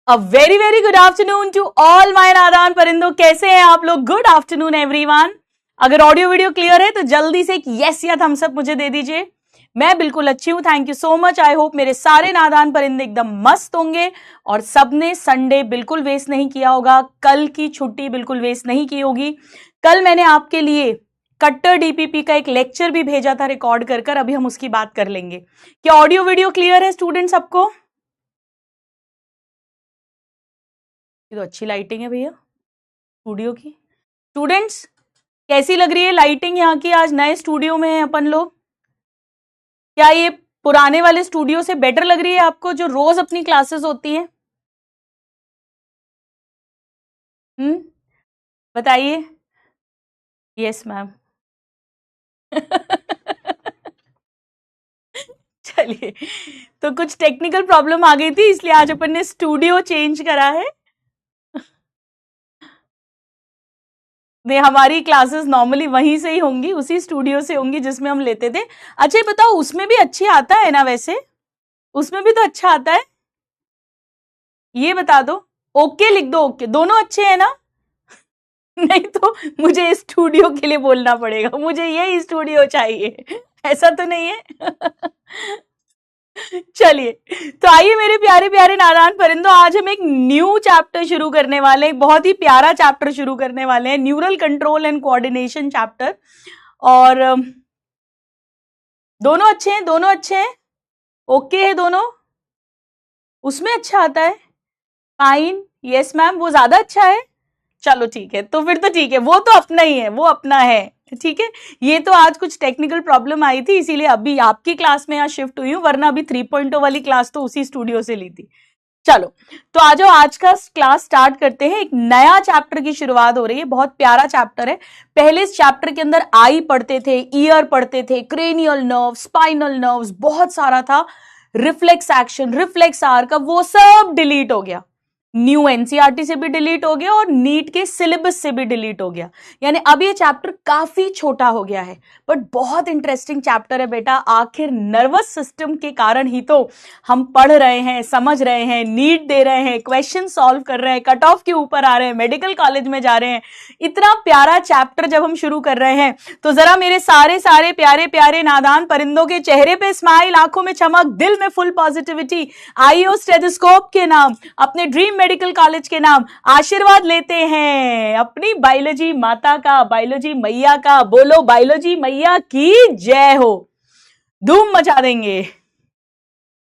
A very very good afternoon to all my नादान परिंदों। कैसे हैं आप लोग? Good afternoon everyone. अगर ऑडियो वीडियो क्लियर है तो जल्दी से एक यस या थम्स अप मुझे दे दीजिए। मैं बिल्कुल अच्छी हूं, thank you so much. I hope मेरे सारे नादान परिंदे एकदम मस्त होंगे और सबने संडे बिल्कुल वेस्ट नहीं किया होगा, कल की छुट्टी बिल्कुल वेस्ट नहीं की होगी। कल मैंने आपके लिए कट्टर डीपीपी का एक लेक्चर भी भेजा था रिकॉर्ड कर अभी हम उसकी बात कर लेंगे। क्या ऑडियो वीडियो क्लियर है स्टूडेंट्स सबको? ये तो अच्छी लाइटिंग है भैया स्टूडियो की। स्टूडेंट्स कैसी लग रही है लाइटिंग यहाँ की? आज नए स्टूडियो में हैं अपन लोग। क्या ये पुराने वाले स्टूडियो से बेटर लग रही है आपको, जो रोज अपनी क्लासेस होती हैं? बताइए। Yes ma'am. चलिए, तो कुछ टेक्निकल प्रॉब्लम आ गई थी इसलिए आज अपन ने स्टूडियो चेंज करा है। हमारी क्लासेस नॉर्मली वहीं से ही होंगी, उसी स्टूडियो से होंगी जिसमें हम लेते थे। अच्छा ये बताओ, उसमें भी अच्छी आता है ना? वैसे उसमें भी तो अच्छा आता है, ये बता दो। ओके लिख दो, ओके। दोनों अच्छे हैं ना? नहीं तो मुझे स्टूडियो के लिए बोलना पड़ेगा, मुझे ये स्टूडियो चाहिए, ऐसा तो नहीं है? चलिए, तो आइए मेरे प्यारे प्यारे नादान परिंदों, आज हम एक न्यू चैप्टर शुरू करने वाले हैं। बहुत ही प्यारा चैप्टर शुरू करने वाले हैं, neural control and coordination chapter. और दोनों अच्छे हैं, दोनों अच्छे हैं, ओके है दोनों। उसमें अच्छा आता है, फाइन, यस मैम, वो ज्यादा अच्छा है। चलो ठीक है, तो फिर तो ठीक है, वो तो अपना ही है, वो अपना है, ठीक है। ये तो आज कुछ टेक्निकल प्रॉब्लम आई थी इसीलिए अभी आपकी क्लास में यहाँ शिफ्ट हुई हूँ, वरना अभी 3.0 वाली क्लास तो उसी स्टूडियो से ली थी। चलो, तो आ जाओ, आज का क्लास स्टार्ट करते हैं। एक नया चैप्टर की शुरुआत हो रही है, बहुत प्यारा चैप्टर है। पहले इस चैप्टर के अंदर आई पढ़ते थे, ईयर पढ़ते थे, क्रेनियल नर्व, स्पाइनल नर्व्स, बहुत सारा था। रिफ्लेक्स एक्शन, रिफ्लेक्स आर का, वो सब डिलीट हो गया। न्यू एनसीईआरटी से भी डिलीट हो गया और नीट के सिलेबस से भी डिलीट हो गया। यानी अब ये चैप्टर काफी छोटा हो गया है, बट बहुत इंटरेस्टिंग चैप्टर है बेटा। आखिर नर्वस सिस्टम के कारण ही तो हम पढ़ रहे हैं, समझ रहे हैं, नीट दे रहे हैं, क्वेश्चन सॉल्व कर रहे हैं, कट ऑफ के ऊपर आ रहे हैं, मेडिकल कॉलेज में जा रहे हैं। इतना प्यारा चैप्टर जब हम शुरू कर रहे हैं तो जरा मेरे सारे सारे प्यारे प्यारे नादान परिंदों के चेहरे पे स्माइल, आंखों में चमक, दिल में फुल पॉजिटिविटी, आईओ स्टेथोस्कोप के नाम, अपने ड्रीम मेडिकल कॉलेज के नाम आशीर्वाद लेते हैं अपनी बायोलॉजी माता का, बायोलॉजी मैया का। बोलो बायोलॉजी मैया की जय हो, धूम मचा देंगे।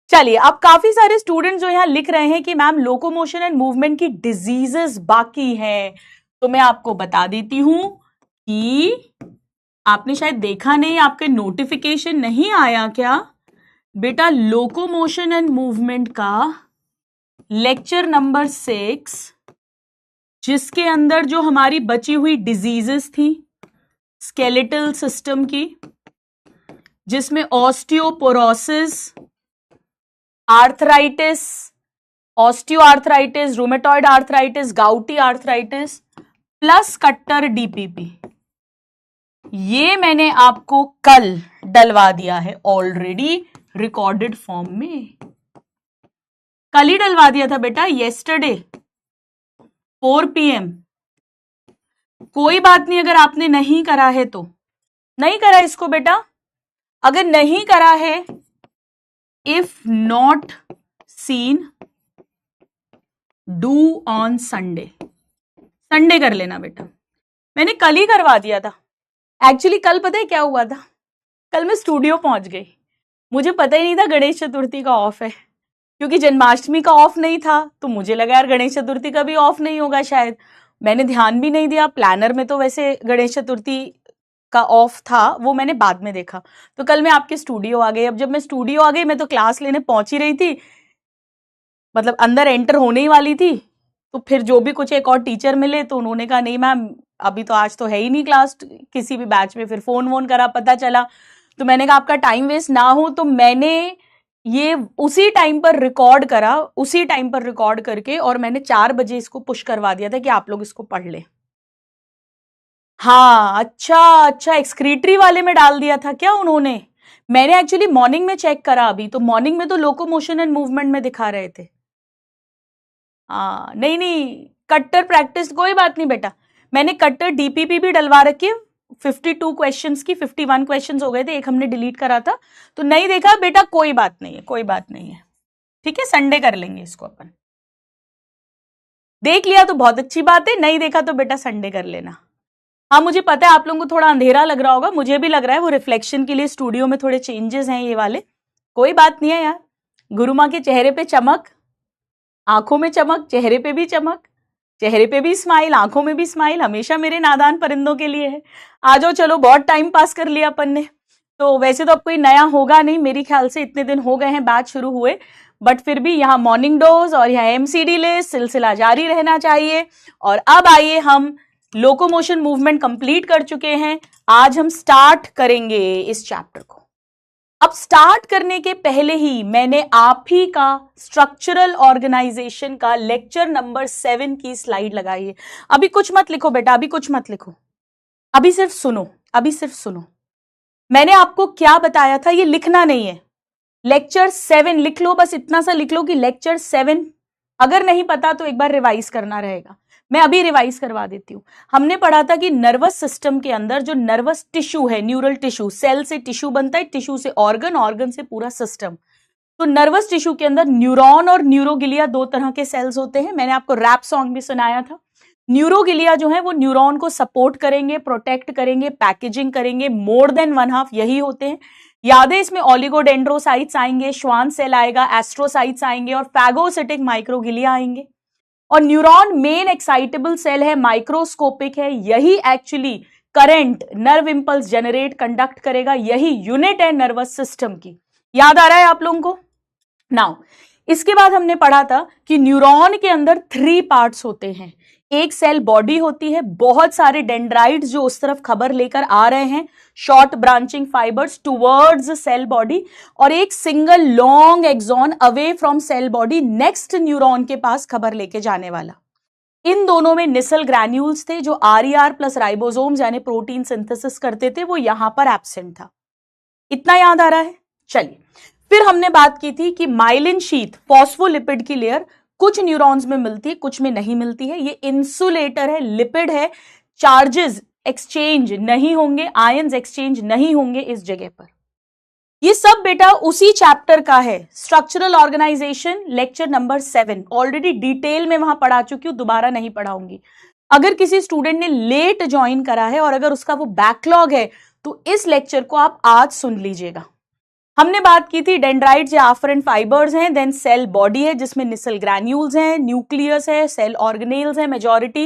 चलिए, अब काफी सारे स्टूडेंट जो यहां लिख रहे हैं कि मैम लोकोमोशन एंड मूवमेंट की डिजीजेस बाकी हैं, तो मैं आपको बता देती हूं कि आपने शायद देखा नहीं, आपके नोटिफिकेशन नहीं आया क्या बेटा? लोकोमोशन एंड मूवमेंट का लेक्चर नंबर 6, जिसके अंदर जो हमारी बची हुई डिजीजेस थी स्केलेटल सिस्टम की, जिसमें osteoporosis, arthritis, osteoarthritis, rheumatoid arthritis, gouty arthritis plus कट्टर डीपीपी, ये मैंने आपको कल डलवा दिया है ऑलरेडी रिकॉर्डेड फॉर्म में। कल ही डलवा दिया था बेटा, येस्टरडे 4 PM। कोई बात नहीं, अगर आपने नहीं करा है तो नहीं करा इसको बेटा। अगर नहीं करा है, if not seen, do on Sunday. Sunday कर लेना बेटा, मैंने कल ही करवा दिया था। एक्चुअली कल पता है क्या हुआ था? कल मैं स्टूडियो पहुंच गई, मुझे पता ही नहीं था गणेश चतुर्थी का ऑफ है, क्योंकि जन्माष्टमी का ऑफ नहीं था तो मुझे लगा यार गणेश चतुर्थी का भी ऑफ नहीं होगा शायद। मैंने ध्यान भी नहीं दिया, प्लानर में तो वैसे गणेश चतुर्थी का ऑफ था, वो मैंने बाद में देखा। तो कल मैं आपके स्टूडियो आ गई। अब जब मैं स्टूडियो आ गई, मैं तो क्लास लेने पहुंच ही रही थी, मतलब अंदर एंटर होने ही वाली थी, तो फिर जो भी कुछ एक और टीचर मिले तो उन्होंने कहा नहीं मैम अभी तो आज तो है ही नहीं क्लास किसी भी बैच में। फिर फोन वोन करा, पता चला, तो मैंने कहा आपका टाइम वेस्ट ना हो, तो मैंने ये उसी टाइम पर रिकॉर्ड करा, उसी टाइम पर रिकॉर्ड करके, और मैंने 4 बजे इसको पुश करवा दिया था कि आप लोग इसको पढ़ ले। हाँ, अच्छा अच्छा, एक्सक्रीटरी वाले में डाल दिया था क्या उन्होंने? मैंने एक्चुअली मॉर्निंग में चेक करा अभी, तो मॉर्निंग में तो लोकोमोशन एंड मूवमेंट में दिखा रहे थे। हाँ नहीं नहीं, कट्टर प्रैक्टिस कोई बात नहीं बेटा, मैंने कट्टर डीपीपी भी डलवा रखी है 52 क्वेश्चंस की, 51 क्वेश्चंस हो गए थे, एक हमने डिलीट करा था, तो नहीं देखा बेटा कोई बात नहीं है, कोई बात नहीं है, ठीक है, संडे कर लेंगे इसको अपन। देख लिया तो बहुत अच्छी बात है, नहीं देखा तो बेटा संडे कर लेना। हाँ मुझे पता है आप लोगों को थोड़ा अंधेरा लग रहा होगा, मुझे भी लग रहा है, वो रिफ्लेक्शन के लिए स्टूडियो में थोड़े चेंजेस हैं ये वाले, कोई बात नहीं है यार, गुरु माँ के चेहरे पे चमक, आंखों में चमक, चेहरे पे भी चमक, चेहरे पे भी स्माइल, आंखों में भी स्माइल, हमेशा मेरे नादान परिंदों के लिए है। आ जाओ, चलो बहुत टाइम पास कर लिया अपन ने, तो वैसे तो अब कोई नया होगा नहीं, मेरे ख्याल से इतने दिन हो गए हैं बैच शुरू हुए, बट फिर भी यहाँ मॉर्निंग डोज और यहाँ एमसीडी लिस्ट सिलसिला जारी रहना चाहिए। और अब आइए, हम लोकोमोशन मूवमेंट कंप्लीट कर चुके हैं, आज हम स्टार्ट करेंगे इस चैप्टर को। अब स्टार्ट करने के पहले ही मैंने आप ही का स्ट्रक्चरल ऑर्गेनाइजेशन का लेक्चर नंबर 7 की स्लाइड लगाई है। अभी कुछ मत लिखो बेटा, अभी कुछ मत लिखो, अभी सिर्फ सुनो, अभी सिर्फ सुनो, मैंने आपको क्या बताया था, ये लिखना नहीं है, लेक्चर 7 लिख लो, बस इतना सा लिख लो कि लेक्चर 7, अगर नहीं पता तो एक बार रिवाइज करना रहेगा, मैं अभी रिवाइज करवा देती हूं। हमने पढ़ा था कि नर्वस सिस्टम के अंदर जो नर्वस टिश्यू है, न्यूरल टिश्यू, सेल से टिश्यू बनता है, टिश्यू से ऑर्गन, ऑर्गन से पूरा सिस्टम, तो नर्वस टिश्यू के अंदर न्यूरॉन और न्यूरोगिलिया 2 तरह के सेल्स होते हैं, मैंने आपको रैप सॉन्ग भी सुनाया था। न्यूरोगिलिया जो है वो न्यूरॉन को सपोर्ट करेंगे, प्रोटेक्ट करेंगे, पैकेजिंग करेंगे, मोर देन 1/2 यही होते हैं। याद है, इसमें ओलिगोडेंड्रोसाइट्स आएंगे, श्वान सेल आएगा, एस्ट्रोसाइट्स आएंगे और फैगोसिटिक माइक्रोगिलिया आएंगे। और न्यूरॉन मेन एक्साइटेबल सेल है, माइक्रोस्कोपिक है, यही actually current, nerve impulse generate, conduct करेगा, यही यूनिट है नर्वस सिस्टम की। याद आ रहा है आप लोगों को? नाउ इसके बाद हमने पढ़ा था कि न्यूरॉन के अंदर 3 पार्ट्स होते हैं, एक सेल बॉडी होती है, बहुत सारे डेंड्राइट्स जो उस तरफ खबर लेकर आ रहे हैं, short branching fibres towards cell body, और एक single long axon away from cell body next neuron के पास खबर लेके जाने वाला। इन दोनों में निसल ग्रैन्यूल्स थे जो RER प्लस राइबोसोम्स यानी प्रोटीन सिंथेसिस करते थे, वो यहां पर एब्सेंट था। इतना याद आ रहा है? चलिए, फिर हमने बात की थी कि माइलिन शीथ, फॉस्फोलिपिड की लेयर, कुछ न्यूरॉन्स में मिलती है, कुछ में नहीं मिलती है, ये इंसुलेटर है, लिपिड है, चार्जेस एक्सचेंज नहीं होंगे, आयंस एक्सचेंज नहीं होंगे इस जगह पर। ये सब बेटा उसी चैप्टर का है, structural organisation, lecture number 7, already detail में वहां पढ़ा चुकी हूं, दोबारा नहीं पढ़ाऊंगी। अगर किसी स्टूडेंट ने लेट ज्वाइन करा है और अगर उसका वो बैकलॉग है तो इस लेक्चर को आप आज सुन लीजिएगा। हमने बात की थी डेंड्राइट्स या आफ्रेंट फाइबर्स हैं, देन सेल बॉडी है जिसमें निसल ग्रैन्यूल्स हैं, न्यूक्लियस है, सेल ऑर्गेनेल्स है मेजॉरिटी,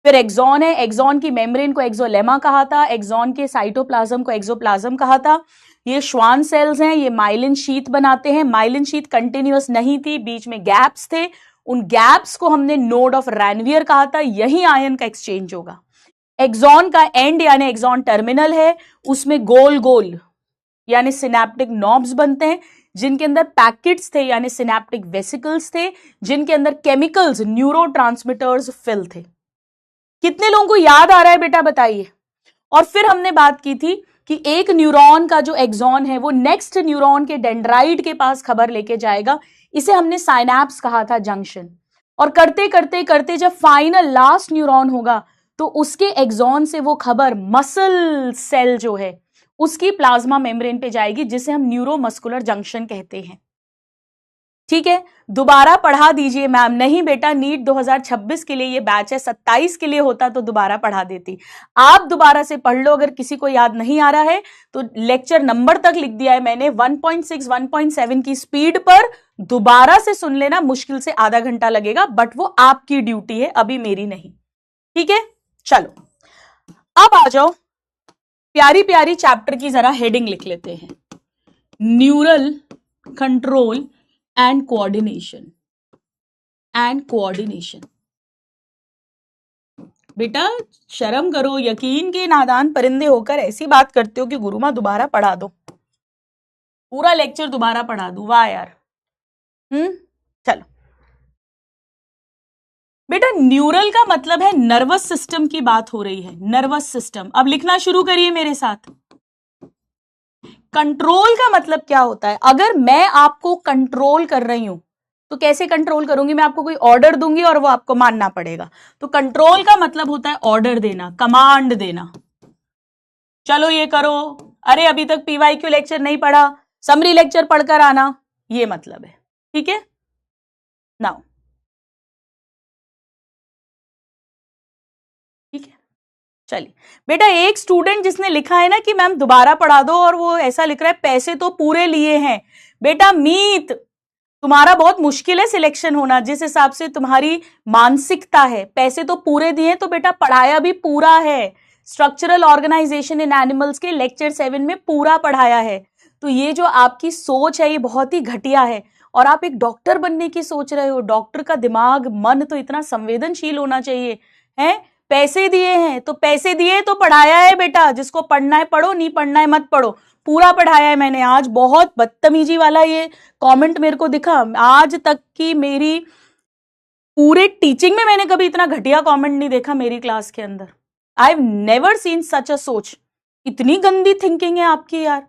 फिर एक्सॉन है, एक्सॉन की मेम्ब्रेन को एक्सोलेमा कहा था, एक्सॉन के साइटोप्लाज्म को एक्सोप्लाज्म कहा था, ये श्वान सेल्स हैं, ये माइलिन शीथ बनाते हैं, माइलिन शीथ कंटिन्यूअस नहीं थी, बीच में गैप्स थे, उन गैप्स को हमने नोड ऑफ रैनवियर कहा था, यही आयन का एक्सचेंज होगा। एक्सॉन का एंड यानी एक्सॉन टर्मिनल है, उसमें गोल गोल यानी सिनेप्टिक नॉब्स बनते हैं, जिनके अंदर पैकेट्स थे यानी सिनेप्टिक वेसिकल्स थे, जिनके अंदर केमिकल्स, न्यूरोट्रांसमिटर्स फिल थे। कितने लोगों को याद आ रहा है बेटा बताइए? और फिर हमने बात की थी कि एक न्यूरॉन का जो एक्सॉन है वो नेक्स्ट न्यूरॉन के डेंड्राइट के पास खबर लेके जाएगा, इसे हमने साइनैप्स कहा था, जंक्शन। और करते करते करते जब फाइनल लास्ट न्यूरॉन होगा तो उसके एक्सॉन से वो खबर मसल सेल जो है उसकी प्लाज्मा मेम्ब्रेन पे जाएगी, जिसे हम न्यूरोमस्कुलर जंक्शन कहते हैं। ठीक है, दोबारा पढ़ा दीजिए मैम। नहीं बेटा, नीट 2026 के लिए ये बैच है, 27 के लिए होता तो दोबारा पढ़ा देती। आप दोबारा से पढ़ लो, अगर किसी को याद नहीं आ रहा है तो लेक्चर नंबर तक लिख दिया है मैंने, 1.6 1.7 की स्पीड पर दोबारा से सुन लेना, मुश्किल से आधा घंटा लगेगा, बट वो आपकी ड्यूटी है, अभी मेरी नहीं। ठीक है, चलो अब आ जाओ, प्यारी प्यारी चैप्टर की जरा हेडिंग लिख लेते हैं, न्यूरल कंट्रोल एंड कोऑर्डिनेशन। बेटा शर्म करो, यकीन के नादान परिंदे होकर ऐसी बात करते हो कि गुरु माँ दोबारा पढ़ा दो, पूरा लेक्चर दोबारा पढ़ा दूं, वाह यार। चलो बेटा, न्यूरल का मतलब है नर्वस सिस्टम की बात हो रही है, नर्वस सिस्टम। अब लिखना शुरू करिए मेरे साथ। कंट्रोल का मतलब क्या होता है? अगर मैं आपको कंट्रोल कर रही हूं तो कैसे कंट्रोल करूंगी? मैं आपको कोई ऑर्डर दूंगी और वो आपको मानना पड़ेगा। तो कंट्रोल का मतलब होता है ऑर्डर देना, कमांड देना। चलो ये करो, अरे अभी तक PYQ लेक्चर नहीं पढ़ा, समरी लेक्चर पढ़कर आना, ये मतलब है। ठीक है, नाउ ठीक है, चलिए बेटा, एक स्टूडेंट जिसने लिखा है ना कि मैम दोबारा पढ़ा दो, और वो ऐसा लिख रहा है पैसे तो पूरे लिए हैं। बेटा मीत, तुम्हारा बहुत मुश्किल है सिलेक्शन होना, जिस हिसाब से तुम्हारी मानसिकता है। पैसे तो पूरे दिए तो बेटा पढ़ाया भी पूरा है। स्ट्रक्चरल ऑर्गेनाइजेशन इन एनिमल्स के लेक्चर 7 में पूरा पढ़ाया है। तो ये जो आपकी सोच है ये बहुत ही घटिया है। और आप एक डॉक्टर बनने की सोच रहे हो। डॉक्टर का दिमाग, मन तो इतना संवेदनशील होना चाहिए है। पैसे दिए हैं तो पैसे दिए तो पढ़ाया है बेटा। जिसको पढ़ना है पढ़ो, नहीं पढ़ना है मत पढ़ो। पूरा पढ़ाया है मैंने। आज बहुत बदतमीजी वाला ये कमेंट मेरे को दिखा। आज तक की मेरी पूरे टीचिंग में मैंने कभी इतना घटिया कमेंट नहीं देखा मेरी क्लास के अंदर। I have never seen such a सोच। इतनी गंदी थिंकिंग है आपकी यार।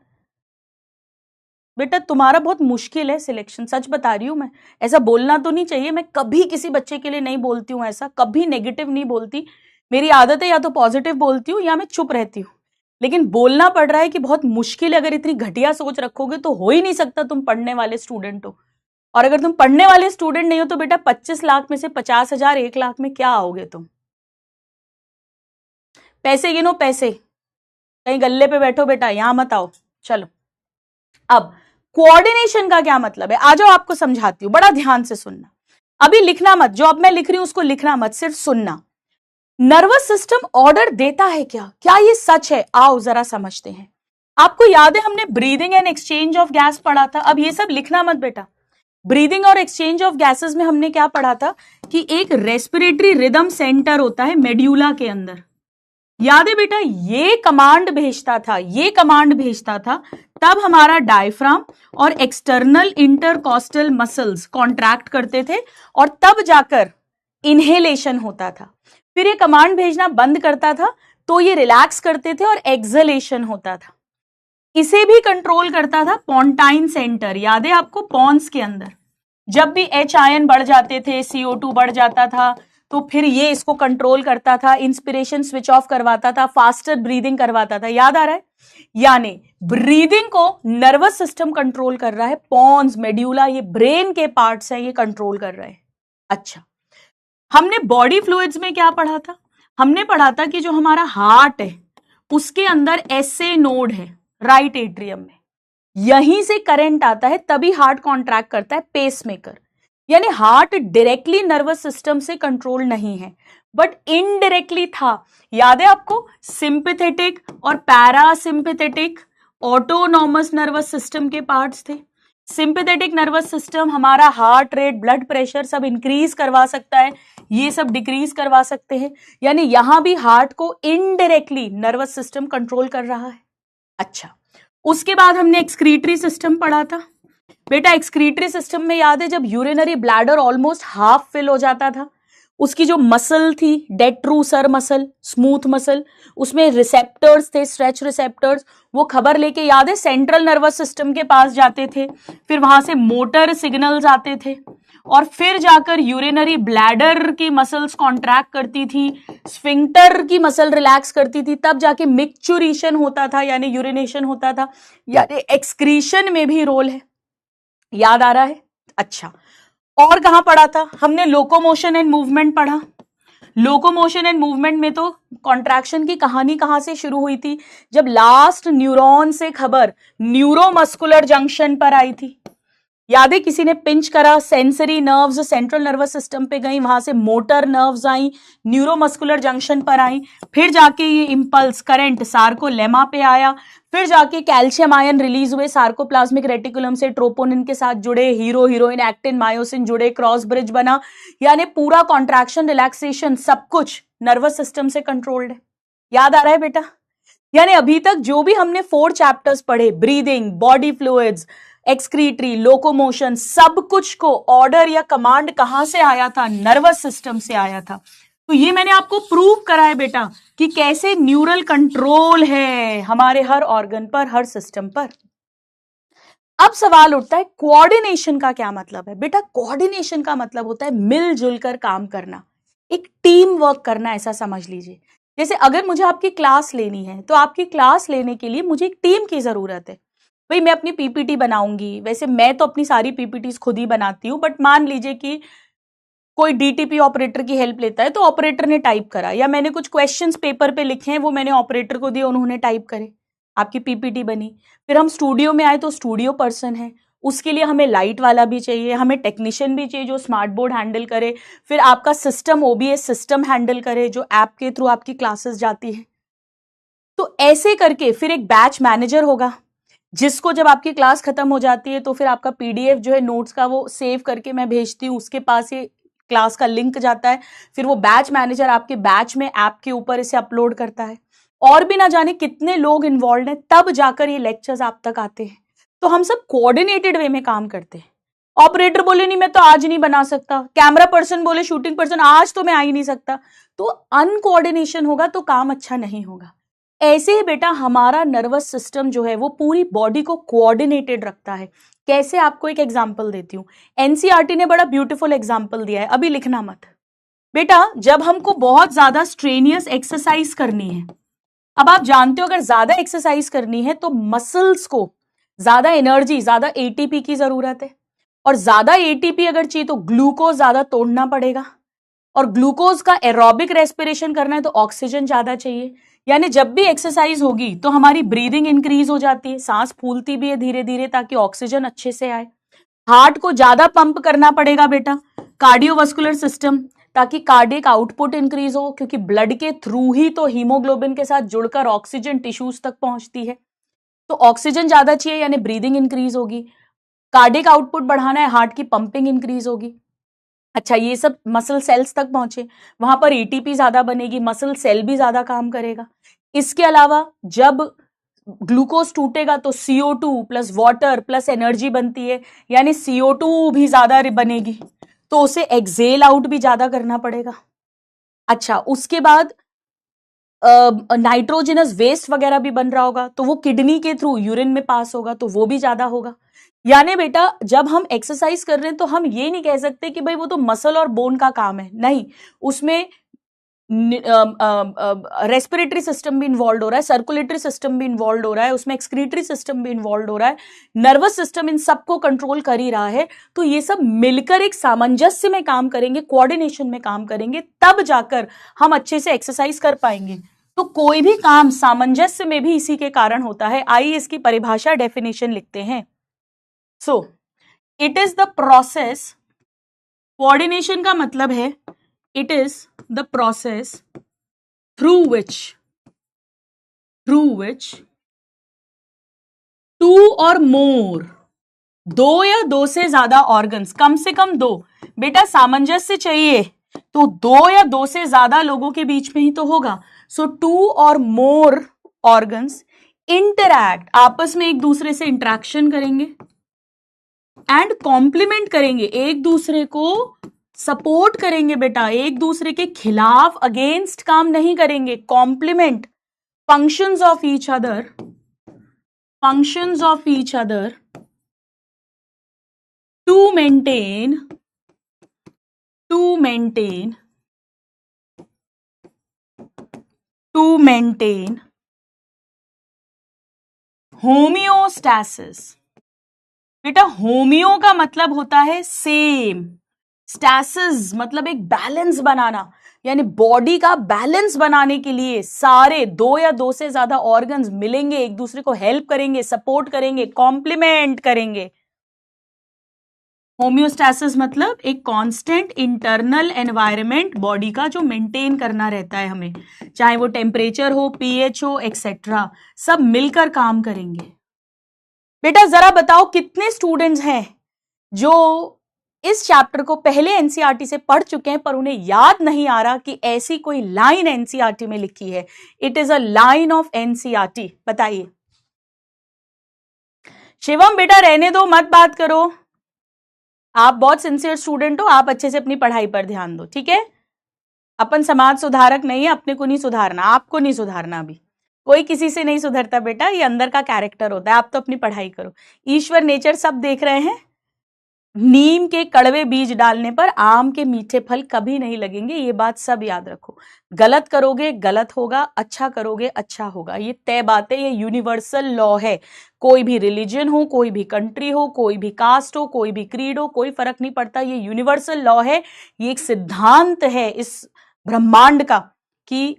बेटा तुम्हारा बहुत मुश्किल है सिलेक्शन, सच बता रही हूं मैं। ऐसा बोलना तो नहीं चाहिए, मैं कभी किसी बच्चे के लिए नहीं बोलती हूं ऐसा, कभी नेगेटिव नहीं बोलती। मेरी आदत है या तो पॉजिटिव बोलती हूँ या मैं चुप रहती हूँ। लेकिन बोलना पड़ रहा है कि बहुत मुश्किल है। अगर इतनी घटिया सोच रखोगे तो हो ही नहीं सकता तुम पढ़ने वाले स्टूडेंट हो। और अगर तुम पढ़ने वाले स्टूडेंट नहीं हो तो बेटा 25 लाख में से 50,000 1 लाख में क्या आओगे तुम? पैसे गिनो, पैसे। कहीं गल्ले पे बैठो बेटा, यहां मत आओ। चलो, अब कोऑर्डिनेशन का क्या मतलब है, आ जाओ आपको समझाती हूं, बड़ा ध्यान से सुनना। अभी लिखना मत, जो अब मैं लिख रही हूं उसको लिखना मत, सिर्फ सुनना। नर्वस सिस्टम ऑर्डर देता है क्या? क्या ये सच है? आओ जरा समझते हैं। आपको याद है हमने breathing and exchange of gas पढ़ा था। अब ये सब लिखना मत बेटा। ब्रीदिंग और एक्सचेंज ऑफ गैसेस में हमने क्या पढ़ा था कि एक रेस्पिरेटरी रिदम सेंटर होता है मेड्यूला के अंदर। याद है बेटा? ये कमांड भेजता था तब हमारा डायफ्राम और एक्सटर्नल इंटरकॉस्टल मसल्स कॉन्ट्रैक्ट करते थे और तब जाकर इनहेलेशन होता था। फिर ये कमांड भेजना बंद करता था तो ये रिलैक्स करते थे और एक्सहेलेशन होता था। इसे भी कंट्रोल करता था पोंटाइन सेंटर, याद है आपको? पॉन्स के अंदर जब भी H आयन बढ़ जाते थे, CO2 बढ़ जाता था, तो फिर ये इसको कंट्रोल करता था, इंस्पिरेशन स्विच ऑफ करवाता था, फास्टर ब्रीदिंग करवाता था। याद आ रहा है? यानी ब्रीदिंग को नर्वस सिस्टम कंट्रोल कर रहा है। पॉन्स, मेड्यूला, ये ब्रेन के पार्ट्स हैं, ये कंट्रोल कर रहे हैं। अच्छा, हमने बॉडी फ्लूइड्स में क्या पढ़ा था? हमने पढ़ा था कि जो हमारा हार्ट है उसके अंदर SA नोड है राइट एट्रियम में, यहीं से करंट आता है, तभी हार्ट कॉन्ट्रैक्ट करता है, पेसमेकर। यानी हार्ट डायरेक्टली नर्वस सिस्टम से कंट्रोल नहीं है बट इनडायरेक्टली था। याद है आपको? सिंपैथेटिक और पैरासिम्पैथेटिक ऑटोनॉमस नर्वस सिस्टम के पार्ट्स थे। सिंपैथेटिक नर्वस सिस्टम हमारा हार्ट रेट, ब्लड प्रेशर सब इंक्रीज करवा सकता है, ये सब डिक्रीज करवा सकते हैं। यानी यहां भी हार्ट को इनडायरेक्टली नर्वस सिस्टम कंट्रोल कर रहा है। अच्छा, उसके बाद हमने एक्सक्रीटरी सिस्टम पढ़ा था। बेटा एक्सक्रीटरी सिस्टम में याद है जब urinary bladder almost half fill हो जाता था, उसकी जो मसल थी डेट्रूसर मसल, स्मूथ मसल, उसमें रिसेप्टर्स थे, स्ट्रेच रिसेप्टर्स, वो खबर लेके याद है सेंट्रल नर्वस सिस्टम के पास जाते थे, फिर वहां से मोटर सिग्नल्स आते थे और फिर जाकर यूरिनरी ब्लैडर की मसल्स कॉन्ट्रैक्ट करती थी, स्फिंक्टर की मसल रिलैक्स करती थी, तब जाके मिक्चुरेशन होता था यानी यूरिनेशन होता था। यानी एक्सक्रीशन में भी रोल है। याद आ रहा है? अच्छा, और कहां पढ़ा था हमने? लोकोमोशन एंड मूवमेंट पढ़ा। लोकोमोशन एंड मूवमेंट में तो कॉन्ट्रैक्शन की कहानी कहां से शुरू हुई थी? जब लास्ट न्यूरॉन से खबर न्यूरोमस्कुलर जंक्शन पर आई थी। याद है? किसी ने पिंच करा, sensory nerves central nervous system पे गई, वहां से मोटर नर्व्स आई, न्यूरोमस्कुलर जंक्शन पर आई, फिर जाके ये इंपल्स करंट सार्कोलेमा पे आया, फिर जाके कैल्शियम आयन रिलीज हुए सार्कोप्लाज्मिक रेटिकुलम से, ट्रोपोनिन के साथ जुड़े, हीरो हीरोइन एक्टिन मायोसिन जुड़े, क्रॉस ब्रिज बना। यानी पूरा कॉन्ट्रैक्शन, रिलैक्सेशन सब कुछ नर्वस सिस्टम से कंट्रोल्ड है। याद आ रहा है बेटा? यानी अभी तक जो भी हमने 4 चैप्टर्स पढ़े, breathing, body fluids, excretory, locomotion, सब कुछ को ऑर्डर या कमांड कहां से आया था? नर्वस सिस्टम से आया था। तो ये मैंने आपको प्रूव करा है बेटा कि कैसे न्यूरल कंट्रोल है हमारे हर ऑर्गन पर, हर सिस्टम पर। अब सवाल उठता है कोऑर्डिनेशन का क्या मतलब है। बेटा कोऑर्डिनेशन का मतलब होता है मिलजुल कर काम करना, एक टीम वर्क करना, ऐसा समझ लीजिए। जैसे अगर मुझे आपकी क्लास लेनी है तो आपकी क्लास लेने के लिए मुझे एक टीम की जरूरत है। भाई मैं अपनी पीपीटी बनाऊंगी, वैसे मैं तो अपनी सारी पीपीटीज खुद ही बनाती हूँ, बट मान लीजिए कि कोई डीटीपी ऑपरेटर की हेल्प लेता है तो ऑपरेटर ने टाइप करा, या मैंने कुछ क्वेश्चंस पेपर पे लिखे हैं वो मैंने ऑपरेटर को दिए, उन्होंने टाइप करे, आपकी पीपीटी बनी। फिर हम स्टूडियो में आए तो स्टूडियो पर्सन है, उसके लिए हमें लाइट वाला भी चाहिए, हमें टेक्नीशियन भी चाहिए जो स्मार्ट बोर्ड हैंडल करे, फिर आपका सिस्टम ओबीएस सिस्टम हैंडल करे जो ऐप के थ्रू आपकी क्लासेस जाती है। तो ऐसे करके फिर एक बैच मैनेजर होगा जिसको जब आपकी क्लास खत्म हो जाती है तो फिर आपका पीडीएफ जो है नोट्स का वो सेव करके मैं भेजती हूँ, उसके पास ये क्लास का लिंक जाता है, फिर वो बैच मैनेजर आपके बैच में ऐप के ऊपर इसे अपलोड करता है, और भी ना जाने कितने लोग इन्वॉल्व हैं, तब जाकर ये लेक्चर्स आप तक आते हैं। तो हम सब कोऑर्डिनेटेड वे में काम करते हैं। ऑपरेटर बोले नहीं मैं तो आज नहीं बना सकता, कैमरा पर्सन बोले शूटिंग पर्सन आज तो मैं आ ही नहीं सकता, तो अनकोऑर्डिनेशन होगा तो काम अच्छा नहीं होगा। ऐसे ही बेटा हमारा नर्वस सिस्टम जो है वो पूरी बॉडी को कोऑर्डिनेटेड रखता है। कैसे, आपको एक एग्जांपल देती हूँ। एनसीईआरटी ने बड़ा ब्यूटीफुल एग्जांपल दिया है, अभी लिखना मत। बेटा जब हमको बहुत ज्यादा स्ट्रेनियस एक्सरसाइज करनी है, अब आप जानते हो अगर ज्यादा एक्सरसाइज करनी है तो मसल्स को ज्यादा एनर्जी, ज्यादा एटीपी की जरूरत है, और ज्यादा एटीपी अगर चाहिए तो ग्लूकोज ज्यादा तोड़ना पड़ेगा, और ग्लूकोज का एरोबिक रेस्पिरेशन करना है तो ऑक्सीजन ज्यादा चाहिए। यानी जब भी एक्सरसाइज होगी तो हमारी ब्रीदिंग इंक्रीज हो जाती है, सांस फूलती भी है धीरे धीरे ताकि ऑक्सीजन अच्छे से आए। हार्ट को ज्यादा पंप करना पड़ेगा बेटा, कार्डियोवास्कुलर सिस्टम, ताकि कार्डियक आउटपुट इंक्रीज हो, क्योंकि ब्लड के थ्रू ही तो हीमोग्लोबिन के साथ जुड़कर ऑक्सीजन टिश्यूज तक पहुंचती है। तो ऑक्सीजन ज्यादा चाहिए यानी ब्रीदिंग इंक्रीज होगी, कार्डियक आउटपुट बढ़ाना है, हार्ट की पंपिंग इंक्रीज होगी। अच्छा ये सब मसल सेल्स तक पहुंचे, वहां पर एटीपी ज्यादा बनेगी, मसल सेल भी ज्यादा काम करेगा। इसके अलावा जब ग्लूकोज टूटेगा तो CO2 plus water plus energy बनती है, यानी CO2 भी ज्यादा बनेगी, तो उसे एक्सेल आउट भी ज्यादा करना पड़ेगा। अच्छा उसके बाद नाइट्रोजनस वेस्ट वगैरह भी बन रहा होगा तो वो किडनी के थ्रू यूरिन में पास होगा तो वो भी ज्यादा होगा। यानी बेटा जब हम एक्सरसाइज कर रहे हैं तो हम ये नहीं कह सकते कि भाई वो तो मसल और बोन का काम है, नहीं, उसमें रेस्पिरेटरी सिस्टम भी इन्वॉल्व हो रहा है, सर्कुलेटरी सिस्टम भी इन्वॉल्व हो रहा है, उसमें एक्सक्रीटरी सिस्टम भी इन्वॉल्व हो रहा है, नर्वस सिस्टम इन सबको कंट्रोल कर ही रहा है। तो ये सब मिलकर एक सामंजस्य में काम करेंगे, कोऑर्डिनेशन में काम करेंगे, तब जाकर हम अच्छे से एक्सरसाइज कर पाएंगे। तो कोई भी काम सामंजस्य में भी इसी के कारण होता है। आइए इसकी परिभाषा डेफिनेशन लिखते हैं। So it is the process, coordination का मतलब है it is the process through which two or more, दो या दो से ज्यादा ऑर्गन्स, कम से कम दो, बेटा सामंजस्य चाहिए तो दो या दो से ज्यादा लोगों के बीच में ही तो होगा। सो टू और मोर ऑर्गन्स इंटरैक्ट, आपस में एक दूसरे से इंटरेक्शन करेंगे एंड कॉम्प्लीमेंट करेंगे, एक दूसरे को सपोर्ट करेंगे बेटा, एक दूसरे के खिलाफ अगेंस्ट काम नहीं करेंगे, complement functions of each other to maintain homeostasis. बेटा होमियो का मतलब होता है सेम, स्टैसिस मतलब एक बैलेंस बनाना, यानी बॉडी का बैलेंस बनाने के लिए सारे दो या दो से ज्यादा ऑर्गन्स मिलेंगे, एक दूसरे को हेल्प करेंगे, सपोर्ट करेंगे, कॉम्प्लीमेंट करेंगे। होम्योस्टैसिस मतलब एक कांस्टेंट इंटरनल एनवायरनमेंट बॉडी का जो मेंटेन करना रहता है हमें, चाहे वो टेम्परेचर हो, पीएच हो, एक्सेट्रा, सब मिलकर काम करेंगे। बेटा जरा बताओ कितने स्टूडेंट्स हैं जो इस चैप्टर को पहले एनसीईआरटी से पढ़ चुके हैं पर उन्हें याद नहीं आ रहा कि ऐसी कोई लाइन एनसीईआरटी में लिखी है। It is a line of NCERT, बताइए। शिवम बेटा रहने दो, मत बात करो, आप बहुत सिंसियर स्टूडेंट हो, आप अच्छे से अपनी पढ़ाई पर ध्यान दो, ठीक है। अपन समाज सुधारक नहीं है, अपने को नहीं सुधारना, आपको नहीं सुधारना, अभी कोई किसी से नहीं सुधरता बेटा, ये अंदर का कैरेक्टर होता है। आप तो अपनी पढ़ाई करो। ईश्वर नेचर सब देख रहे हैं। नीम के कड़वे बीज डालने पर आम के मीठे फल कभी नहीं लगेंगे, ये बात सब याद रखो। गलत करोगे गलत होगा, अच्छा करोगे अच्छा होगा, ये तय बात है, ये यूनिवर्सल लॉ है। कोई भी रिलीजन हो, कोई भी कंट्री हो, कोई भी कास्ट हो, कोई भी क्रीड हो, कोई फर्क नहीं पड़ता, ये यूनिवर्सल लॉ है। ये एक सिद्धांत है इस ब्रह्मांड का कि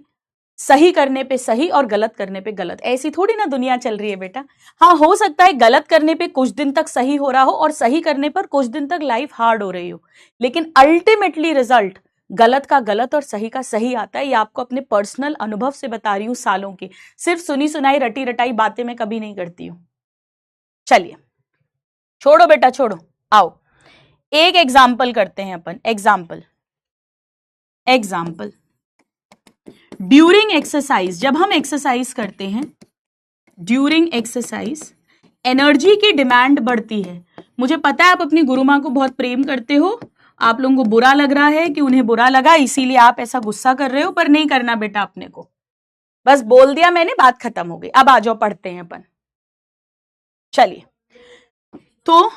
सही करने पे सही और गलत करने पे गलत। ऐसी थोड़ी ना दुनिया चल रही है बेटा। हाँ, हो सकता है गलत करने पे कुछ दिन तक सही हो रहा हो और सही करने पर कुछ दिन तक लाइफ हार्ड हो रही हो, लेकिन अल्टीमेटली रिजल्ट गलत का गलत और सही का सही आता है। ये आपको अपने पर्सनल अनुभव से बता रही हूं, सालों की। सिर्फ सुनी सुनाई रटी रटाई बातें मैं कभी नहीं करती हूं। चलिए छोड़ो बेटा छोड़ो, आओ एक एग्जाम्पल करते हैं अपन। एग्जाम्पल ड्यूरिंग एक्सरसाइज, जब हम एक्सरसाइज करते हैं, ड्यूरिंग एक्सरसाइज एनर्जी की डिमांड बढ़ती है। मुझे पता है आप अपनी गुरु माँ को बहुत प्रेम करते हो, आप लोगों को बुरा लग रहा है कि उन्हें बुरा लगा इसीलिए आप ऐसा गुस्सा कर रहे हो, पर नहीं करना बेटा अपने को। बस बोल दिया मैंने, बात खत्म हो गई। अब आ जाओ पढ़ते हैं अपन। चलिए, तो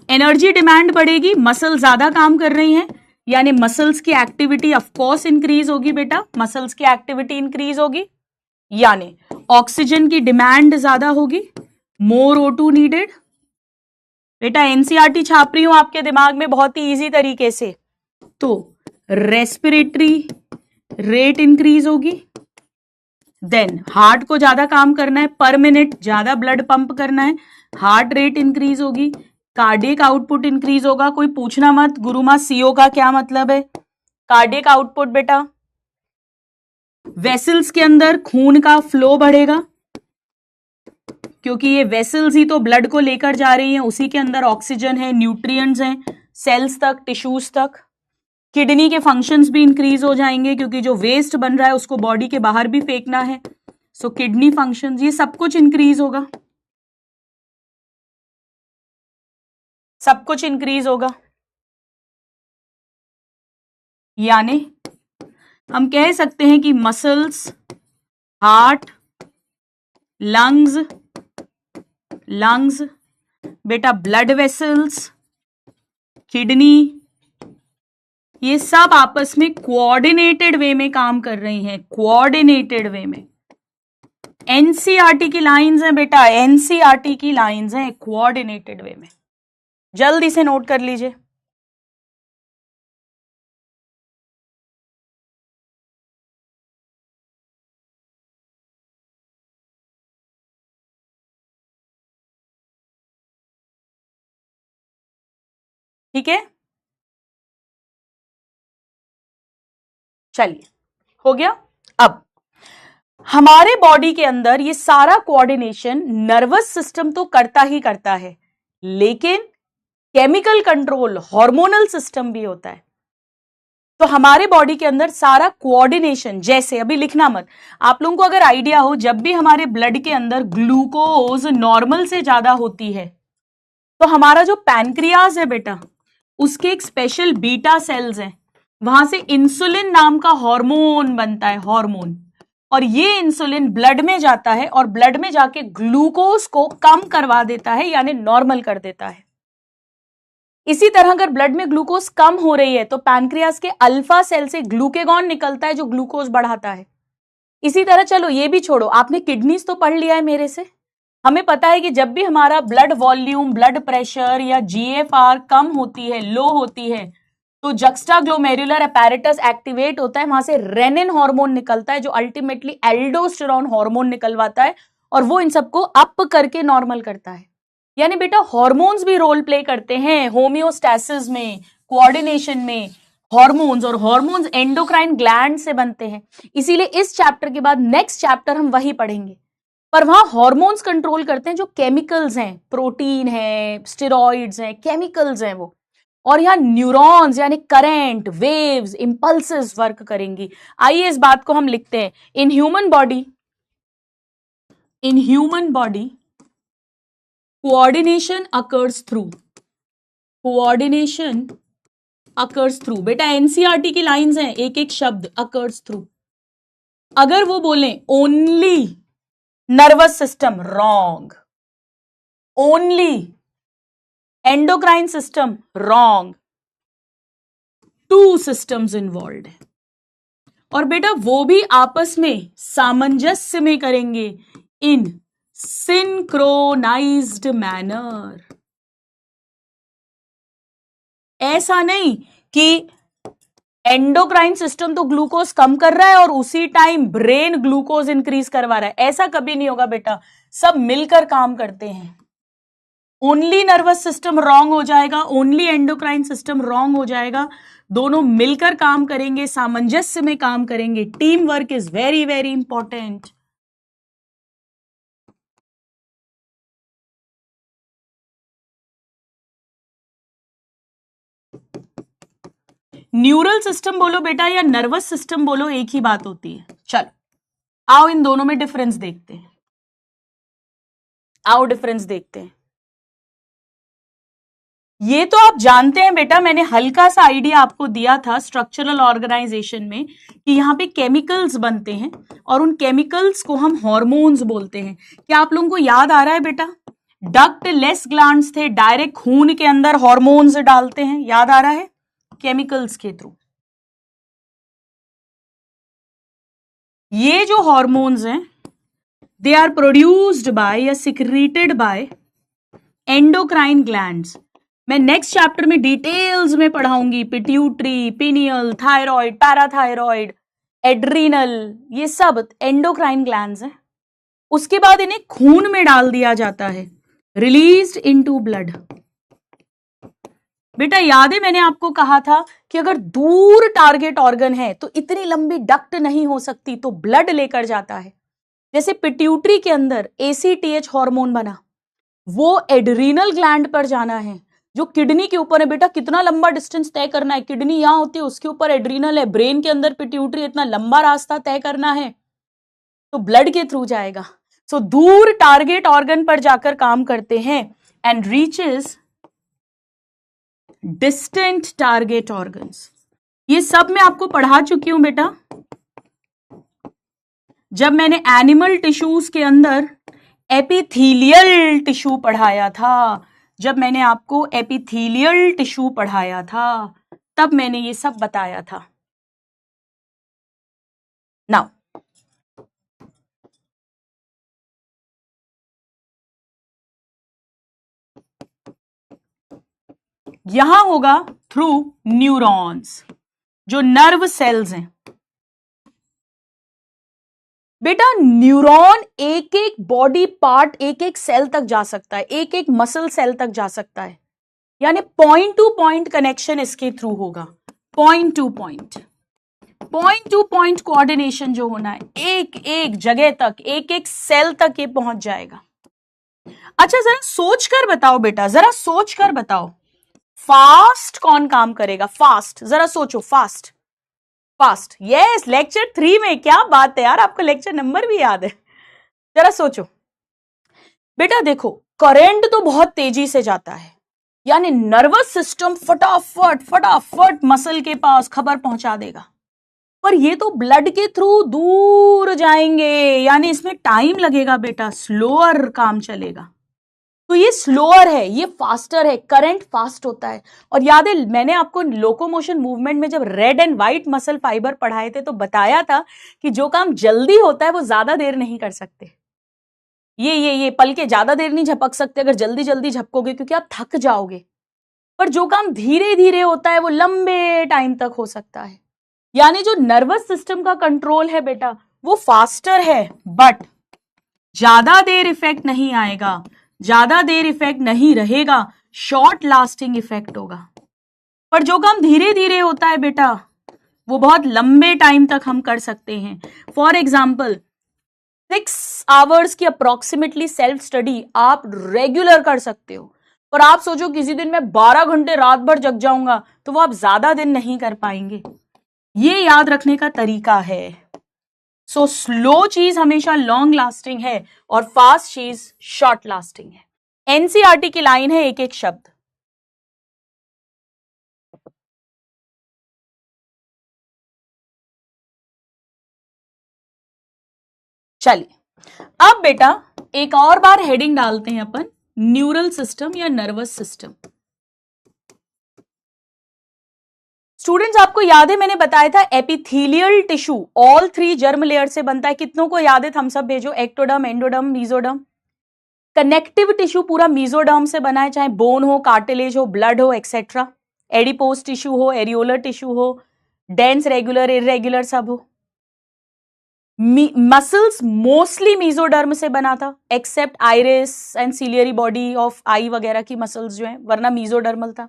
एनर्जी डिमांड बढ़ेगी, मसल ज्यादा काम कर रही हैं, यानी मसल्स की एक्टिविटी ऑफ कोर्स इंक्रीज होगी बेटा, मसल्स की एक्टिविटी इंक्रीज होगी, यानी ऑक्सीजन की डिमांड ज्यादा होगी, मोर O2 नीडेड। बेटा एनसीईआरटी छाप रही हूं आपके दिमाग में बहुत ही इजी तरीके से। तो रेस्पिरेटरी रेट इंक्रीज होगी, देन हार्ट को ज्यादा काम करना है, पर मिनट ज्यादा ब्लड पंप करना है, हार्ट रेट इंक्रीज होगी, कार्डियक आउटपुट इंक्रीज होगा। कोई पूछना मत गुरु मां CO का क्या मतलब है। कार्डियक आउटपुट बेटा, वेसल्स के अंदर खून का फ्लो बढ़ेगा, क्योंकि ये वेसल्स ही तो ब्लड को लेकर जा रही हैं, उसी के अंदर ऑक्सीजन है, न्यूट्रिएंट्स हैं, सेल्स तक, टिश्यूज तक। किडनी के फंक्शंस भी इंक्रीज हो जाएंगे, क्योंकि जो वेस्ट बन रहा है उसको बॉडी के बाहर भी फेंकना है, सो किडनी फंक्शंस, ये सब कुछ इंक्रीज होगा, सब कुछ इंक्रीज होगा। यानी हम कह सकते हैं कि मसल्स, हार्ट, लंग्स बेटा, ब्लड वेसल्स, किडनी, ये सब आपस में कोऑर्डिनेटेड वे में काम कर रही हैं, कोऑर्डिनेटेड वे में। एनसीईआरटी की लाइंस हैं बेटा, एनसीईआरटी की लाइंस हैं, कोऑर्डिनेटेड वे में। जल्दी से नोट कर लीजिए। ठीक है, चलिए हो गया। अब हमारे बॉडी के अंदर ये सारा कोऑर्डिनेशन नर्वस सिस्टम तो करता ही करता है, लेकिन केमिकल कंट्रोल, हार्मोनल सिस्टम भी होता है। तो हमारे बॉडी के अंदर सारा कोऑर्डिनेशन, जैसे अभी लिखना मत, आप लोगों को अगर आइडिया हो, जब भी हमारे ब्लड के अंदर ग्लूकोज नॉर्मल से ज्यादा होती है, तो हमारा जो पैनक्रियाज है बेटा, उसके एक स्पेशल बीटा सेल्स हैं, वहां से इंसुलिन नाम का हार्मोन बनता है, हार्मोन। और ये इंसुलिन ब्लड में जाता है और ब्लड में जाके ग्लूकोज को कम करवा देता है, यानी नॉर्मल कर देता है। इसी तरह अगर ब्लड में ग्लूकोज कम हो रही है तो पैनक्रियास के अल्फा सेल से ग्लूकेगॉन निकलता है जो ग्लूकोज बढ़ाता है। इसी तरह, चलो ये भी छोड़ो, आपने किडनीज तो पढ़ लिया है मेरे से। हमें पता है कि जब भी हमारा ब्लड वॉल्यूम, ब्लड प्रेशर या GFR कम होती है, लो होती है, तो जक्स्टाग्लोमेरुलर अपैरेटस एक्टिवेट होता है, वहां से रेनिन हार्मोन निकलता है जो अल्टीमेटली एल्डोस्टेरोन हार्मोन निकलवाता है, और वो इन सबको अप करके नॉर्मल करता है। यानी बेटा हार्मोन्स भी रोल प्ले करते हैं होम्योस्टैसिस में, कोऑर्डिनेशन में। हार्मोन्स, और हार्मोन्स एंडोक्राइन ग्लैंड से बनते हैं, इसीलिए इस चैप्टर के बाद नेक्स्ट चैप्टर हम वही पढ़ेंगे। पर वहां हार्मोन्स कंट्रोल करते हैं जो केमिकल्स हैं, प्रोटीन है, स्टेरॉइड्स हैं, केमिकल्स हैं वो। और यहाँ न्यूरॉन्स यानी करंट, वेव्स, इंपल्सेस वर्क करेंगी। आइए इस बात को हम लिखते हैं। In human body coordination occurs through बेटा, एनसीईआरटी की लाइंस हैं, एक एक शब्द अकर्स थ्रू। अगर वो बोलें only nervous system, wrong. Only endocrine system, wrong. Two systems involve है, और बेटा वो भी आपस में सामंजस्य में करेंगे, इन सिंक्रोनाइज्ड मैनर. ऐसा नहीं कि एंडोक्राइन सिस्टम तो ग्लूकोज कम कर रहा है और उसी टाइम ब्रेन ग्लूकोज इंक्रीज करवा रहा है, ऐसा कभी नहीं होगा बेटा. सब मिलकर काम करते हैं. ओनली नर्वस सिस्टम रॉन्ग हो जाएगा, ओनली एंडोक्राइन सिस्टम रॉन्ग हो जाएगा. दोनों मिलकर काम करेंगे, सामंजस्य में काम करेंगे. Team work is very very important. Neural system बोलो बेटा या नर्वस सिस्टम बोलो, एक ही बात होती है. चलो आओ इन दोनों में डिफरेंस देखते हैं. आओ डिफरेंस देखते हैं. ये तो आप जानते हैं बेटा, मैंने हल्का सा आइडिया आपको दिया था स्ट्रक्चरल ऑर्गेनाइजेशन में कि यहां पे केमिकल्स बनते हैं और उन केमिकल्स को हम हार्मोन्स बोलते हैं. क्या आप लोगों को याद आ रहा है बेटा? डक्ट लेस ग्लैंड्स थे, डायरेक्ट खून के अंदर हार्मोन्स डालते हैं, याद आ रहा है? केमिकल्स के थ्रू. ये जो हार्मोन्स हैं दे आर प्रोड्यूस्ड बाय या सिक्रीटेड बाय एंडोक्राइन ग्लैंड्स. मैं नेक्स्ट चैप्टर में डिटेल्स में पढ़ाऊंगी. Pituitary, pineal, thyroid, parathyroid, adrenal, ये सब एंडोक्राइन ग्लैंड्स हैं. उसके बाद इन्हें खून में डाल दिया जाता है, रिलीज्ड इनटू ब्लड. बेटा याद है मैंने आपको कहा था कि अगर दूर टारगेट ऑर्गन है तो इतनी लंबी डक्ट नहीं हो सकती, तो ब्लड लेकर जाता है. जैसे पिट्यूटरी के अंदर ACTH हार्मोन बना, वो एड्रीनल ग्लैंड पर जाना है जो किडनी के ऊपर है. बेटा कितना लंबा डिस्टेंस तय करना है, किडनी यहां होती है, उसके ऊपर एड्रीनल है, ब्रेन के अंदर पिट्यूटरी, इतना लंबा रास्ता तय करना है तो ब्लड के थ्रू जाएगा. सो दूर टारगेट ऑर्गन पर जाकर काम करते हैं and reaches distant target organs. ये सब मैं आपको पढ़ा चुकी हूं बेटा, जब मैंने एनिमल टिश्यूज के अंदर एपिथेलियल टिश्यू पढ़ाया था. जब मैंने आपको एपिथेलियल टिश्यू पढ़ाया था तब मैंने ये सब बताया था. नाउ यहां होगा थ्रू न्यूरॉन्स, जो नर्व सेल्स हैं. बेटा न्यूरॉन एक एक बॉडी पार्ट, एक एक सेल तक जा सकता है, एक एक मसल सेल तक जा सकता है. यानी पॉइंट टू पॉइंट कनेक्शन इसके थ्रू होगा. पॉइंट टू पॉइंट कोऑर्डिनेशन जो होना है, एक एक जगह तक, एक एक सेल तक ये पहुंच जाएगा. अच्छा जरा सोच कर बताओ बेटा, जरा सोच कर बताओ, फास्ट कौन काम करेगा? फास्ट, जरा सोचो. फास्ट, फास्ट, यस, लेक्चर 3 में. क्या बात है यार, आपको लेक्चर नंबर भी याद है. जरा सोचो बेटा, देखो करंट तो बहुत तेजी से जाता है, यानी नर्वस सिस्टम फटाफट फटाफट मसल के पास खबर पहुंचा देगा, पर ये तो ब्लड के थ्रू दूर जाएंगे, यानी इसमें टाइम लगेगा बेटा, स्लोअर काम चलेगा. तो ये स्लोअर है, ये फास्टर है. करंट फास्ट होता है. और याद है मैंने आपको लोकोमोशन मूवमेंट में जब red and white muscle fibre पढ़ाए थे तो बताया था कि जो काम जल्दी होता है वो ज्यादा देर नहीं कर सकते. ये पल के ज्यादा देर नहीं झपक सकते अगर जल्दी जल्दी झपकोगे, क्योंकि आप थक जाओगे. पर जो काम धीरे धीरे होता है वो लंबे टाइम तक हो सकता है. यानी जो नर्वस सिस्टम का कंट्रोल है बेटा वो फास्टर है, बट ज्यादा देर इफेक्ट नहीं आएगा, ज्यादा देर इफेक्ट नहीं रहेगा, शॉर्ट लास्टिंग इफेक्ट होगा. पर जो काम धीरे धीरे होता है बेटा वो बहुत लंबे टाइम तक हम कर सकते हैं. फॉर एग्जाम्पल 6 आवर्स की अप्रोक्सीमेटली सेल्फ स्टडी आप रेगुलर कर सकते हो. पर आप सोचो किसी दिन मैं 12 घंटे रात भर जग जाऊंगा तो वो आप ज्यादा दिन नहीं कर पाएंगे. ये याद रखने का तरीका है. सो स्लो चीज हमेशा लॉन्ग लास्टिंग है और फास्ट चीज शॉर्ट लास्टिंग है. एनसीईआरटी की लाइन है, एक एक शब्द. चलिए अब बेटा एक और बार हेडिंग डालते हैं अपन, न्यूरल सिस्टम या नर्वस सिस्टम। स्टूडेंट्स आपको याद है मैंने बताया था epithelial tissue all 3 germ layer से बनता है। कितनों को याद है? थम्स अप भेजो। Ectoderm, endoderm, mesoderm. Connective tissue पूरा मीजोडर्म से बना है, चाहे बोन हो, कार्टिलेज हो, ब्लड हो, एक्सेट्रा। एडिपोज टिश्यू हो, एरियोलर टिश्यू हो, डेंस, रेगुलर, इरेगुलर सब हो। मसल्स मोस्टली मीजोडर्म से बना था, except iris and ciliary body of eye वगैरह की मसल्स जो है, वरना मीजोडर्मल था।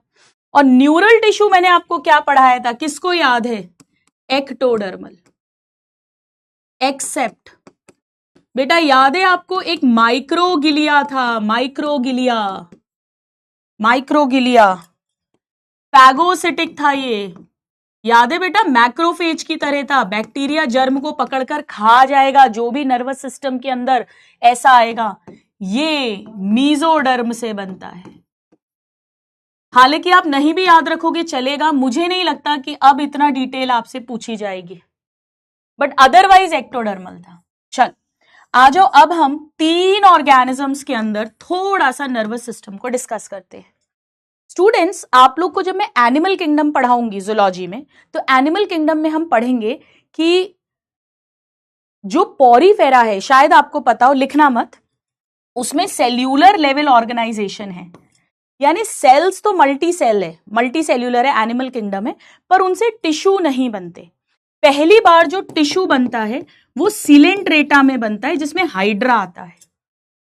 और न्यूरल टिश्यू मैंने आपको क्या पढ़ाया था, किसको याद है? एक्टोडर्मल। एक्सेप्ट बेटा याद है आपको एक माइक्रोगिलिया था, माइक्रोगिलिया, माइक्रोगिलिया फैगोसिटिक था ये, याद है बेटा? मैक्रोफेज की तरह था, बैक्टीरिया जर्म को पकड़कर खा जाएगा, जो भी नर्वस सिस्टम के अंदर ऐसा आएगा। ये मीजोडर्म से बनता है। हालांकि आप नहीं भी याद रखोगे चलेगा, मुझे नहीं लगता कि अब इतना डिटेल आपसे पूछी जाएगी, बट अदरवाइज एक्टोडर्मल था। चल आ जाओ, अब हम 3 ऑर्गेनिजम्स के अंदर थोड़ा सा नर्वस सिस्टम को डिस्कस करते हैं। स्टूडेंट्स आप लोग को जब मैं एनिमल किंगडम पढ़ाऊंगी जूलॉजी में, तो एनिमल किंगडम में हम पढ़ेंगे कि जो पॉरीफेरा है, शायद आपको पता हो, लिखना मत, उसमें सेल्यूलर लेवल ऑर्गेनाइजेशन है, यानी सेल्स तो मल्टी सेल है, मल्टी सेल्यूलर है, एनिमल किंगडम है, पर उनसे टिश्यू नहीं बनते। पहली बार जो टिश्यू बनता है वो सिलेंट्रेटा में बनता है, जिसमें हाइड्रा आता है।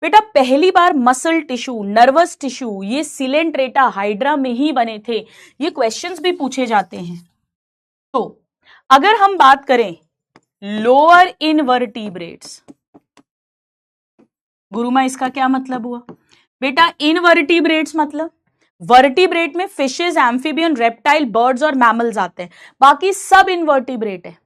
बेटा पहली बार मसल टिश्यू, नर्वस टिश्यू, ये सिलेंट्रेटा हाइड्रा में ही बने थे। ये क्वेश्चंस भी पूछे जाते हैं। तो अगर हम बात करें लोअर इनवर्टिब्रेट्स, गुरुमा इसका क्या मतलब हुआ? बेटा इनवर्टिब्रेट्स मतलब वर्टिब्रेट में फिशेस, एम्फीबियन, रेप्टाइल, बर्ड्स और मैमल्स आते हैं, बाकी सब इनवर्टिब्रेट है,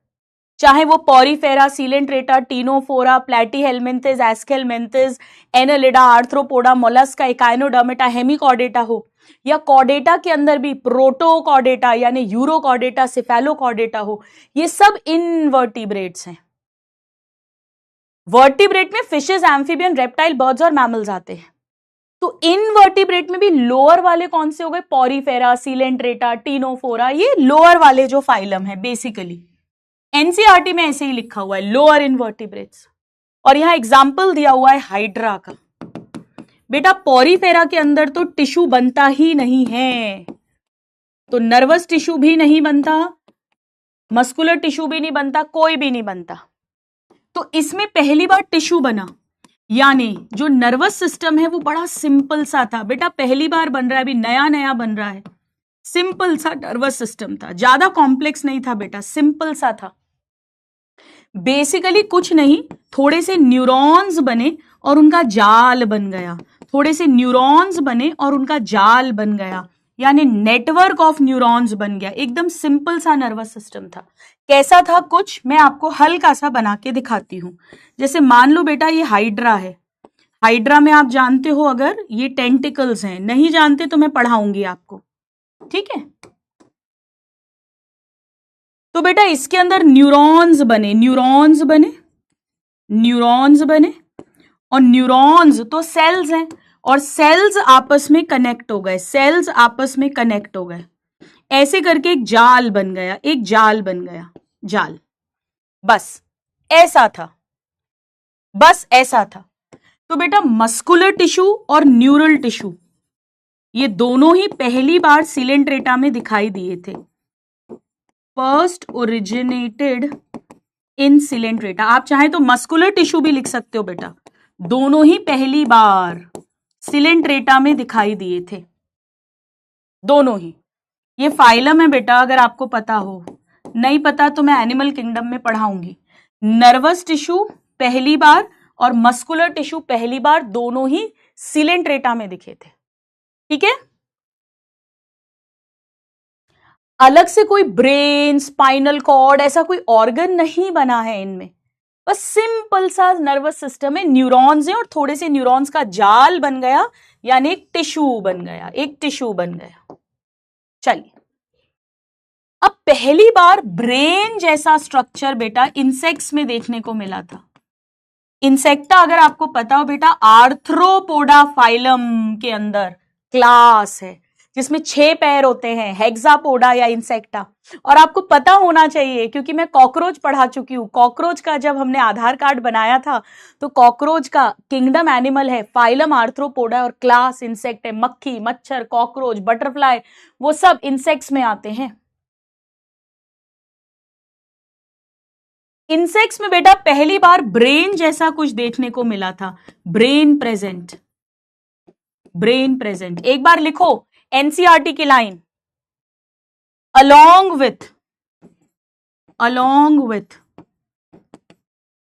चाहे वो Porifera, Coelenterata, Ctenophora, Platyhelminthes, Aschelminthes, Annelida, Arthropoda, Mollusca, Echinodermata, Hemichordata हो, या कॉर्डेटा के अंदर भी प्रोटोकॉर्डेटा यानी यूरोकॉर्डेटा, सिफेलोकॉर्डेटा हो, ये सब इनवर्टिब्रेट्स हैं। वर्टिब्रेट में फिशेस, एम्फीबियन, रेप्टाइल, बर्ड्स और मैमल्स आते हैं। तो इनवर्टिब्रेट में भी लोअर वाले कौन से हो गए? पॉरीफेरा, सीलेंट्रेटा, टीनोफोरा, ये लोअर वाले जो फाइलम है बेसिकली। एनसीईआरटी में ऐसे ही लिखा हुआ है लोअर इनवर्टिब्रेट्स, और यहां एग्जाम्पल दिया हुआ है हाइड्रा का। बेटा पॉरीफेरा के अंदर तो टिश्यू बनता ही नहीं है, तो नर्वस टिश्यू भी नहीं बनता, मस्कुलर टिश्यू भी नहीं बनता, कोई भी नहीं बनता। तो इसमें पहली बार टिश्यू बना, यानी जो नर्वस सिस्टम है वो बड़ा सिंपल सा था। बेटा पहली बार बन रहा है, अभी नया नया बन रहा है, सिंपल सा नर्वस सिस्टम था, ज्यादा कॉम्प्लेक्स नहीं था बेटा, सिंपल सा था। बेसिकली कुछ नहीं, थोड़े से न्यूरॉन्स बने और उनका जाल बन गया, थोड़े से न्यूरॉन्स बने और उनका जाल बन गया, यानी नेटवर्क ऑफ न्यूरॉन्स बन गया। एकदम सिंपल सा नर्वस सिस्टम था। कैसा था? कुछ मैं आपको हल्का सा बना के दिखाती हूं। जैसे मान लो बेटा ये हाइड्रा है, हाइड्रा में आप जानते हो अगर ये टेंटिकल्स हैं, नहीं जानते तो मैं पढ़ाऊंगी आपको, ठीक है? तो बेटा इसके अंदर न्यूरॉन्स बने, न्यूरॉन्स बने, न्यूरॉन्स बने, और न्यूरॉन्स तो सेल्स हैं, और सेल्स आपस में कनेक्ट हो गए, सेल्स आपस में कनेक्ट हो गए, ऐसे करके एक जाल बन गया, एक जाल बन गया, जाल। बस ऐसा था, बस ऐसा था। तो बेटा मस्कुलर टिश्यू और न्यूरल टिश्यू ये दोनों ही पहली बार सिलेंट्रेटा में दिखाई दिए थे। First originated in Coelenterata. आप चाहे तो मस्कुलर टिश्यू भी लिख सकते हो बेटा, दोनों ही पहली बार सिलेंट्रेटा में दिखाई दिए थे, दोनों ही। ये फाइलम है बेटा, अगर आपको पता हो, नहीं पता तो मैं एनिमल किंगडम में पढ़ाऊंगी। नर्वस टिश्यू पहली बार और मस्कुलर टिश्यू पहली बार, दोनों ही सिलेंट्रेटा में दिखे थे, ठीक है? अलग से कोई ब्रेन, स्पाइनल कॉर्ड, ऐसा कोई ऑर्गन नहीं बना है इनमें, बस सिंपल सा नर्वस सिस्टम है, न्यूरॉन्स है और थोड़े से न्यूरॉन्स का जाल बन गया, यानी एक टिश्यू बन गया, एक टिश्यू बन गया। चलिए अब पहली बार ब्रेन जैसा स्ट्रक्चर बेटा इंसेक्ट्स में देखने को मिला था। इंसेक्टा अगर आपको पता हो बेटा, आर्थ्रोपोडा फाइलम के अंदर क्लास है जिसमें 6 पैर होते हैं, हेक्सापोडा या इंसेक्टा। और आपको पता होना चाहिए क्योंकि मैं कॉकरोच पढ़ा चुकी हूं। कॉकरोच का जब हमने आधार कार्ड बनाया था तो कॉकरोच का किंगडम एनिमल है, फाइलम आर्थ्रोपोडा और क्लास इंसेक्ट है। मक्खी, मच्छर, कॉकरोच, बटरफ्लाई, वो सब इंसेक्ट्स में आते हैं। इंसेक्ट्स में बेटा पहली बार ब्रेन जैसा कुछ देखने को मिला था, ब्रेन प्रेजेंट, ब्रेन प्रेजेंट। एक बार लिखो एनसीईआरटी की line, along with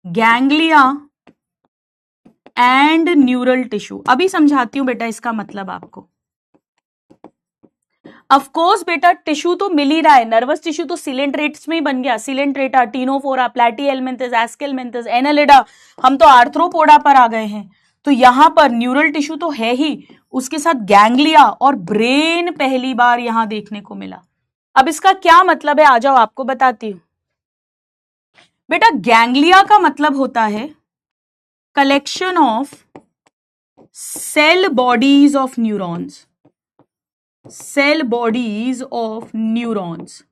ganglia and neural tissue. अभी समझाती हूं बेटा इसका मतलब आपको। ऑफ कोर्स बेटा टिश्यू तो मिल ही रहा है, नर्वस टिश्यू तो सिलेंट्रेट्स में ही बन गया, सिलेंट्रेटा, टीनोफोरा, प्लैटीहेलमिन्थस, एस्केलमिन्थस, एनालिडा। हम तो आर्थ्रोपोडा पर आ गए हैं, तो यहां पर न्यूरल टिश्यू तो है ही, उसके साथ गैंग्लिया और ब्रेन पहली बार यहां देखने को मिला। अब इसका क्या मतलब है, आ जाओ आपको बताती हूं। बेटा गैंग्लिया का मतलब होता है collection of cell bodies of neurons, cell bodies of neurons.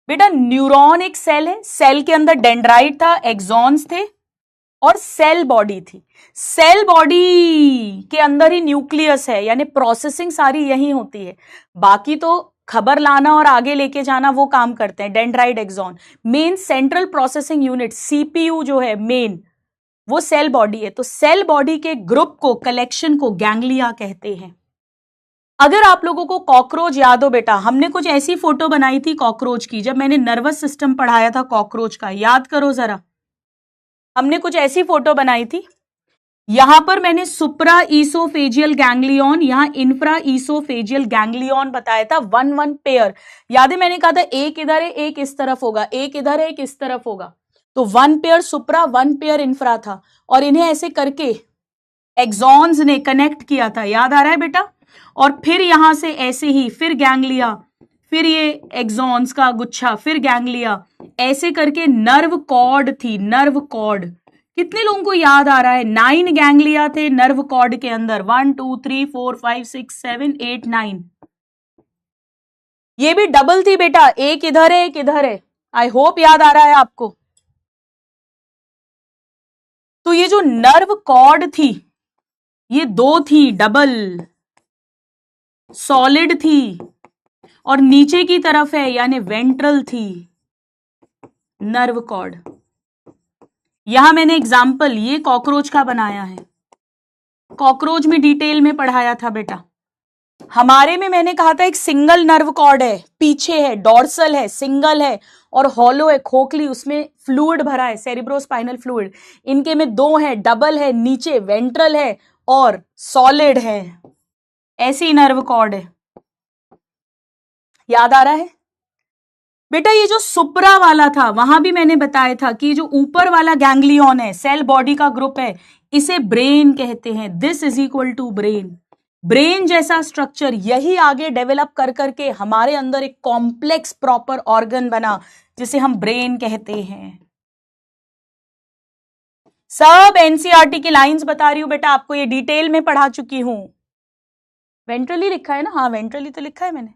बेटा न्यूरॉन एक सेल है, सेल के अंदर डेंड्राइट था, एक्सॉन्स थे और सेल बॉडी थी। सेल बॉडी के अंदर ही न्यूक्लियस है, यानी प्रोसेसिंग सारी यही होती है। बाकी तो खबर लाना और आगे लेके जाना वो काम करते हैं dendrite, axon. Main central processing unit CPU जो है मेन, वो सेल बॉडी है। तो सेल बॉडी के ग्रुप को, कलेक्शन को गैंग्लिया कहते हैं। अगर आप लोगों को कॉकरोच याद हो बेटा, हमने कुछ ऐसी फोटो बनाई थी कॉकरोच की जब मैंने नर्वस सिस्टम पढ़ाया था कॉकरोच का, याद करो जरा। हमने कुछ ऐसी फोटो बनाई थी, यहां पर मैंने सुप्रा ईसोफेजियल गैंग्लियन, यहां इंफ्रा ईसोफेजियल गैंग्लियन बताया था, 1-1 पेयर। याद है मैंने कहा था एक इधर है एक इस तरफ होगा, एक इधर है एक इस तरफ होगा। तो 1 पेयर सुप्रा 1 पेयर इंफ्रा था, और इन्हें ऐसे करके एक्सॉन्स ने कनेक्ट किया था, याद आ रहा है बेटा। और फिर यहां से ऐसे ही फिर गैंग्लिया, फिर ये एक्सॉन्स का गुच्छा, फिर गैंग्लिया, ऐसे करके नर्व कॉर्ड थी, नर्व कॉर्ड। कितने लोगों को याद आ रहा है, 9 गैंग्लिया थे नर्व कॉर्ड के अंदर, 1 2 3 4 5 6 7 8 9। ये भी डबल थी बेटा, एक इधर है एक इधर है। आई होप याद आ रहा है आपको। तो ये जो नर्व कॉर्ड थी ये 2 थी, डबल सॉलिड थी, और नीचे की तरफ है यानी वेंट्रल थी नर्व कॉर्ड। यहां मैंने एग्जाम्पल ये कॉकरोच का बनाया है, कॉकरोच में डिटेल में पढ़ाया था बेटा। हमारे में मैंने कहा था एक सिंगल नर्व कॉर्ड है, पीछे है, डॉर्सल है, सिंगल है और हॉलो है, खोखली, उसमें फ्लूइड भरा है, सेरिब्रोस्पाइनल फ्लूइड। इनके में 2 है, डबल है, नीचे वेंट्रल है और सॉलिड है। ऐसी नर्व कॉर्ड है, याद आ रहा है बेटा। ये जो सुप्रा वाला था वहां भी मैंने बताया था कि जो ऊपर वाला गैंग्लियन है, सेल बॉडी का ग्रुप है, इसे ब्रेन कहते हैं। This is equal to brain. Brain जैसा स्ट्रक्चर यही आगे डेवलप कर करके हमारे अंदर एक कॉम्प्लेक्स प्रॉपर ऑर्गन बना जिसे हम ब्रेन कहते हैं। सब एनसीईआरटी की लाइंस बता रही हूं बेटा आपको, ये डिटेल में पढ़ा चुकी हूं। वेंट्रली लिखा है ना, हाँ वेंट्रली तो लिखा है मैंने।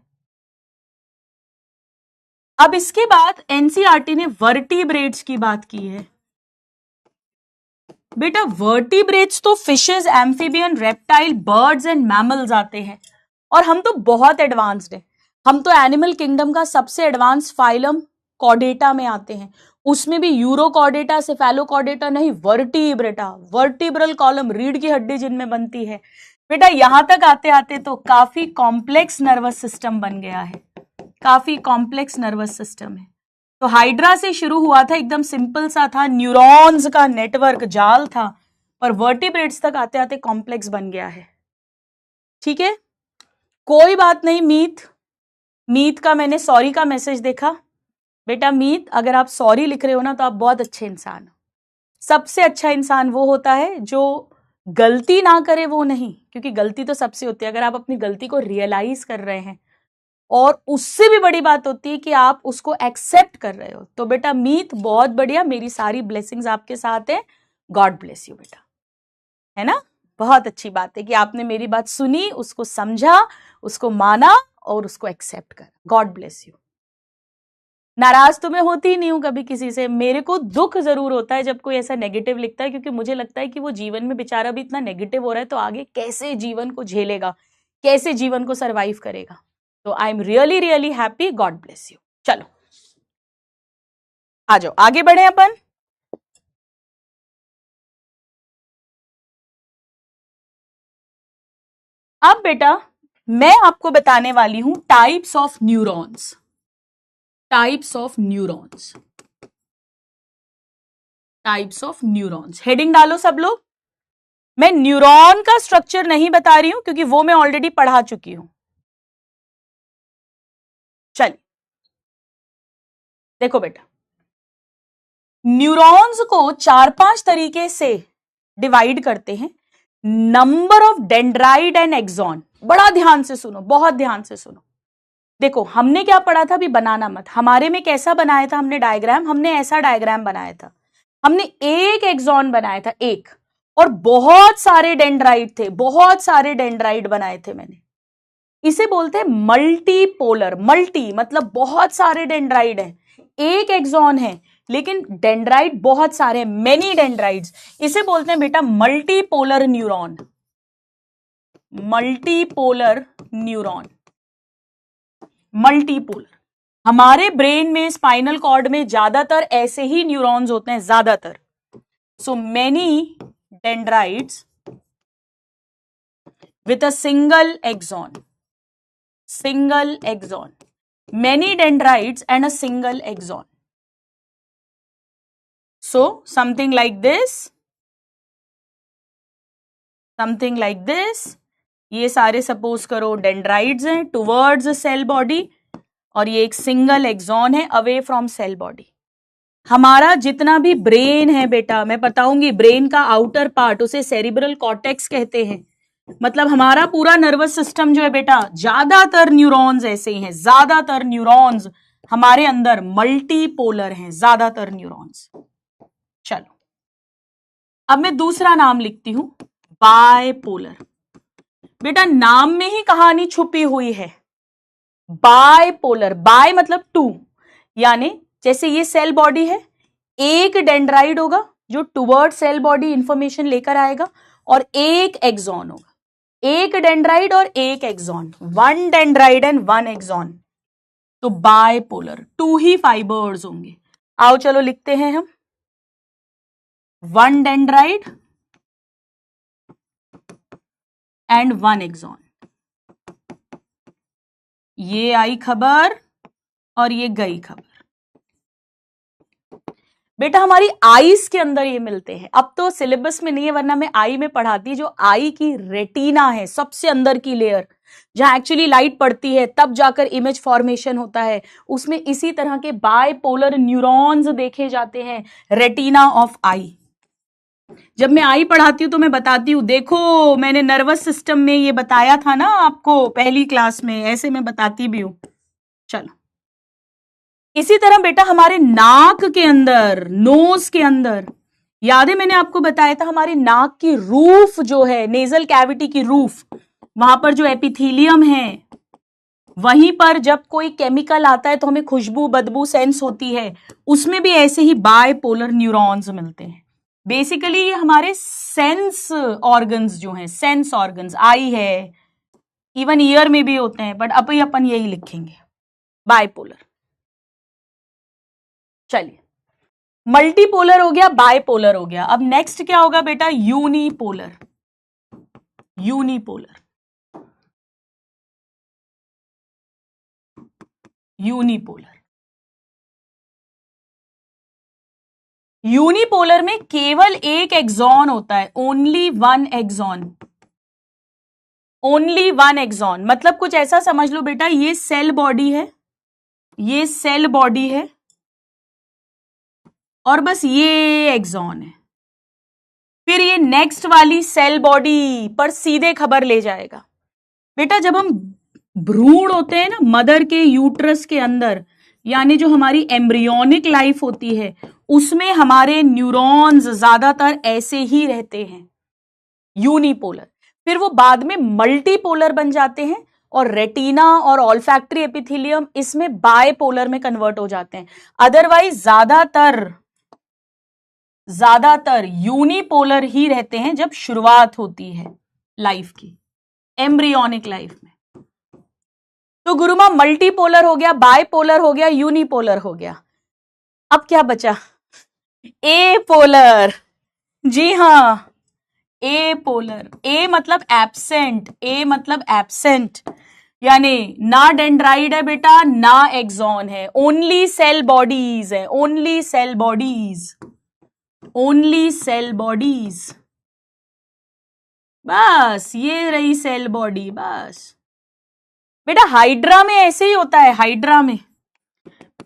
अब इसके बाद एनसीईआरटी ने वर्टिब्रेट्स की बात की है। बेटा वर्टिब्रेट्स तो fishes, amphibian, reptile, birds and mammals आते हैं, और हम तो बहुत एडवांस्ड है। हम तो एनिमल किंगडम का सबसे एडवांस फाइलम कॉर्डेटा में आते हैं, उसमें भी यूरोकॉर्डेटा, सेफेलोकॉर्डेटा नहीं, वर्टिब्रेटा, वर्टिब्रल कॉलम, रीढ़ की हड्डी जिनमें बनती है। बेटा यहां तक आते आते तो काफी कॉम्प्लेक्स नर्वस सिस्टम बन गया है, काफी कॉम्प्लेक्स नर्वस सिस्टम है। तो हाइड्रा से शुरू हुआ था, एकदम सिंपल सा था, न्यूरॉन्स का नेटवर्क, जाल था, पर वर्टिब्रेट्स तक आते आते कॉम्प्लेक्स बन गया है। ठीक है, कोई बात नहीं। मीत का मैंने सॉरी का मैसेज देखा। बेटा मीत, अगर आप सॉरी लिख रहे हो ना तो आप बहुत अच्छे इंसान हो। सबसे अच्छा इंसान वो होता है जो गलती ना करे, वो नहीं, क्योंकि गलती तो सबसे होती है। अगर आप अपनी गलती को रियलाइज कर रहे हैं, और उससे भी बड़ी बात होती है कि आप उसको एक्सेप्ट कर रहे हो, तो बेटा मीत बहुत बढ़िया, मेरी सारी ब्लेसिंग्स आपके साथ है। गॉड ब्लेस यू बेटा, है ना। बहुत अच्छी बात है कि आपने मेरी बात सुनी, उसको समझा, उसको माना और उसको एक्सेप्ट करा। God bless you. नाराज तो मैं होती ही नहीं हूं कभी किसी से, मेरे को दुख जरूर होता है जब कोई ऐसा नेगेटिव लिखता है, क्योंकि मुझे लगता है कि वो जीवन में बेचारा भी इतना नेगेटिव हो रहा है तो आगे कैसे जीवन को झेलेगा, कैसे जीवन को सरवाइव करेगा। तो I am really really happy. God bless you. चलो आ जाओ आगे बढ़े अपन। अब बेटा मैं आपको बताने वाली हूं types of neurons. Types of neurons, types of neurons. Heading डालो सब लोग। मैं न्यूरॉन का स्ट्रक्चर नहीं बता रही हूं क्योंकि वो मैं ऑलरेडी पढ़ा चुकी हूं। चलिए देखो बेटा, न्यूरॉन्स को 4-5 तरीके से डिवाइड करते हैं। Number of dendrite and axon. बड़ा ध्यान से सुनो, बहुत ध्यान से सुनो। देखो हमने क्या पढ़ा था, अभी बनाना मत। हमारे में कैसा बनाया था हमने डायग्राम, हमने ऐसा डायग्राम बनाया था। हमने एक एक्सॉन बनाया था, एक, और बहुत सारे डेंड्राइड थे, बहुत सारे डेंड्राइड बनाए थे मैंने। इसे बोलते हैं मल्टीपोलर। मल्टी मतलब बहुत सारे डेंड्राइड हैं, एक एक्सॉन है लेकिन डेंड्राइड बहुत सारे, मेनी डेंड्राइड्स। इसे बोलते हैं बेटा multipolar neuron. Multipolar neuron, multipolar. हमारे ब्रेन में, स्पाइनल कॉर्ड में ज्यादातर ऐसे ही न्यूरॉन्स होते हैं, ज्यादातर। So many dendrites with a single axon. Single axon, many dendrites and a single axon. So something like this, something like this. ये सारे सपोज करो डेंड्राइड्स हैं टुवर्ड्स सेल बॉडी, और ये एक सिंगल एक्सॉन है अवे फ्रॉम सेल बॉडी। हमारा जितना भी ब्रेन है बेटा, मैं बताऊंगी, ब्रेन का आउटर पार्ट उसे सेरिब्रल कॉर्टेक्स कहते हैं। मतलब हमारा पूरा नर्वस सिस्टम जो है बेटा, ज्यादातर न्यूरॉन्स ऐसे ही हैं। ज्यादातर न्यूरॉन्स हमारे अंदर मल्टीपोलर हैं, ज्यादातर न्यूरॉन्स। चलो अब मैं दूसरा नाम लिखती हूं, बायपोलर। बेटा नाम में ही कहानी छुपी हुई है। बायपोलर, बाय मतलब टू, यानी जैसे ये सेल बॉडी है, एक डेंड्राइड होगा जो टुवर्ड सेल बॉडी इंफॉर्मेशन लेकर आएगा, और एक एक्सॉन होगा। एक डेंड्राइड और एक axon, one dendrite and one axon. तो बायपोलर, टू ही फाइबर्स होंगे। आओ चलो लिखते हैं हम, one dendrite and one axon. ये आई खबर और ये गई खबर। बेटा हमारी आईज के अंदर ये मिलते हैं। अब तो सिलेबस में नहीं है, वरना मैं आई में पढ़ाती। जो आई की रेटिना है, सबसे अंदर की लेयर जहां एक्चुअली लाइट पड़ती है तब जाकर इमेज फॉर्मेशन होता है, उसमें इसी तरह के बायपोलर न्यूरॉन्स देखे जाते हैं, रेटिना ऑफ आई। जब मैं आई पढ़ाती हूं तो मैं बताती हूं, देखो मैंने नर्वस सिस्टम में ये बताया था ना आपको पहली क्लास में, ऐसे मैं बताती भी हूं। चलो इसी तरह बेटा हमारे नाक के अंदर, नोज के अंदर, याद है मैंने आपको बताया था हमारी नाक की रूफ जो है, नेजल कैविटी की रूफ, वहां पर जो एपिथेलियम है, वहीं पर जब कोई केमिकल आता है तो हमें खुशबू बदबू सेंस होती है। उसमें भी ऐसे ही बायपोलर न्यूरॉन्स मिलते हैं। बेसिकली ये हमारे सेंस ऑर्गन्स जो हैं, सेंस ऑर्गन्स, आई है, इवन ईयर में भी होते हैं, बट अब अपन यही लिखेंगे, बायपोलर। चलिए मल्टीपोलर हो गया, बायपोलर हो गया। अब नेक्स्ट क्या होगा बेटा, यूनिपोलर। Unipolar, unipolar. यूनिपोलर में केवल एक एक्सॉन होता है, only one axon. Only one axon मतलब कुछ ऐसा समझ लो बेटा, ये सेल बॉडी है, ये सेल बॉडी है, और बस ये एक्सॉन है। फिर ये नेक्स्ट वाली सेल बॉडी पर सीधे खबर ले जाएगा। बेटा जब हम भ्रूण होते हैं ना, मदर के यूट्रस के अंदर, यानी जो हमारी एम्ब्रियोनिक लाइफ होती है उसमें हमारे न्यूरॉन्स ज्यादातर ऐसे ही रहते हैं, यूनिपोलर। फिर वो बाद में मल्टीपोलर बन जाते हैं और रेटिना और ऑल्फैक्टरी एपिथेलियम इसमें बायपोलर में कन्वर्ट हो जाते हैं। अदरवाइज ज्यादातर यूनिपोलर ही रहते हैं जब शुरुआत होती है लाइफ की, एम्ब्रियोनिक लाइफ में। तो गुरुमा मल्टीपोलर हो गया, बायपोलर हो गया, यूनिपोलर हो गया। अब क्या बचा? ए पोलर। जी हाँ, ए पोलर। ए मतलब एब्सेंट, ए मतलब एब्सेंट, यानी ना डेंड्राइड है बेटा, ना एक्सॉन है, ओनली सेल बॉडीज है, only cell bodies, only cell bodies. बस ये रही सेल बॉडी। बस बेटा हाइड्रा में ऐसे ही होता है, हाइड्रा में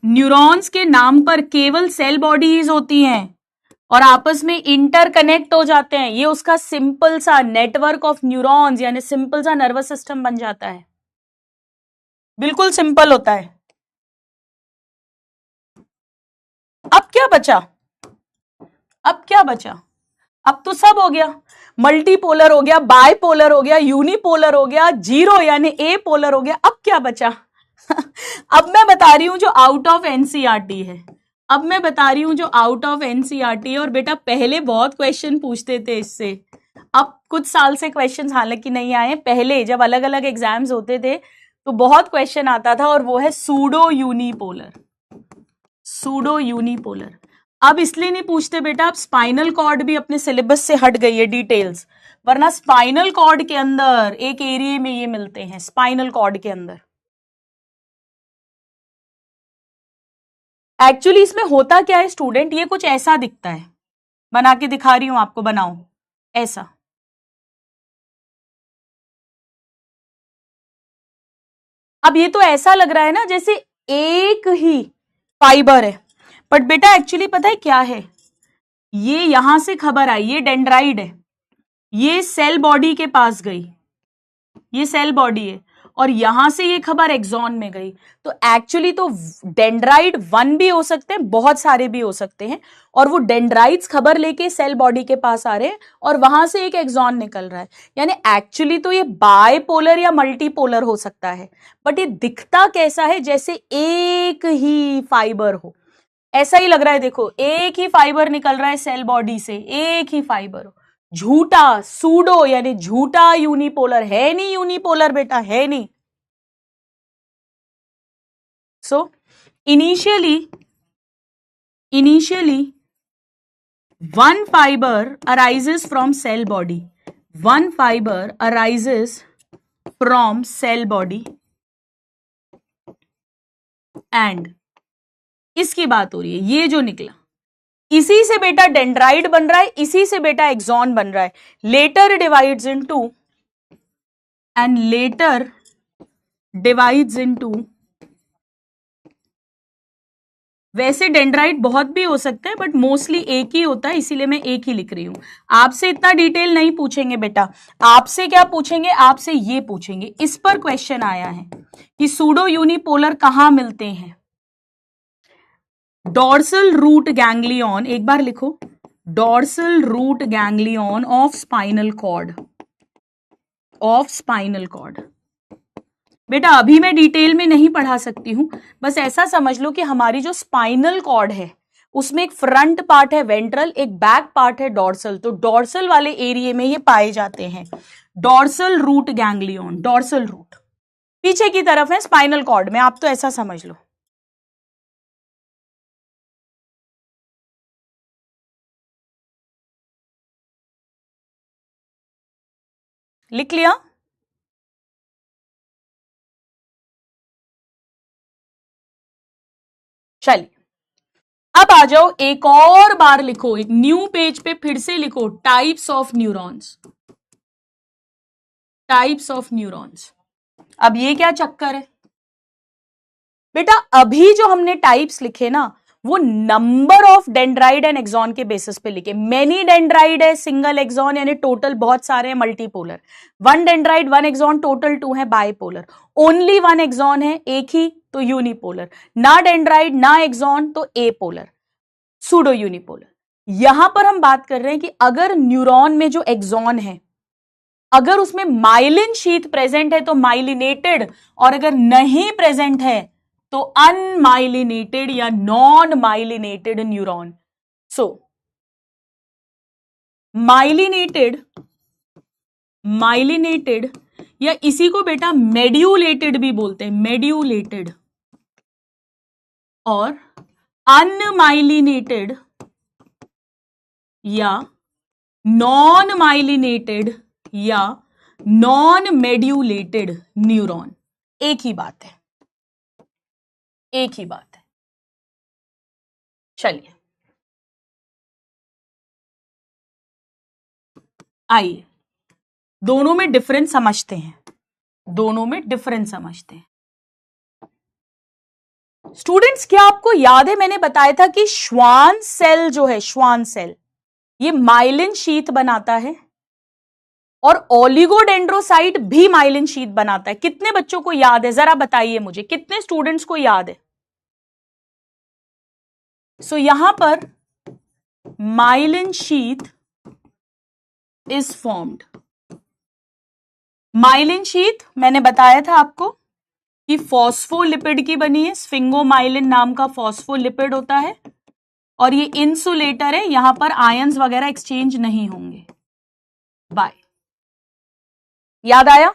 न्यूरॉन्स के नाम पर केवल सेल बॉडीज होती हैं और आपस में इंटरकनेक्ट हो जाते हैं। ये उसका सिंपल सा नेटवर्क ऑफ न्यूरॉन्स यानी सिंपल सा नर्वस सिस्टम बन जाता है, बिल्कुल सिंपल होता है। अब क्या बचा? अब क्या बचा? अब तो सब हो गया, मल्टीपोलर हो गया, बायपोलर हो गया, यूनिपोलर हो गया, जीरो यानी ए पोलर हो गया। अब क्या बचा? अब मैं बता रही हूं जो आउट ऑफ एनसीईआरटी है, अब मैं बता रही हूं जो आउट ऑफ एनसीईआरटी है। और बेटा पहले बहुत क्वेश्चन पूछते थे इससे, अब कुछ साल से क्वेश्चंस हालांकि नहीं आए, पहले जब अलग अलग एग्जाम्स होते थे तो बहुत क्वेश्चन आता था, और वो है सूडो यूनिपोलर। सूडो यूनिपोलर अब इसलिए नहीं पूछते बेटा, अब स्पाइनल कॉर्ड भी अपने सिलेबस से हट गई है डिटेल्स, वरना स्पाइनल कॉर्ड के अंदर एक एरिया में ये मिलते हैं, स्पाइनल कॉर्ड के अंदर। एक्चुअली इसमें होता क्या है स्टूडेंट, ये कुछ ऐसा दिखता है, बना के दिखा रही हूं आपको, बनाओ ऐसा। अब ये तो ऐसा लग रहा है ना जैसे एक ही फाइबर है, बट बेटा एक्चुअली पता है क्या है, ये यहां से खबर आई, ये डेंड्राइड है, ये सेल बॉडी के पास गई, ये सेल बॉडी है, और यहां से ये खबर एक्सॉन में गई। तो एक्चुअली तो डेंड्राइड 1 भी हो सकते हैं, बहुत सारे भी हो सकते हैं, और वो डेंड्राइड्स खबर लेके सेल बॉडी के पास आ रहे हैं और वहां से एक एक्सॉन निकल रहा है। यानी एक्चुअली तो ये बायपोलर या मल्टीपोलर हो सकता है, बट ये दिखता कैसा है, जैसे एक ही फाइबर हो, ऐसा ही लग रहा है। देखो एक ही फाइबर निकल रहा है सेल बॉडी से, एक ही फाइबर हो। झूठा, सूडो यानी झूठा यूनिपोलर, है नहीं यूनिपोलर बेटा, है नहीं। So initially one fiber arises from cell body, one fiber arises from cell body and इसकी बात हो रही है, ये जो निकला इसी से बेटा डेंड्राइड बन रहा है, इसी से बेटा एक्सॉन बन रहा है, later divides into and later divides into. वैसे डेंड्राइट बहुत भी हो सकता है, बट मोस्टली एक ही होता है, इसीलिए मैं एक ही लिख रही हूं। आपसे इतना डिटेल नहीं पूछेंगे बेटा, आपसे क्या पूछेंगे, आपसे ये पूछेंगे। इस पर क्वेश्चन आया है कि सूडो यूनिपोलर कहां मिलते हैं। डॉर्सल रूट गैंग्लियन, एक बार लिखो, dorsal root ganglion of spinal cord, of spinal cord. बेटा अभी मैं डिटेल में नहीं पढ़ा सकती हूं, बस ऐसा समझ लो कि हमारी जो स्पाइनल कॉर्ड है उसमें एक फ्रंट पार्ट है वेंट्रल, एक बैक पार्ट है डॉर्सल। तो डॉर्सल वाले एरिया में ये पाए जाते हैं, dorsal root ganglion, dorsal root पीछे की तरफ है स्पाइनल कॉर्ड में, आप तो ऐसा समझ लो। लिख लिया? चलिए अब आ जाओ, एक और बार लिखो, एक न्यू पेज पे फिर से लिखो, types of neurons, types of neurons. अब ये क्या चक्कर है बेटा, अभी जो हमने टाइप्स लिखे ना वो number of dendrite and axon के बेसिस पे लिखे। मेनी डेंड्राइड है, सिंगल एक्सॉन यानी टोटल बहुत सारे हैं, multipolar. One dendrite one axon, total 2 है, बाइपोलर। ओनली वन एक्सॉन है, एक ही, तो यूनिपोलर। ना डेंड्राइड ना एक्सॉन तो एपोलर, सूडो यूनिपोलर। यहां पर हम बात कर रहे हैं कि अगर न्यूरॉन में जो एक्सॉन है अगर उसमें माइलिन शीथ प्रेजेंट है तो माइलिनेटेड, और अगर नहीं प्रेजेंट है तो अनमाइलिनेटेड या नॉन माइलिनेटेड न्यूरॉन। सो माइलिनेटेड या इसी को बेटा मेड्यूलेटेड भी बोलते हैं, मेड्यूलेटेड, और अनमाइलिनेटेड या नॉन माइलिनेटेड या नॉन मेड्यूलेटेड न्यूरॉन, एक ही बात है, एक ही बात है। चलिए आइए दोनों में डिफरेंस समझते हैं, दोनों में डिफरेंस समझते हैं। स्टूडेंट्स क्या आपको याद है मैंने बताया था कि श्वान सेल जो है, श्वान सेल ये माइलिन शीथ बनाता है और ओलिगोडेंड्रोसाइट भी माइलिन शीथ बनाता है। कितने बच्चों को याद है जरा बताइए मुझे, कितने स्टूडेंट्स को याद है? सो यहां पर myelin sheath is formed. Myelin sheath मैंने बताया था आपको कि फॉस्फोलिपिड की बनी है, स्फिंगोमाइलिन नाम का फॉस्फोलिपिड होता है, और ये इंसुलेटर है, यहां पर आयंस वगैरह एक्सचेंज नहीं होंगे। बाय, याद आया?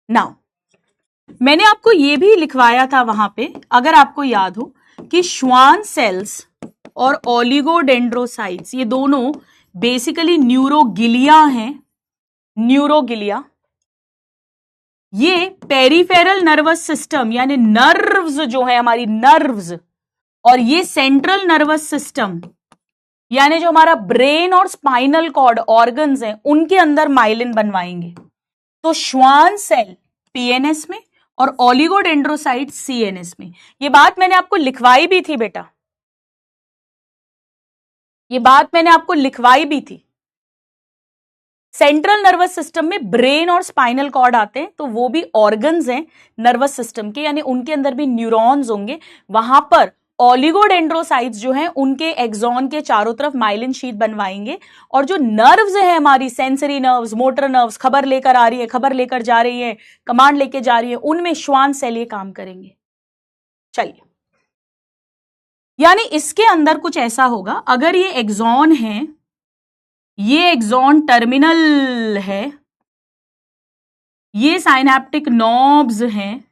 नाउ मैंने आपको ये भी लिखवाया था वहां पे, अगर आपको याद हो, कि श्वान सेल्स और ओलिगोडेंड्रोसाइट्स ये दोनों बेसिकली न्यूरोगिलिया हैं। न्यूरोगिलिया ये पेरिफेरल नर्वस सिस्टम यानी नर्व्स जो है हमारी नर्व्स, और ये सेंट्रल नर्वस सिस्टम यानी जो हमारा ब्रेन और स्पाइनल कॉर्ड ऑर्गन्स हैं उनके अंदर माइलिन बनवाएंगे। तो श्वान सेल पीएनएस में और ओलिगोडेंड्रोसाइट सीएनएस में। ये बात मैंने आपको लिखवाई भी थी बेटा, ये बात मैंने आपको लिखवाई भी थी। सेंट्रल नर्वस सिस्टम में ब्रेन और स्पाइनल कॉर्ड आते हैं, तो वो भी ऑर्गन्स हैं नर्वस सिस्टम के, यानी उनके अंदर भी न्यूरॉन्स होंगे। वहां पर ओलिगोडेंड्रोसाइट्स जो हैं उनके एक्सॉन के चारों तरफ माइलिन शीथ बनवाएंगे, और जो नर्व्स हैं हमारी सेंसरी नर्व्स, मोटर नर्व्स, खबर लेकर आ रही है, खबर लेकर जा रही है, कमांड लेके जा रही है, उनमें श्वान सेल ये काम करेंगे। चलिए, यानी इसके अंदर कुछ ऐसा होगा, अगर ये एक्सॉन है, ये एक्सॉन टर्मिनल है, ये साइनैप्टिक नॉब्स हैं,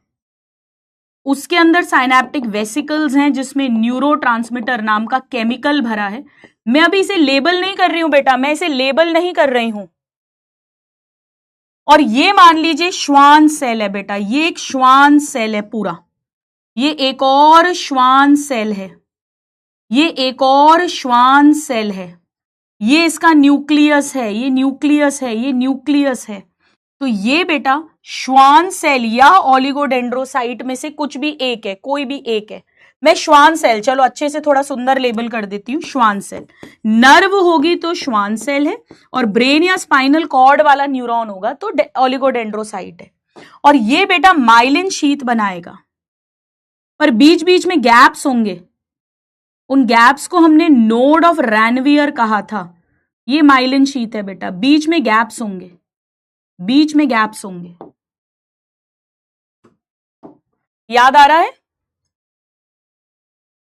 उसके अंदर साइनैप्टिक वेसिकल्स हैं जिसमें न्यूरोट्रांसमीटर नाम का केमिकल भरा है। मैं अभी इसे लेबल नहीं कर रही हूं बेटा, मैं इसे लेबल नहीं कर रही हूं। और ये मान लीजिए श्वान सेल है बेटा, ये एक श्वान सेल है पूरा, ये एक और श्वान सेल है, ये एक और श्वान सेल है, ये इसका न्यूक्लियस है, ये न्यूक्लियस है, ये न्यूक्लियस है। तो ये बेटा श्वान सेल या ओलिगोडेंड्रोसाइट में से कुछ भी एक है, कोई भी एक है। मैं श्वान सेल, चलो अच्छे से थोड़ा सुंदर लेबल कर देती हूं, श्वान सेल। नर्व होगी तो श्वान सेल है, और ब्रेन या स्पाइनल कॉर्ड वाला न्यूरॉन होगा तो ओलिगोडेंड्रोसाइट है। और ये बेटा माइलिन शीथ बनाएगा, पर बीच बीच में गैप्स होंगे, उन गैप्स को हमने नोड ऑफ रैनवियर कहा था। ये माइलिन शीथ है बेटा, बीच में गैप्स होंगे, बीच में गैप्स होंगे। याद आ रहा है?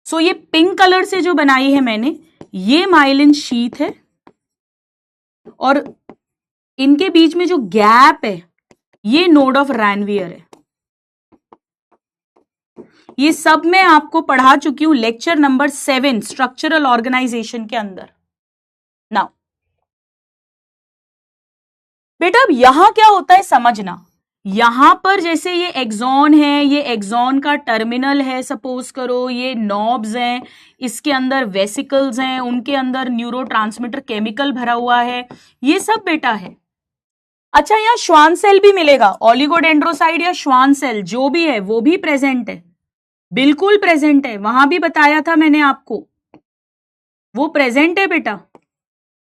सो ये पिंक कलर से जो बनाई है मैंने, ये माइलिन शीथ है, और इनके बीच में जो गैप है ये नोड ऑफ रैनवियर है। ये सब मैं आपको पढ़ा चुकी हूं लेक्चर नंबर 7 स्ट्रक्चरल ऑर्गेनाइजेशन के अंदर। नाउ बेटा अब यहां क्या होता है समझना, यहां पर जैसे ये एक्सॉन है, ये एक्सॉन का टर्मिनल है, सपोज करो ये नॉब्स हैं, इसके अंदर वेसिकल्स हैं, उनके अंदर न्यूरोट्रांसमीटर केमिकल भरा हुआ है, ये सब बेटा है। अच्छा, यहां श्वान सेल भी मिलेगा, ओलिगोडेंड्रोसाइट या श्वान सेल जो भी है वो भी प्रेजेंट है। बिल्कुल प्रेजेंट है, वहां भी बताया था मैंने आपको, वो प्रेजेंट है बेटा।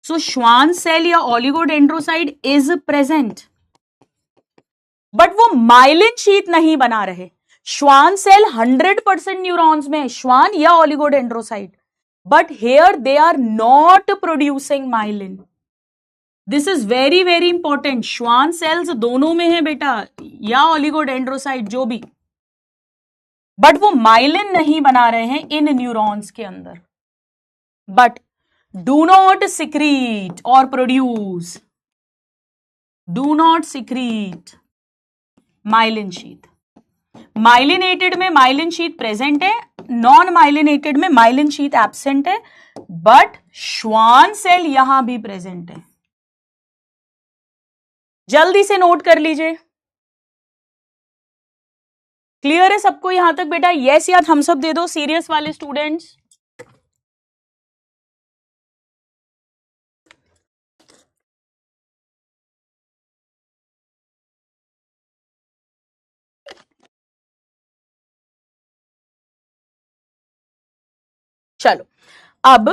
सो श्वान सेल या ओलिगोडेंड्रोसाइट इज प्रेजेंट, बट वो माइलिन शीथ नहीं बना रहे। श्वान सेल 100% न्यूरॉन्स में है, श्वान या oligodendrocyte, but here they are not producing myelin. This is very very important. Schwann cells दोनों में है बेटा, या ओलिगोडेंड्रोसाइट जो भी, बट वो माइलिन नहीं बना रहे हैं इन न्यूरॉन्स के अंदर, बट डू नॉट सिक्रीट और produce, do not secrete myelin sheath. Myelinated में माइलिन शीथ प्रेजेंट है, नॉन माइलिनेटेड में माइलिन शीथ एब्सेंट है, बट श्वान सेल यहां भी प्रेजेंट है। जल्दी से नोट कर लीजिए। क्लियर है सबको यहां तक बेटा? यस या थम्स अप दे दो सीरियस वाले स्टूडेंट्स। चलो अब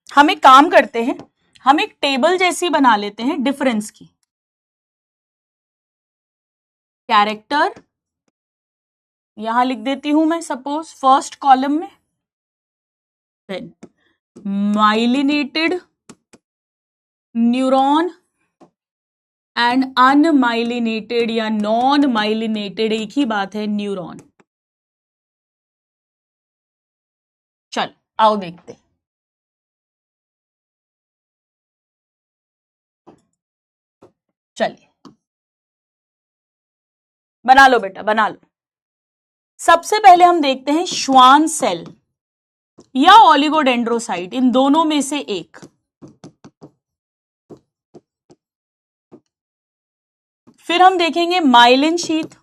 हम एक काम करते हैं, हम एक टेबल जैसी बना लेते हैं डिफरेंस की। कैरेक्टर यहां लिख देती हूं मैं, सपोज फर्स्ट कॉलम में, then myelinated neuron and unmyelinated या नॉन माइलिनेटेड, एक ही बात है, न्यूरॉन। चलो आओ देखते। चलिए बना लो बेटा, बना लो। सबसे पहले हम देखते हैं श्वान सेल या ओलिगोडेंड्रोसाइट, इन दोनों में से एक। फिर हम देखेंगे माइलिन शीथ,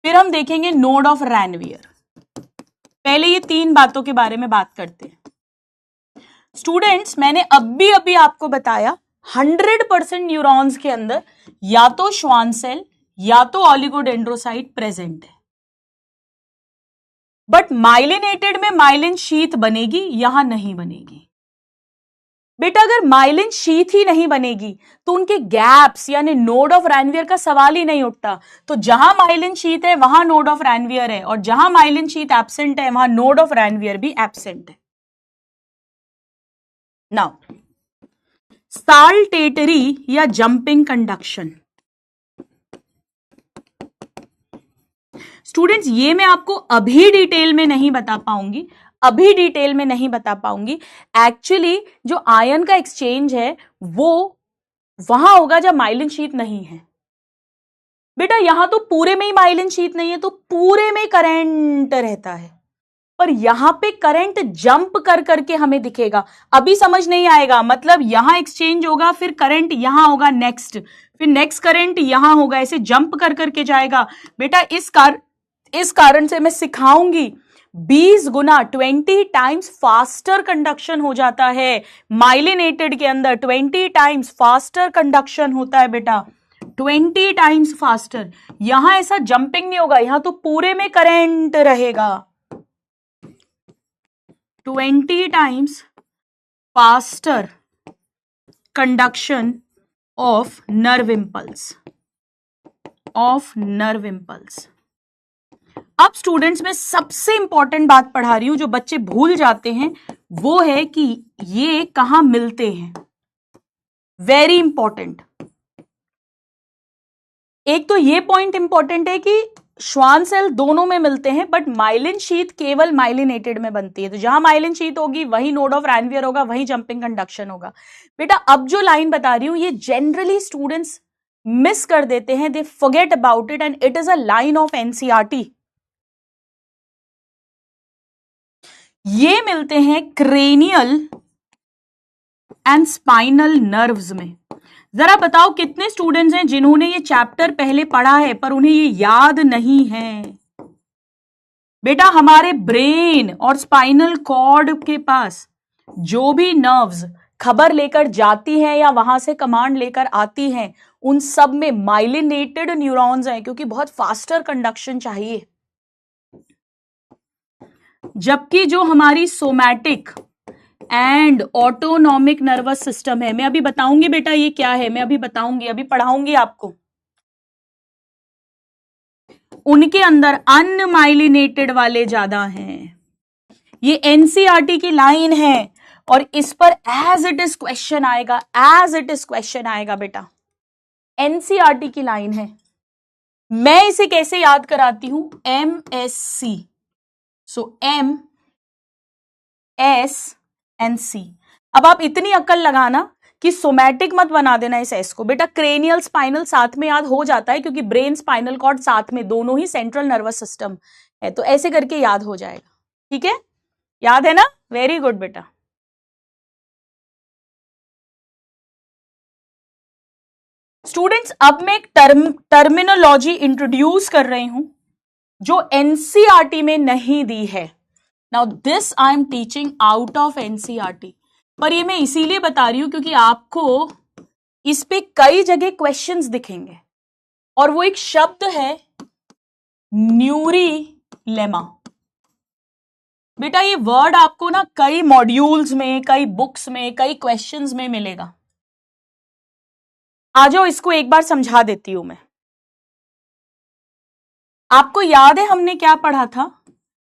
फिर हम देखेंगे नोड ऑफ रैनवियर। पहले ये तीन बातों के बारे में बात करते हैं। स्टूडेंट्स मैंने अभी आपको बताया 100% न्यूरॉन्स के अंदर या तो श्वान सेल या तो ओलिगोडेंड्रोसाइट प्रेजेंट है, बट माइलिनेटेड में माइलिन शीथ बनेगी, यहां नहीं बनेगी। बेटा अगर माइलिन शीथ ही नहीं बनेगी तो उनके गैप्स यानी नोड ऑफ रैनवियर का सवाल ही नहीं उठता। तो जहां माइलिन शीथ है वहां नोड ऑफ रैनवियर है, और जहां माइलिन शीथ एब्सेंट है वहां नोड ऑफ रैनवियर भी एब्सेंट है। नाउ साल्टेटरी या जंपिंग कंडक्शन। स्टूडेंट्स ये मैं आपको अभी डिटेल में नहीं बता पाऊंगी, अभी डिटेल में नहीं बता पाऊंगी। एक्चुअली जो आयन का एक्सचेंज है वो वहां होगा जब माइलिन शीथ नहीं है। बेटा यहां तो पूरे में ही माइलिन शीथ नहीं है तो पूरे में करंट रहता है, पर यहां पे करंट जंप कर करके हमें दिखेगा। अभी समझ नहीं आएगा, मतलब यहां एक्सचेंज होगा, फिर करंट यहां होगा नेक्स्ट, फिर नेक्स्ट करंट यहां होगा, ऐसे जंप कर करके जाएगा। बेटा इस कारण से मैं सिखाऊंगी 20 गुना 20 टाइम्स फास्टर कंडक्शन हो जाता है माइलिनेटेड के अंदर। 20 टाइम्स फास्टर कंडक्शन होता है बेटा, 20 टाइम्स फास्टर। यहां ऐसा जंपिंग नहीं होगा, यहां तो पूरे में करंट रहेगा। 20 times faster conduction of nerve impulse, of nerve impulse. अब स्टूडेंट्स मैं सबसे इंपॉर्टेंट बात पढ़ा रही हूं जो बच्चे भूल जाते हैं, वो है कि ये कहां मिलते हैं। Very important. एक तो ये पॉइंट इंपॉर्टेंट है कि श्वान सेल दोनों में मिलते हैं, बट माइलिन शीथ केवल माइलिनेटेड में बनती है। तो जहां माइलिन शीथ होगी वही नोड ऑफ रैनवियर होगा, वही जंपिंग कंडक्शन होगा। बेटा अब जो लाइन बता रही हूं ये जनरली स्टूडेंट्स मिस कर देते हैं, they forget about it and it is a line of NCERT. ये मिलते हैं क्रेनियल एंड स्पाइनल नर्व्स में। जरा बताओ कितने स्टूडेंट्स हैं जिन्होंने ये चैप्टर पहले पढ़ा है पर उन्हें ये याद नहीं है। बेटा हमारे ब्रेन और स्पाइनल कॉर्ड के पास जो भी नर्व्स खबर लेकर जाती हैं या वहां से कमांड लेकर आती हैं उन सब में माइलिनेटेड न्यूरॉन्स हैं, क्योंकि बहुत फास्टर कंडक्शन चाहिए। जबकि जो हमारी somatic and autonomic nervous system है, मैं अभी बताऊंगी बेटा ये क्या है, मैं अभी बताऊंगी, अभी पढ़ाऊंगी आपको, उनके अंदर अनमाइलिनेटेड वाले ज्यादा हैं। ये एनसीईआरटी की लाइन है और इस पर एज इट इज क्वेश्चन आएगा, एज इट इज क्वेश्चन आएगा बेटा, एनसीईआरटी की लाइन है। मैं इसे कैसे याद कराती हूं, MSC, सो MSNC। अब आप इतनी अक्ल लगाना कि सोमैटिक मत बना देना इस एस को, बेटा क्रेनियल स्पाइनल साथ में याद हो जाता है, क्योंकि ब्रेन स्पाइनल कॉर्ड साथ में, दोनों ही सेंट्रल नर्वस सिस्टम है, तो ऐसे करके याद हो जाएगा। ठीक है, याद है ना, वेरी गुड बेटा। स्टूडेंट्स अब मैं एक टर्मिनोलॉजी इंट्रोड्यूस कर रही हूं जो एनसीईआरटी में नहीं दी है। Now this I am teaching out of NCERT, पर ये मैं इसीलिए बता रही हूं क्योंकि आपको इस पे कई जगह क्वेश्चंस दिखेंगे, और वो एक शब्द है न्यूरीलेमा। बेटा ये वर्ड आपको ना कई मॉड्यूल्स में, कई बुक्स में, कई क्वेश्चंस में मिलेगा। आ जाओ इसको एक बार समझा देती हूं मैं। आपको याद है हमने क्या पढ़ा था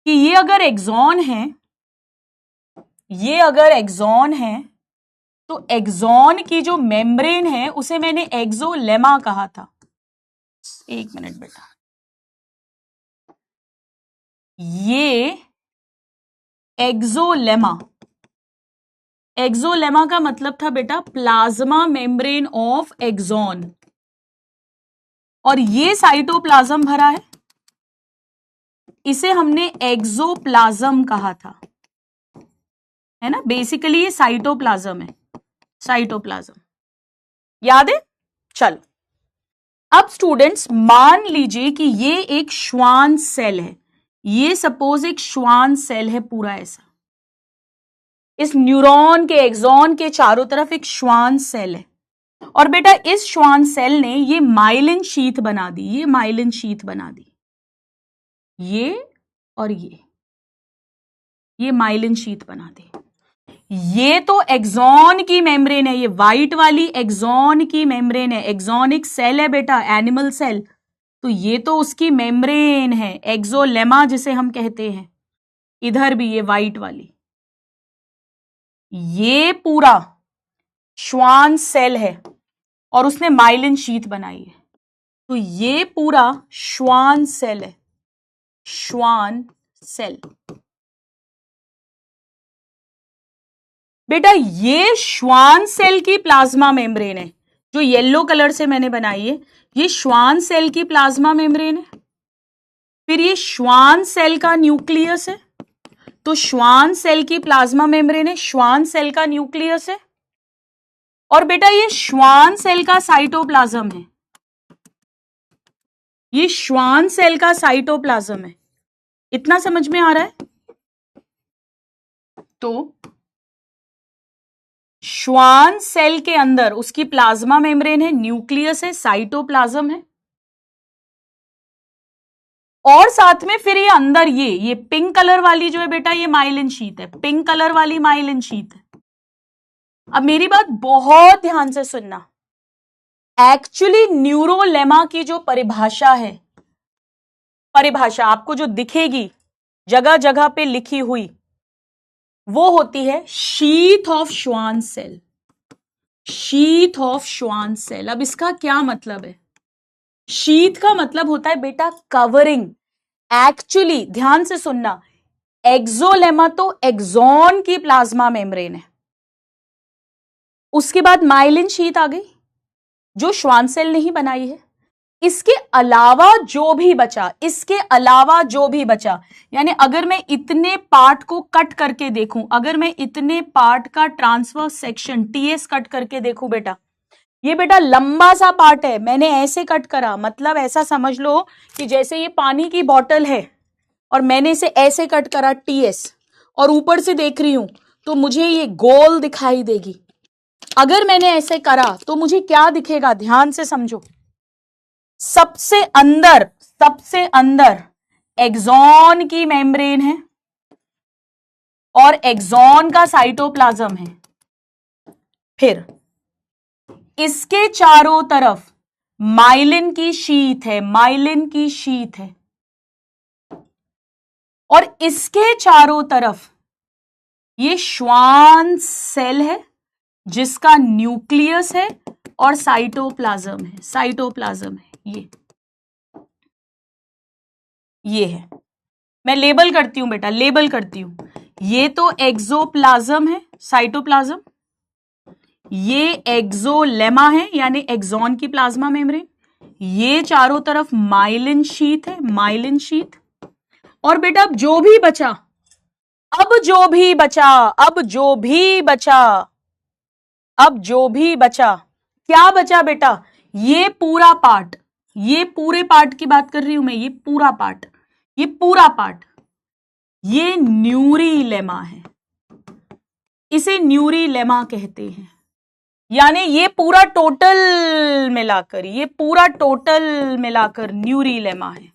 कि ये अगर एक्सॉन है, ये अगर एक्सॉन है तो एक्सॉन की जो मेम्ब्रेन है उसे मैंने एक्सोलेमा कहा था। एक मिनट बेटा, ये एक्सोलेमा, एक्सोलेमा का मतलब था बेटा प्लाज्मा मेम्ब्रेन ऑफ एक्सॉन, और ये साइटोप्लाज्म भरा है, इसे हमने एक्सोप्लाज्म कहा था, है ना। बेसिकली ये साइटोप्लाज्म है, साइटोप्लाज्म, याद है। चलो अब स्टूडेंट्स मान लीजिए कि ये एक श्वान सेल है, ये सपोज एक श्वान सेल है पूरा ऐसा, इस न्यूरॉन के एक्सॉन के चारों तरफ एक श्वान सेल है, और बेटा इस श्वान सेल ने ये माइलिन शीथ बना दी, ये माइलिन शीथ बना दी, ये और ये माइलिन शीथ बना दी। ये तो एक्सॉन की मेम्ब्रेन है, ये व्हाइट वाली एक्सॉन की मेम्ब्रेन है, एक्सॉनिक सेल है बेटा, एनिमल सेल, तो ये तो उसकी मेम्ब्रेन है, एक्सोलेमा जिसे हम कहते हैं। इधर भी ये व्हाइट वाली, ये पूरा श्वान सेल है और उसने माइलिन शीथ बनाई है, तो ये पूरा श्वान सेल है, श्वान सेल। बेटा ये श्वान सेल की प्लाज्मा मेम्ब्रेन है, जो येलो कलर से मैंने बनाई है, ये श्वान सेल की प्लाज्मा मेम्ब्रेन है। फिर ये श्वान सेल का न्यूक्लियस है, तो श्वान सेल की प्लाज्मा मेम्ब्रेन है, श्वान सेल का न्यूक्लियस है, और बेटा ये श्वान सेल का साइटोप्लाज्म है, ये श्वान सेल का साइटोप्लाज्म है। इतना समझ में आ रहा है। तो श्वान सेल के अंदर उसकी प्लाज्मा मेम्ब्रेन है, न्यूक्लियस है, साइटोप्लाज्म है, और साथ में फिर ये अंदर ये पिंक कलर वाली जो है बेटा, ये माइलिन शीथ है, पिंक कलर वाली माइलिन शीथ है। अब मेरी बात बहुत ध्यान से सुनना, एक्चुअली न्यूरोलेमा की जो परिभाषा है, परिभाषा आपको जो दिखेगी जगह जगह पे लिखी हुई, वो होती है sheath of Schwann cell, sheath of Schwann cell. अब इसका क्या मतलब है? शीथ का मतलब होता है बेटा कवरिंग। एक्चुअली ध्यान से सुनना, एक्सोलेमा तो एक्सॉन की प्लाज्मा मेम्ब्रेन है, उसके बाद माइलिन शीथ आ गई जो श्वान सेल ने ही बनाई है। इसके अलावा जो भी बचा, इसके अलावा जो भी बचा, यानी अगर मैं इतने पार्ट को कट करके देखूं, अगर मैं इतने पार्ट का ट्रांसवर्स सेक्शन टीएस कट करके देखूं बेटा, ये बेटा लंबा सा पार्ट है, मैंने ऐसे कट करा, मतलब ऐसा समझ लो कि जैसे ये पानी की बोतल है और मैंने इसे ऐसे कट करा टीएस, और ऊपर से देख रही हूं तो मुझे ये गोल दिखाई देगी, अगर मैंने ऐसे करा तो मुझे क्या दिखेगा, ध्यान से समझो। सबसे अंदर एक्सॉन की मेम्ब्रेन है और एक्सॉन का साइटोप्लाज्म है। फिर इसके चारों तरफ माइलिन की शीथ है, माइलिन की शीथ है, और इसके चारों तरफ ये श्वान सेल है जिसका न्यूक्लियस है और साइटोप्लाज्म है, साइटोप्लाज्म है, ये है। मैं लेबल करती हूं बेटा, लेबल करती हूं। ये तो एक्सोप्लाज्म है, साइटोप्लाज्म, ये एक्सोलेमा है यानी एक्सॉन की प्लाज्मा मेम्ब्रेन, ये चारों तरफ माइलिन शीथ है, माइलिन शीथ। और बेटा अब जो भी बचा, अब जो भी बचा, अब जो भी बचा, अब जो भी बचा, क्या बचा बेटा, ये पूरा पार्ट, ये पूरे पार्ट की बात कर रही हूं मैं, ये पूरा पार्ट, ये पूरा पार्ट, ये न्यूरीलेमा है, इसे न्यूरीलेमा कहते हैं। यानी ये पूरा टोटल मिलाकर, ये पूरा टोटल मिलाकर न्यूरीलेमा है।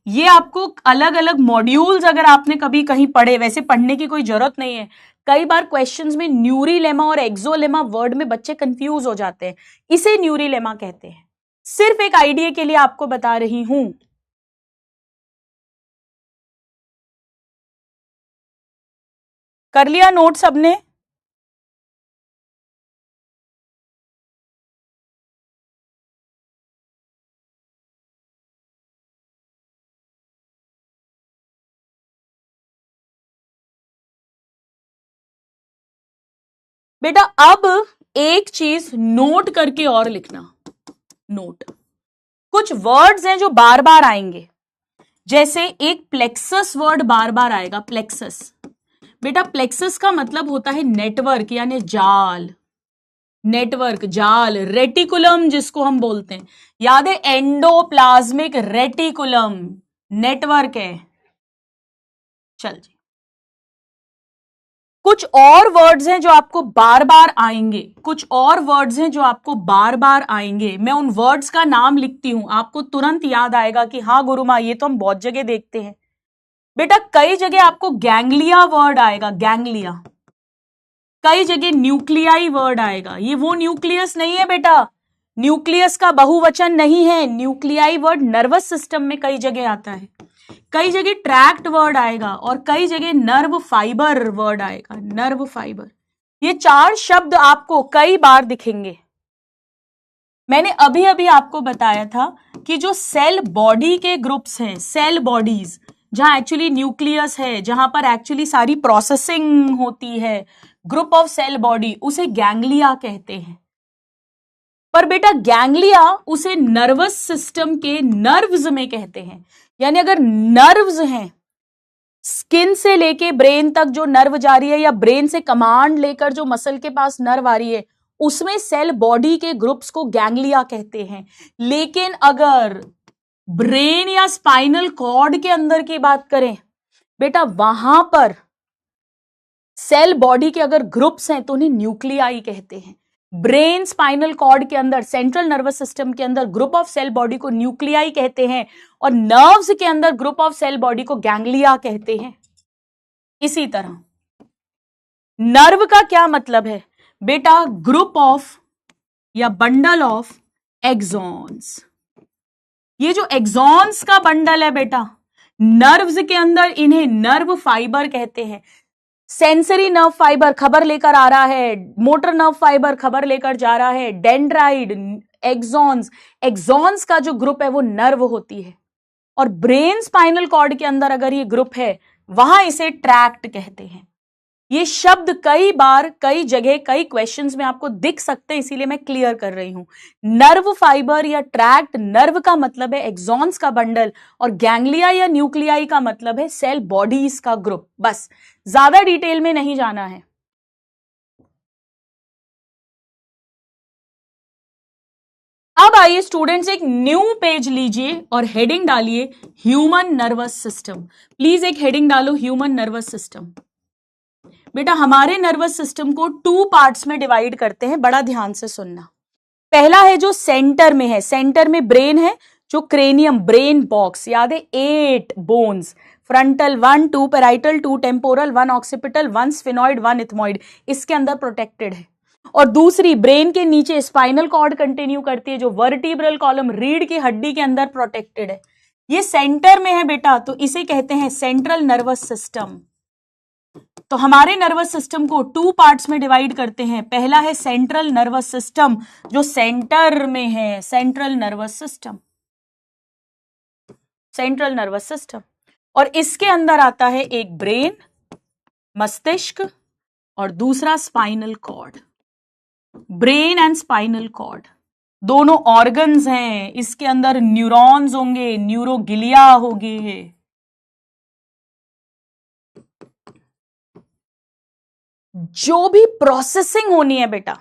ये आपको अलग अलग मॉड्यूल्स अगर आपने कभी कहीं पढ़े, वैसे पढ़ने की कोई जरूरत नहीं है, कई बार क्वेश्चंस में न्यूरीलेमा और एक्सोलेमा वर्ड में बच्चे कंफ्यूज हो जाते हैं, इसे न्यूरीलेमा कहते हैं। सिर्फ एक आइडिया के लिए आपको बता रही हूं। कर लिया नोट सबने? बेटा अब एक चीज नोट करके और लिखना, नोट, कुछ वर्ड्स हैं जो बार बार आएंगे, जैसे एक प्लेक्सस वर्ड बार बार आएगा, प्लेक्सस। बेटा प्लेक्सस का मतलब होता है नेटवर्क यानी जाल, नेटवर्क, जाल, रेटिकुलम जिसको हम बोलते हैं, याद है, एंडोप्लाज्मिक रेटिकुलम नेटवर्क है। चल जी, कुछ और वर्ड्स हैं जो आपको बार बार आएंगे, कुछ और वर्ड्स हैं जो आपको बार बार आएंगे। मैं उन वर्ड्स का नाम लिखती हूं, आपको तुरंत याद आएगा कि हाँ गुरुमा ये तो हम बहुत जगह देखते हैं। बेटा कई जगह आपको गैंग्लिया वर्ड आएगा, गैंग्लिया, कई जगह न्यूक्लियाई वर्ड आएगा, ये वो न्यूक्लियस नहीं है बेटा, न्यूक्लियस का बहुवचन नहीं है, न्यूक्लियाई वर्ड नर्वस सिस्टम में कई जगह आता है, कई जगह ट्रैक्ट वर्ड आएगा और कई जगह नर्व फाइबर वर्ड आएगा, नर्व फाइबर। ये चार शब्द आपको कई बार दिखेंगे। मैंने अभी अभी आपको बताया था कि जो सेल बॉडी के ग्रुप्स हैं, सेल बॉडीज, जहां एक्चुअली न्यूक्लियस है, जहां पर एक्चुअली सारी प्रोसेसिंग होती है, ग्रुप ऑफ सेल बॉडी, उसे गैंग्लिया कहते हैं। पर बेटा गैंग्लिया उसे नर्वस सिस्टम के नर्व्स में कहते हैं। यानी अगर नर्व्स हैं, स्किन से लेके ब्रेन तक जो नर्व जा रही है या ब्रेन से कमांड लेकर जो मसल के पास नर्व आ रही है, उसमें सेल बॉडी के ग्रुप्स को गैंग्लिया कहते हैं। लेकिन अगर ब्रेन या स्पाइनल कॉर्ड के अंदर की बात करें बेटा, वहां पर सेल बॉडी के अगर ग्रुप्स हैं तो उन्हें न्यूक्लियाई कहते हैं। ब्रेन स्पाइनल कॉर्ड के अंदर, सेंट्रल नर्वस सिस्टम के अंदर ग्रुप ऑफ सेल बॉडी को न्यूक्लियाई कहते हैं और नर्व्स के अंदर ग्रुप ऑफ सेल बॉडी को गैंग्लिया कहते हैं। इसी तरह नर्व का क्या मतलब है बेटा, ग्रुप ऑफ या बंडल ऑफ एक्सॉन्स। ये जो एक्सॉन्स का बंडल है बेटा, नर्व्स के अंदर इन्हें नर्व फाइबर कहते हैं। सेंसरी नर्व फाइबर खबर लेकर आ रहा है, मोटर नर्व फाइबर खबर लेकर जा रहा है, डेंड्राइड, एक्सॉन्स, एक्सॉन्स का जो ग्रुप है वो नर्व होती है। और ब्रेन स्पाइनल कॉर्ड के अंदर अगर ये ग्रुप है, वहां इसे ट्रैक्ट कहते हैं। ये शब्द कई बार, कई जगह, कई क्वेश्चंस में आपको दिख सकते हैं, इसीलिए मैं क्लियर कर रही हूं। नर्व फाइबर या ट्रैक्ट, नर्व का मतलब है एक्सॉन्स का बंडल और गैंग्लिया या न्यूक्लियाई का मतलब है सेल बॉडीज का ग्रुप। बस, ज्यादा डिटेल में नहीं जाना है। अब आइए स्टूडेंट्स, एक न्यू पेज लीजिए और हेडिंग डालिए ह्यूमन नर्वस सिस्टम। प्लीज एक हेडिंग डालो, ह्यूमन नर्वस सिस्टम। बेटा हमारे नर्वस सिस्टम को 2 पार्ट्स में डिवाइड करते हैं, बड़ा ध्यान से सुनना। पहला है जो सेंटर में है, सेंटर में ब्रेन है, जो क्रेनियम ब्रेन बॉक्स, याद है 8 bones, frontal 1, 2 parietal, 2 temporal, 1 occipital, 1 sphenoid, 1 ethmoid, इसके अंदर प्रोटेक्टेड है। और दूसरी ब्रेन के नीचे स्पाइनल कॉर्ड कंटिन्यू करती है, जो वर्टिब्रल कॉलम रीढ़ की हड्डी के अंदर प्रोटेक्टेड है। ये सेंटर में है बेटा, तो इसे कहते हैं सेंट्रल नर्वस सिस्टम। तो हमारे नर्वस सिस्टम को 2 पार्ट्स में डिवाइड करते हैं। पहला है सेंट्रल नर्वस सिस्टम, जो सेंटर में है, central nervous system, central nervous system. और इसके अंदर आता है एक ब्रेन, मस्तिष्क, और दूसरा spinal cord. Brain and spinal cord दोनों ऑर्गन्स हैं। इसके अंदर न्यूरॉन्स होंगे, न्यूरोगिलिया होगी। जो भी प्रोसेसिंग होनी है बेटा,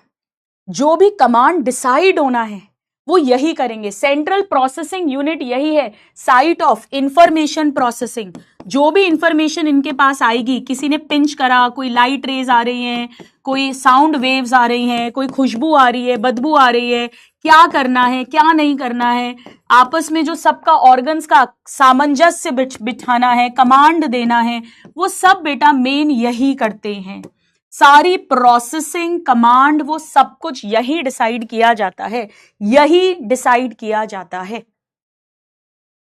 जो भी कमांड डिसाइड होना है, वो यही करेंगे। सेंट्रल प्रोसेसिंग यूनिट यही है, साइट ऑफ इंफॉर्मेशन प्रोसेसिंग। जो भी इंफॉर्मेशन इनके पास आएगी, किसी ने पिंच करा, कोई लाइट रेज आ रही हैं, कोई साउंड वेव्स आ रही हैं, कोई खुशबू आ रही है, बदबू आ रही है, क्या करना है क्या नहीं करना है, आपस में जो सबका ऑर्गन्स का सामंजस्य बिठाना है, कमांड देना है, वो सब बेटा मेन यही करते हैं। सारी प्रोसेसिंग, कमांड, वो सब कुछ यही डिसाइड किया जाता है, यही डिसाइड किया जाता है।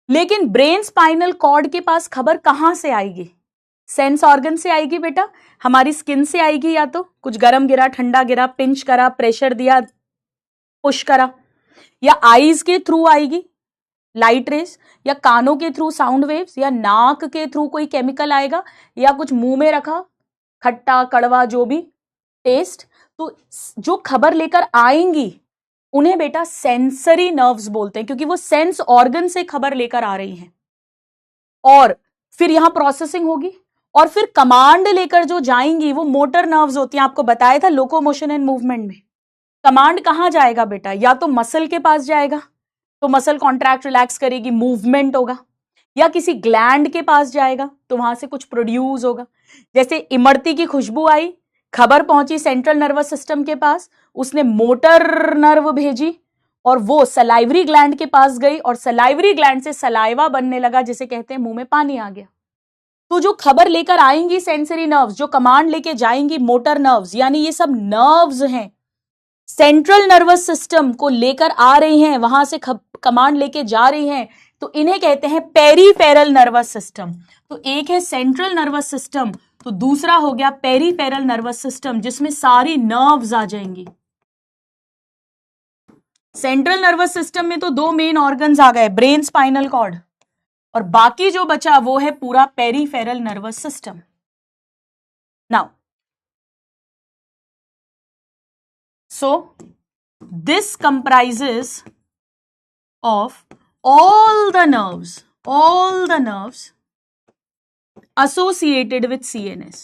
लेकिन ब्रेन स्पाइनल कॉर्ड के पास खबर कहां से आएगी? सेंस ऑर्गन से आएगी बेटा, हमारी स्किन से आएगी, या तो कुछ गरम गिरा, ठंडा गिरा, पिंच करा, प्रेशर दिया, पुश करा, या आईज के थ्रू आएगी लाइट रेस, या कानों के थ्रू साउंड वेव्स, या नाक के थ्रू कोई केमिकल आएगा, या कुछ मुंह में रखा खट्टा कड़वा जो भी टेस्ट। तो जो खबर लेकर आएंगी उन्हें बेटा सेंसरी नर्व्स बोलते हैं, क्योंकि वो सेंस ऑर्गन से खबर लेकर आ रही हैं। और फिर यहां प्रोसेसिंग होगी, और फिर कमांड लेकर जो जाएंगी वो मोटर नर्व्स होती हैं। आपको बताया था लोकोमोशन एंड मूवमेंट में कमांड कहां जाएगा बेटा, या तो मसल के पास जाएगा, तो मसल कॉन्ट्रैक्ट रिलैक्स करेगी, मूवमेंट होगा, या किसी ग्लैंड के पास जाएगा तो वहां से कुछ प्रोड्यूस होगा। जैसे इमरती की खुशबू आई, खबर पहुंची सेंट्रल नर्वस सिस्टम के पास, उसने मोटर नर्व भेजी और वो सलाइवरी ग्लैंड के पास गई, और सलाइवरी ग्लैंड से सलाइवा बनने लगा, जिसे कहते हैं मुंह में पानी आ गया। तो जो खबर लेकर आएंगी सेंसरी नर्व्स, जो कमांड लेके जाएंगी मोटर नर्व्स, यानी ये सब नर्व्स हैं, सेंट्रल नर्वस सिस्टम को लेकर आ रही हैं, वहां से कमांड लेके जा रही हैं, तो इन्हें कहते हैं पेरीफेरल नर्वस सिस्टम। तो एक है सेंट्रल नर्वस सिस्टम, तो दूसरा हो गया पेरीफेरल नर्वस सिस्टम, जिसमें सारी नर्व्स आ जाएंगी। सेंट्रल नर्वस सिस्टम में तो 2 मेन ऑर्गन्स आ गए, ब्रेन, स्पाइनल कॉर्ड, और बाकी जो बचा वो है पूरा peripheral nervous system. Now so this comprises of all the nerves associated with CNS।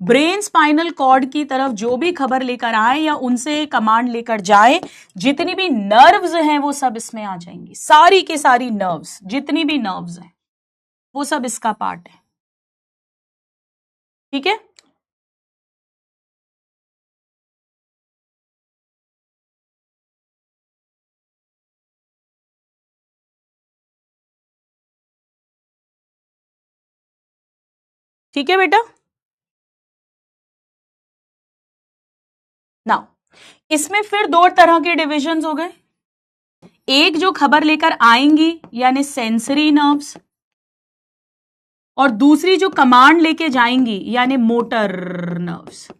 Brain spinal cord की तरफ जो भी खबर लेकर आए या उनसे कमांड लेकर जाए, जितनी भी नर्व्स हैं वो सब इसमें आ जाएंगी। सारी के सारी नर्व्स, जितनी भी नर्व्स हैं वो सब इसका पार्ट है। ठीक है, ठीक है बेटा। नाउ इसमें फिर 2 तरह के डिविजन्स हो गए, एक जो खबर लेकर आएंगी यानी सेंसरी नर्व्स, और दूसरी जो कमांड लेके जाएंगी यानी मोटर नर्व्स।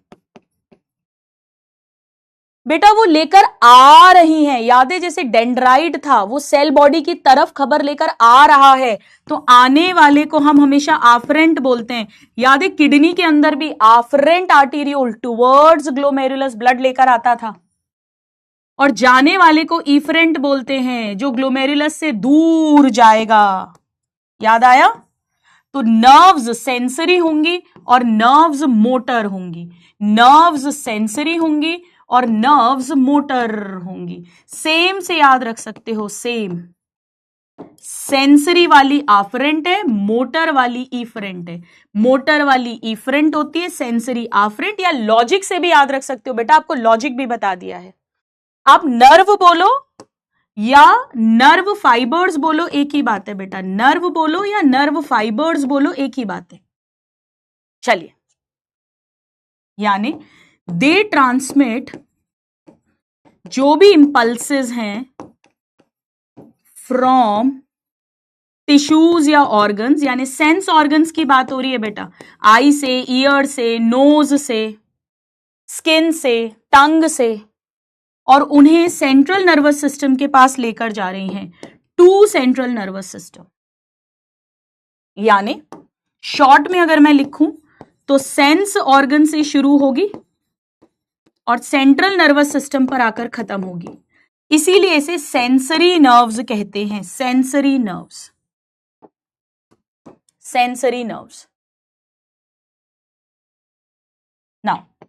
बेटा वो लेकर आ रही हैं, याद है जैसे डेंड्राइट था, वो सेल बॉडी की तरफ खबर लेकर आ रहा है, तो आने वाले को हम हमेशा आफरेंट बोलते हैं। याद है किडनी के अंदर भी आफरेंट आर्टीरियोल टुवर्ड्स ग्लोमेरुलस ब्लड लेकर आता था, और जाने वाले को इफरेंट बोलते हैं, जो ग्लोमेरुलस से दूर जाएगा। याद आया? तो नर्व्स सेंसरी होंगी और नर्व्स मोटर होंगी, नर्व्स सेंसरी होंगी और नर्व्स मोटर होंगी। सेम से याद रख सकते हो, सेम। सेंसरी वाली आफरेंट है, मोटर वाली इफरेंट है। मोटर वाली इफरेंट होती है, सेंसरी आफरेंट, या लॉजिक से भी याद रख सकते हो बेटा, आपको लॉजिक भी बता दिया है। आप नर्व बोलो या नर्व फाइबर्स बोलो, एक ही बात है बेटा। नर्व बोलो या नर्व फाइबर्स बोलो, एक ही बात है। चलिए, यानी दे ट्रांसमिट, जो भी इंपल्सेस हैं फ्रॉम टिश्यूज या ऑर्गन्स, यानी सेंस ऑर्गन्स की बात हो रही है बेटा, आई से, ईयर से, नोज से, स्किन से, टंग से, और उन्हें सेंट्रल नर्वस सिस्टम के पास लेकर जा रही हैं, टू सेंट्रल नर्वस सिस्टम। यानी शॉर्ट में अगर मैं लिखूं तो सेंस ऑर्गन से शुरू होगी और सेंट्रल नर्वस सिस्टम पर आकर खत्म होगी, इसीलिए इसे सेंसरी नर्व्स कहते हैं। Sensory nerves, sensory nerves. Now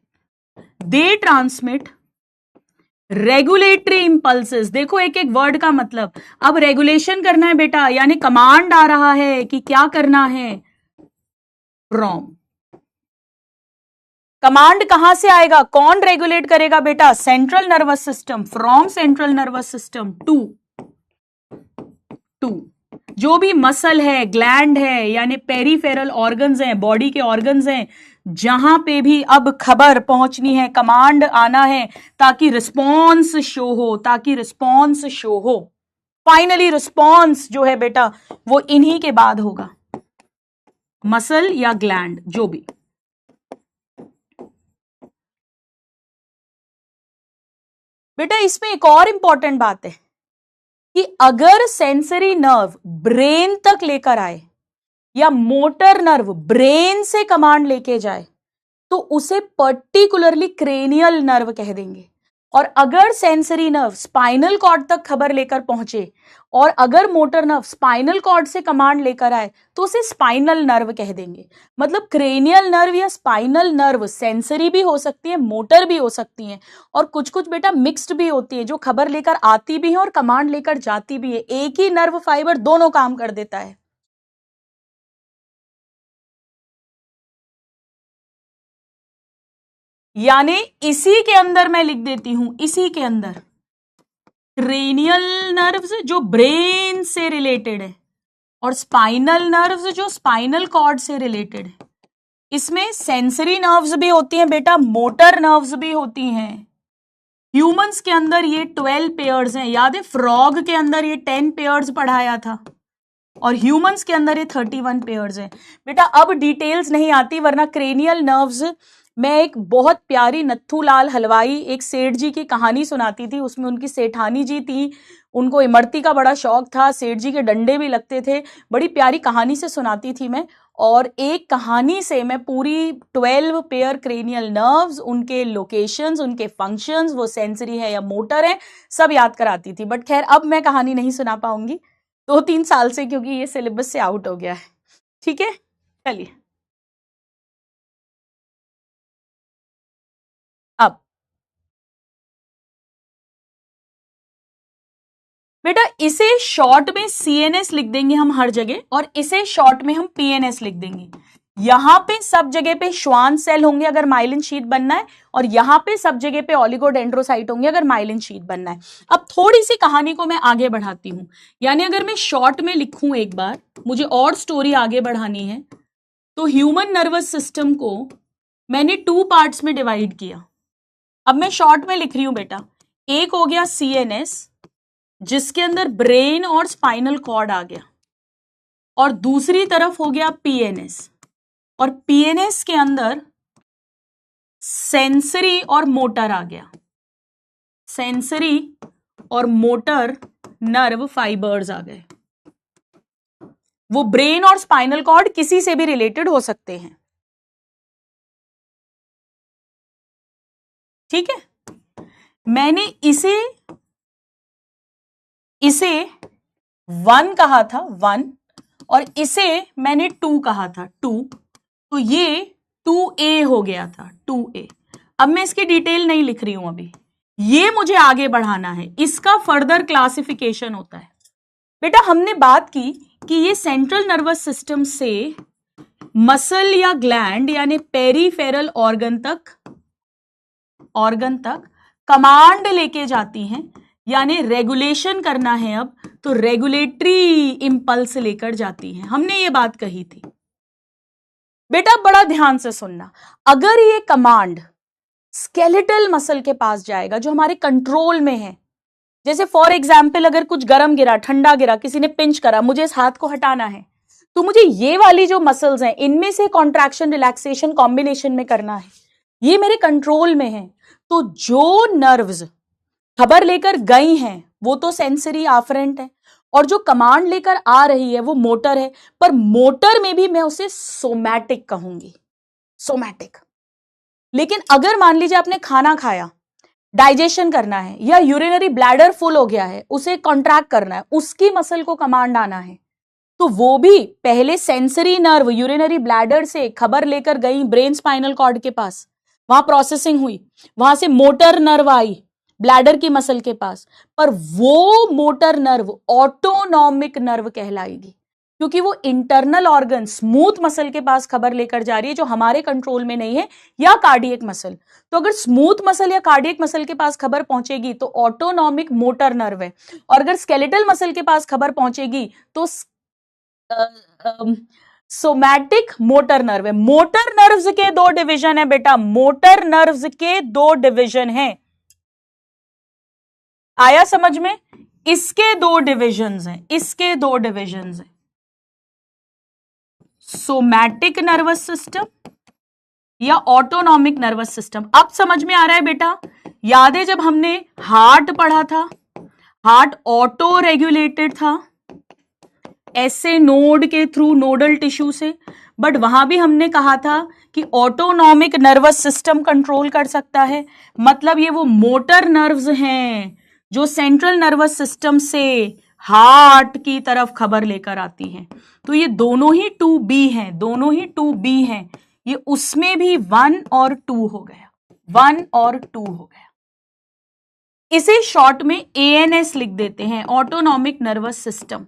they transmit regulatory impulses. देखो एक एक वर्ड का मतलब। अब रेगुलेशन करना है बेटा, यानी कमांड आ रहा है कि क्या करना है। फ्रॉम, कमांड कहां से आएगा, कौन रेगुलेट करेगा बेटा, central nervous system. From central nervous system to, to जो भी मसल है, ग्लैंड है, यानी पेरीफेरल ऑर्गन्स हैं, बॉडी के ऑर्गन्स हैं, जहां पे भी अब खबर पहुंचनी है, कमांड आना है, ताकि रिस्पॉन्स शो हो, ताकि रिस्पॉन्स शो हो। फाइनली रिस्पॉन्स जो है बेटा वो इन्हीं के बाद होगा, मसल या ग्लैंड, जो भी। बेटा इसमें एक और इंपॉर्टेंट बात है कि अगर सेंसरी नर्व ब्रेन तक लेकर आए या मोटर नर्व ब्रेन से कमांड लेके जाए तो उसे पर्टिकुलरली क्रेनियल नर्व कह देंगे। और अगर सेंसरी नर्व स्पाइनल कॉर्ड तक खबर लेकर पहुंचे और अगर मोटर नर्व स्पाइनल कॉर्ड से कमांड लेकर आए तो उसे स्पाइनल नर्व कह देंगे। मतलब क्रेनियल नर्व या स्पाइनल नर्व सेंसरी भी हो सकती है, मोटर भी हो सकती है, और कुछ कुछ बेटा मिक्स्ड भी होती है, जो खबर लेकर आती भी है और कमांड लेकर जाती भी है। एक ही नर्व फाइबर दोनों काम कर देता है। यानी इसी के अंदर मैं लिख देती हूं, इसी के अंदर क्रेनियल नर्व्स जो ब्रेन से रिलेटेड है और स्पाइनल नर्व्स जो स्पाइनल कॉर्ड से रिलेटेड है। इसमें सेंसरी नर्व्स भी होती हैं बेटा, मोटर नर्व्स भी होती हैं। ह्यूमंस के अंदर ये 12 पेयर्स हैं, याद है फ्रॉग के अंदर ये 10 पेयर्स पढ़ाया था, और ह्यूमंस के अंदर ये 31 पेयर्स हैं। बेटा अब डिटेल्स नहीं आती, वरना क्रेनियल नर्व्स मैं एक बहुत प्यारी नत्थूलाल हलवाई एक सेठ जी की कहानी सुनाती थी, उसमें उनकी सेठानी जी थी, उनको इमरती का बड़ा शौक था, सेठ जी के डंडे भी लगते थे, बड़ी प्यारी कहानी से सुनाती थी मैं, और एक कहानी से मैं पूरी 12 पेयर क्रेनियल नर्व्स, उनके लोकेशंस, उनके फंक्शंस, वो सेंसरी है या मोटर है, सब याद कराती थी। बट खैर अब मैं कहानी नहीं सुना पाऊंगी 2-3 साल से, क्योंकि ये सिलेबस से आउट हो गया है। ठीक है, चलिए अब बेटा इसे शॉर्ट में सीएनएस लिख देंगे हम हर जगह, और इसे शॉर्ट में हम पीएनएस लिख देंगे। यहां पे सब जगह पे श्वान सेल होंगे अगर माइलिन शीट बनना है, और यहां पे सब जगह पे ओलिगोडेंड्रोसाइट होंगे अगर माइलिन शीट बनना है। अब थोड़ी सी कहानी को मैं आगे बढ़ाती हूं, यानी अगर मैं शॉर्ट में लिखूं एक बार, मुझे और स्टोरी आगे बढ़ानी है, तो ह्यूमन नर्वस सिस्टम को मैंने 2 पार्ट्स में डिवाइड किया। अब मैं शॉर्ट में लिख रही हूं बेटा, एक हो गया सीएनएस जिसके अंदर ब्रेन और स्पाइनल कॉर्ड आ गया, और दूसरी तरफ हो गया पीएनएस, और पीएनएस के अंदर सेंसरी और मोटर आ गया, सेंसरी और मोटर नर्व फाइबर्स आ गए। वो ब्रेन और स्पाइनल कॉर्ड किसी से भी रिलेटेड हो सकते हैं। ठीक है, मैंने इसे 1 कहा था, 1, और इसे मैंने 2 कहा था, 2, तो ये 2A हो गया था, 2A। अब मैं इसकी डिटेल नहीं लिख रही हूं अभी, ये मुझे आगे बढ़ाना है, इसका फर्दर क्लासिफिकेशन होता है। बेटा हमने बात की कि ये सेंट्रल नर्वस सिस्टम से मसल या ग्लैंड यानी पेरीफेरल ऑर्गन तक कमांड लेके जाती हैं, यानी रेगुलेशन करना है अब तो रेगुलेटरी इंपल्स लेकर जाती हैं। हमने ये बात कही थी। बेटा बड़ा ध्यान से सुनना, अगर ये कमांड स्केलेटल मसल के पास जाएगा जो हमारे कंट्रोल में है, जैसे फॉर एग्जाम्पल अगर कुछ गर्म गिरा, ठंडा गिरा, किसी ने पिंच करा, मुझे इस हाथ को हटाना है, तो मुझे ये वाली जो मसल्स हैं इनमें से कॉन्ट्रैक्शन रिलैक्सेशन कॉम्बिनेशन में करना है, ये मेरे कंट्रोल में है। तो जो नर्व्स खबर लेकर गई हैं वो तो सेंसरी आफरेंट है, और जो कमांड लेकर आ रही है वो मोटर है, पर मोटर में भी मैं उसे सोमैटिक कहूंगी, सोमैटिक। लेकिन अगर मान लीजिए आपने खाना खाया, डाइजेशन करना है, या यूरिनरी ब्लैडर फुल हो गया है, उसे कॉन्ट्रैक्ट करना है, उसकी मसल को कमांड आना है, तो वो भी पहले सेंसरी नर्व यूरिनरी ब्लैडर से खबर लेकर गई ब्रेन स्पाइनल कॉर्ड के पास, वहां प्रोसेसिंग हुई, वहां से मोटर नर्व आई ब्लैडर की मसल के पास, पर वो मोटर नर्व ऑटोनॉमिक नर्व कहलाएगी, क्योंकि वो इंटरनल ऑर्गन स्मूथ मसल के पास खबर लेकर जा रही है जो हमारे कंट्रोल में नहीं है, या कार्डियक मसल। तो अगर स्मूथ मसल या कार्डियक मसल के पास खबर पहुंचेगी तो ऑटोनॉमिक मोटर नर्व है, और अगर स्केलेटल मसल के पास खबर पहुंचेगी तो सोमैटिक मोटर नर्व है। मोटर नर्व्स के दो डिवीजन है बेटा, मोटर नर्व्स के दो डिवीजन हैं, आया समझ में? इसके दो डिविजन्स हैं, इसके दो डिविजन्स हैं, सोमैटिक नर्वस सिस्टम या ऑटोनॉमिक नर्वस सिस्टम। अब समझ में आ रहा है बेटा? याद है जब हमने हार्ट पढ़ा था, हार्ट ऑटो रेगुलेटेड था ऐसे नोड के थ्रू, नोडल टिश्यू से, बट वहां भी हमने कहा था कि ऑटोनॉमिक नर्वस सिस्टम कंट्रोल कर सकता है, मतलब ये वो मोटर नर्व्स हैं जो सेंट्रल नर्वस सिस्टम से हार्ट की तरफ खबर लेकर आती हैं। तो ये दोनों ही 2B हैं, दोनों ही 2B हैं, ये उसमें भी 1 और 2 हो गया, 1 और 2 हो गया। इसे शॉर्ट में ANS लिख देते हैं, ऑटोनॉमिक नर्वस सिस्टम।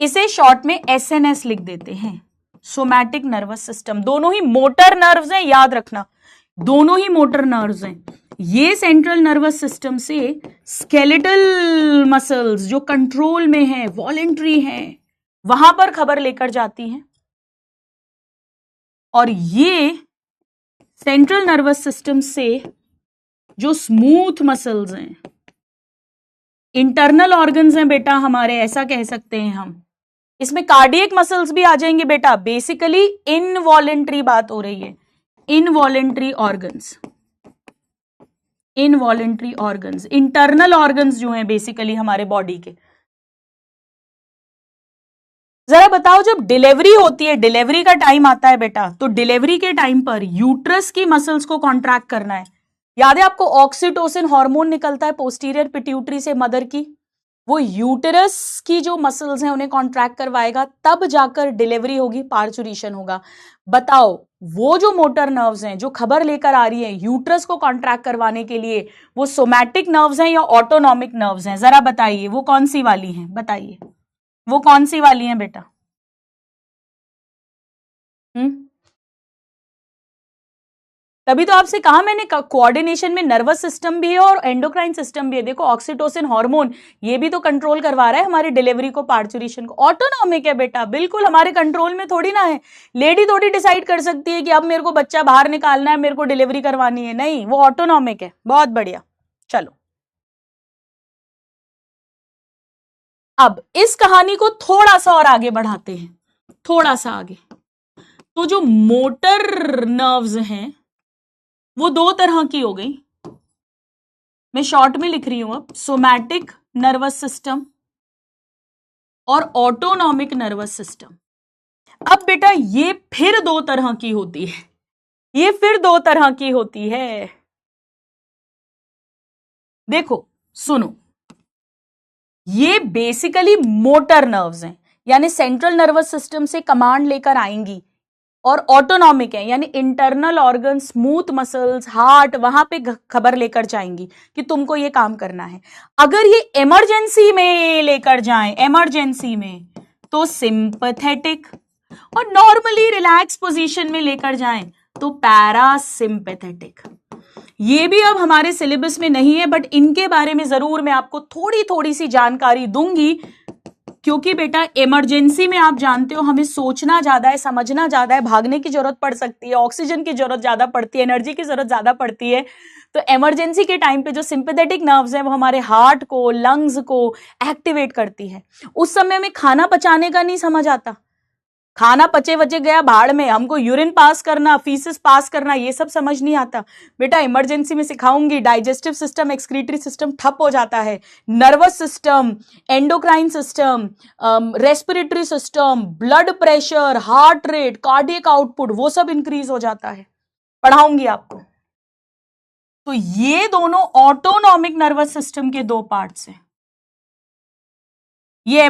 इसे शॉर्ट में SNS लिख देते हैं, सोमैटिक नर्वस सिस्टम। दोनों ही मोटर नर्व्स हैं, याद रखना, दोनों ही मोटर नर्व्स हैं। ये सेंट्रल नर्वस सिस्टम से स्केलेटल मसल्स जो कंट्रोल में हैं, वॉलेंट्री हैं, वहां पर खबर लेकर जाती हैं, और ये सेंट्रल नर्वस सिस्टम से जो स्मूथ मसल्स हैं, इंटरनल ऑर्गन्स हैं बेटा हमारे, ऐसा कह सकते हैं हम। इसमें कार्डियक मसल्स भी आ जाएंगे बेटा, बेसिकली इनवॉलेंट्री बात हो रही है, involuntary organs, involuntary organs, internal organs जो हैं बेसिकली हमारे बॉडी के। जरा बताओ, जब डिलीवरी होती है, डिलीवरी का टाइम आता है बेटा, तो डिलीवरी के टाइम पर यूट्रस की मसल्स को कॉन्ट्रैक्ट करना है। याद है आपको ऑक्सीटोसिन हार्मोन निकलता है पोस्टीरियर पिट्यूटरी से मदर की, वो यूटेरस की जो मसल्स हैं उन्हें कॉन्ट्रैक्ट करवाएगा, तब जाकर डिलीवरी होगी, पार्चुरेशन होगा। बताओ वो जो मोटर नर्व्स हैं जो खबर लेकर आ रही है यूट्रस को कॉन्ट्रैक्ट करवाने के लिए, वो सोमैटिक नर्व्स हैं या ऑटोनॉमिक नर्व्स हैं? जरा बताइए वो कौन सी वाली हैं, बताइए वो कौन सी वाली हैं बेटा? तभी तो आपसे कहा मैंने, कोऑर्डिनेशन में नर्वस सिस्टम भी है और एंडोक्राइन सिस्टम भी है। देखो ऑक्सीटोसिन हार्मोन ये भी तो कंट्रोल करवा रहा है हमारी डिलीवरी को, पार्चुरेशन को। ऑटोनॉमिक है बेटा, बिल्कुल हमारे कंट्रोल में थोड़ी ना है। लेडी थोड़ी डिसाइड कर सकती है कि अब मेरे को बच्चा बाहर निकालना है, मेरे को डिलीवरी करवानी है, नहीं, वो ऑटोनॉमिक है। बहुत बढ़िया, चलो अब इस कहानी को थोड़ा सा और आगे बढ़ाते हैं, थोड़ा सा आगे। तो जो मोटर नर्व्स हैं वो दो तरह की हो गई, मैं शॉर्ट में लिख रही हूं अब, सोमैटिक नर्वस सिस्टम और ऑटोनॉमिक नर्वस सिस्टम। अब बेटा ये फिर दो तरह की होती है, ये फिर दो तरह की होती है। देखो सुनो, ये बेसिकली मोटर नर्व्स हैं, यानी सेंट्रल नर्वस सिस्टम से कमांड लेकर आएंगी, और ऑटोनॉमिक है, यानी internal organ, smooth muscles, heart, वहां पे खबर लेकर जाएंगी कि तुमको ये काम करना है। अगर ये इमरजेंसी में लेकर जाएं, इमरजेंसी में, तो सिंपैथेटिक, और नॉर्मली रिलैक्स पोजीशन में लेकर जाएं तो पैरासिम्पैथेटिक। ये भी अब हमारे सिलेबस में नहीं है, बट इनके बारे में जरूर मैं आपको थोड़ी थोड़ी सी जानकारी दूंगी, क्योंकि बेटा इमरजेंसी में आप जानते हो हमें सोचना ज्यादा है, समझना ज्यादा है, भागने की जरूरत पड़ सकती है, ऑक्सीजन की जरूरत ज्यादा पड़ती है, एनर्जी की जरूरत ज्यादा पड़ती है। तो इमरजेंसी के टाइम पे जो सिंपैथेटिक नर्व्स हैं वो हमारे हार्ट को, लंग्स को एक्टिवेट करती है। उस समय में खाना पचाने का नहीं समझ आता, खाना पचे वचे गया भाड़ में, हमको यूरिन पास करना, फीसिस पास करना, ये सब समझ नहीं आता। बेटा इमरजेंसी में सिखाऊंगी, डाइजेस्टिव सिस्टम, एक्सक्रीटरी सिस्टम ठप हो जाता है, nervous system, endocrine system, respiratory system, blood pressure, heart rate, cardiac output, वो सब इंक्रीज हो जाता है, पढ़ाऊंगी आपको। तो ये दोनों ऑटोनॉमिक नर्वस सिस्टम के दो पार्ट्स हैं। ये